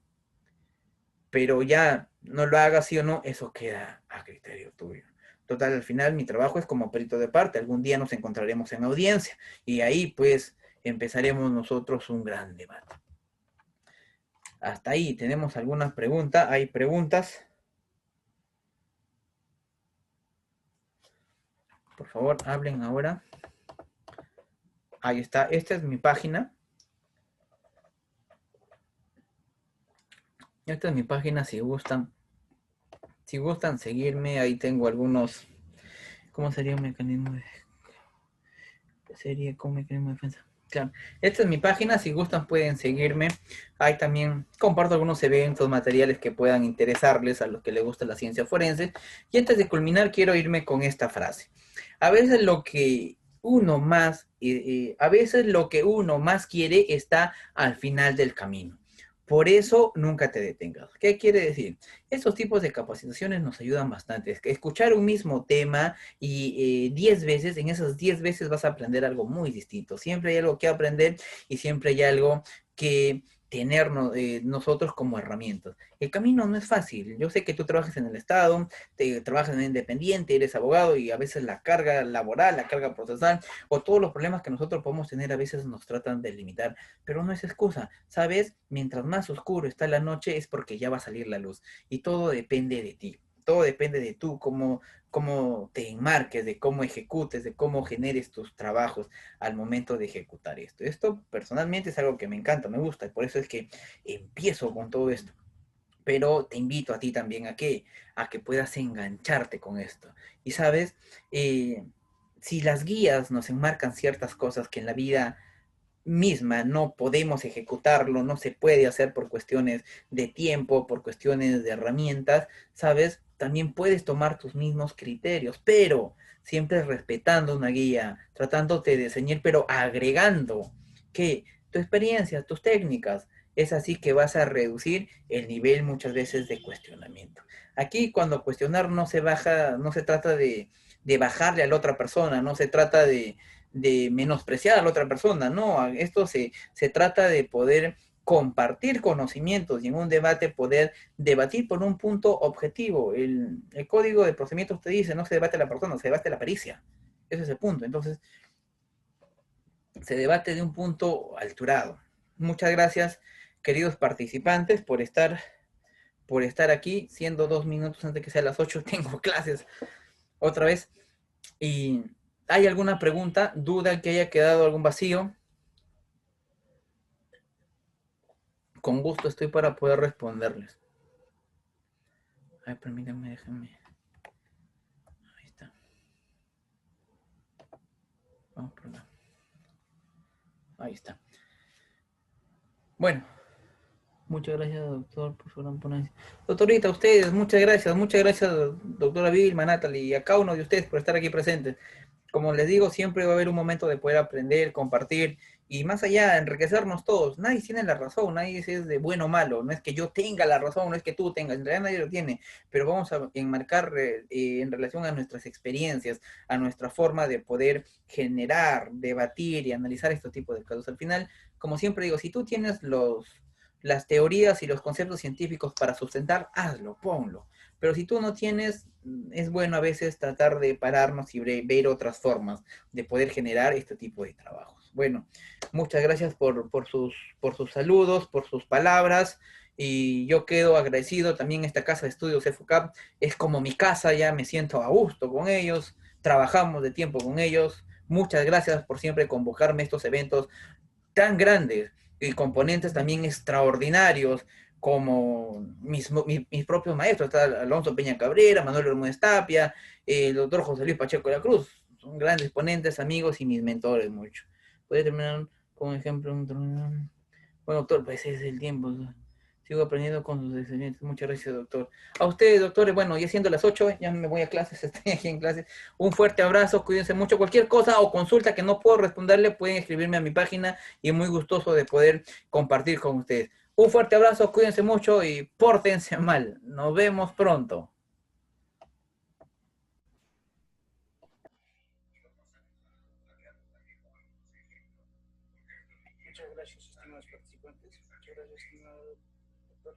Speaker 1: Pero ya no lo hagas sí o no, eso queda a criterio tuyo. Total, al final mi trabajo es como perito de parte. Algún día nos encontraremos en audiencia y ahí pues empezaremos nosotros un gran debate. Hasta ahí tenemos algunas preguntas. ¿Hay preguntas? Por favor, hablen ahora. Ahí está. Esta es mi página. Esta es mi página si gustan. Si gustan seguirme, ahí tengo algunos. ¿Cómo sería un mecanismo de... Sería como mecanismo de defensa? Claro, esta es mi página, si gustan pueden seguirme. Ahí también comparto algunos eventos, materiales que puedan interesarles a los que les gusta la ciencia forense. Y antes de culminar, quiero irme con esta frase. A veces lo que uno más, a veces lo que uno más quiere está al final del camino. Por eso nunca te detengas. ¿Qué quiere decir? Estos tipos de capacitaciones nos ayudan bastante. Es que escuchar un mismo tema y 10 veces, en esas 10 veces vas a aprender algo muy distinto. Siempre hay algo que aprender y siempre hay algo que tener nosotros como herramientas. El camino no es fácil. Yo sé que tú trabajas en el Estado, trabajas en independiente, eres abogado y a veces la carga laboral, la carga procesal o todos los problemas que nosotros podemos tener a veces nos tratan de limitar, pero no es excusa, ¿sabes? Mientras más oscuro está la noche es porque ya va a salir la luz y todo depende de ti. Todo depende de tú, cómo te enmarques, de cómo ejecutes, de cómo generes tus trabajos al momento de ejecutar esto. Esto personalmente es algo que me encanta, me gusta, y por eso es que empiezo con todo esto, pero te invito a ti también a que puedas engancharte con esto. Y sabes, eh, si las guías nos enmarcan ciertas cosas que en la vida misma no podemos ejecutarlo, no se puede hacer por cuestiones de tiempo, por cuestiones de herramientas, sabes, también puedes tomar tus mismos criterios, pero siempre respetando una guía, tratándote de enseñar, pero agregando que tu experiencia, tus técnicas, es así que vas a reducir el nivel muchas veces de cuestionamiento. Aquí cuando cuestionar no se baja, no se trata de bajarle a la otra persona, no se trata de menospreciar a la otra persona, no, esto se trata de poder compartir conocimientos y en un debate poder debatir por un punto objetivo. El código de procedimientos te dice, no se debate la persona, se debate la pericia. Ese es el punto. Entonces, se debate de un punto alturado. Muchas gracias, queridos participantes, por estar aquí, siendo 2 minutos antes de que sea las 8, tengo clases otra vez. ¿Y hay alguna pregunta, duda que haya quedado algún vacío? Con gusto estoy para poder responderles. Ay, permítanme, déjenme. Ahí está. Vamos por acá. Ahí está. Bueno, muchas gracias, doctor, por su gran ponencia. Doctorita, a ustedes, muchas gracias, doctora Vilma, Natalie, y a cada uno de ustedes por estar aquí presentes. Como les digo, siempre va a haber un momento de poder aprender, compartir y más allá, enriquecernos todos. Nadie tiene la razón, nadie es de bueno o malo. No es que yo tenga la razón, no es que tú tengas, en realidad nadie lo tiene, pero vamos a enmarcar en relación a nuestras experiencias, a nuestra forma de poder generar, debatir y analizar este tipo de casos. Al final, como siempre digo, si tú tienes las teorías y los conceptos científicos para sustentar, hazlo, ponlo. Pero si tú no tienes, es bueno a veces tratar de pararnos y ver otras formas de poder generar este tipo de trabajos. Bueno, muchas gracias por sus saludos, por sus palabras. Y yo quedo agradecido también esta casa de estudios EFUCAP. Es como mi casa, ya me siento a gusto con ellos. Trabajamos de tiempo con ellos. Muchas gracias por siempre convocarme a estos eventos tan grandes y componentes también extraordinarios como mis propios maestros, está Alonso Peña Cabrera, Manuel Bermúdez Tapia, el doctor José Luis Pacheco de la Cruz, son grandes ponentes, amigos y mis mentores mucho. Puede terminar con un ejemplo. Bueno, doctor, pues ese es el tiempo. Sigo aprendiendo con sus excelentes. Muchas gracias, doctor. A ustedes, doctores, bueno, ya siendo las 8, ya me voy a clases, estoy aquí en clases. Un fuerte abrazo, cuídense mucho. Cualquier cosa o consulta que no puedo responderle, pueden escribirme a mi página y muy gustoso de poder compartir con ustedes. Un fuerte abrazo, cuídense mucho y pórtense mal. Nos vemos pronto. Muchas gracias, estimados participantes. Muchas gracias, estimado doctor.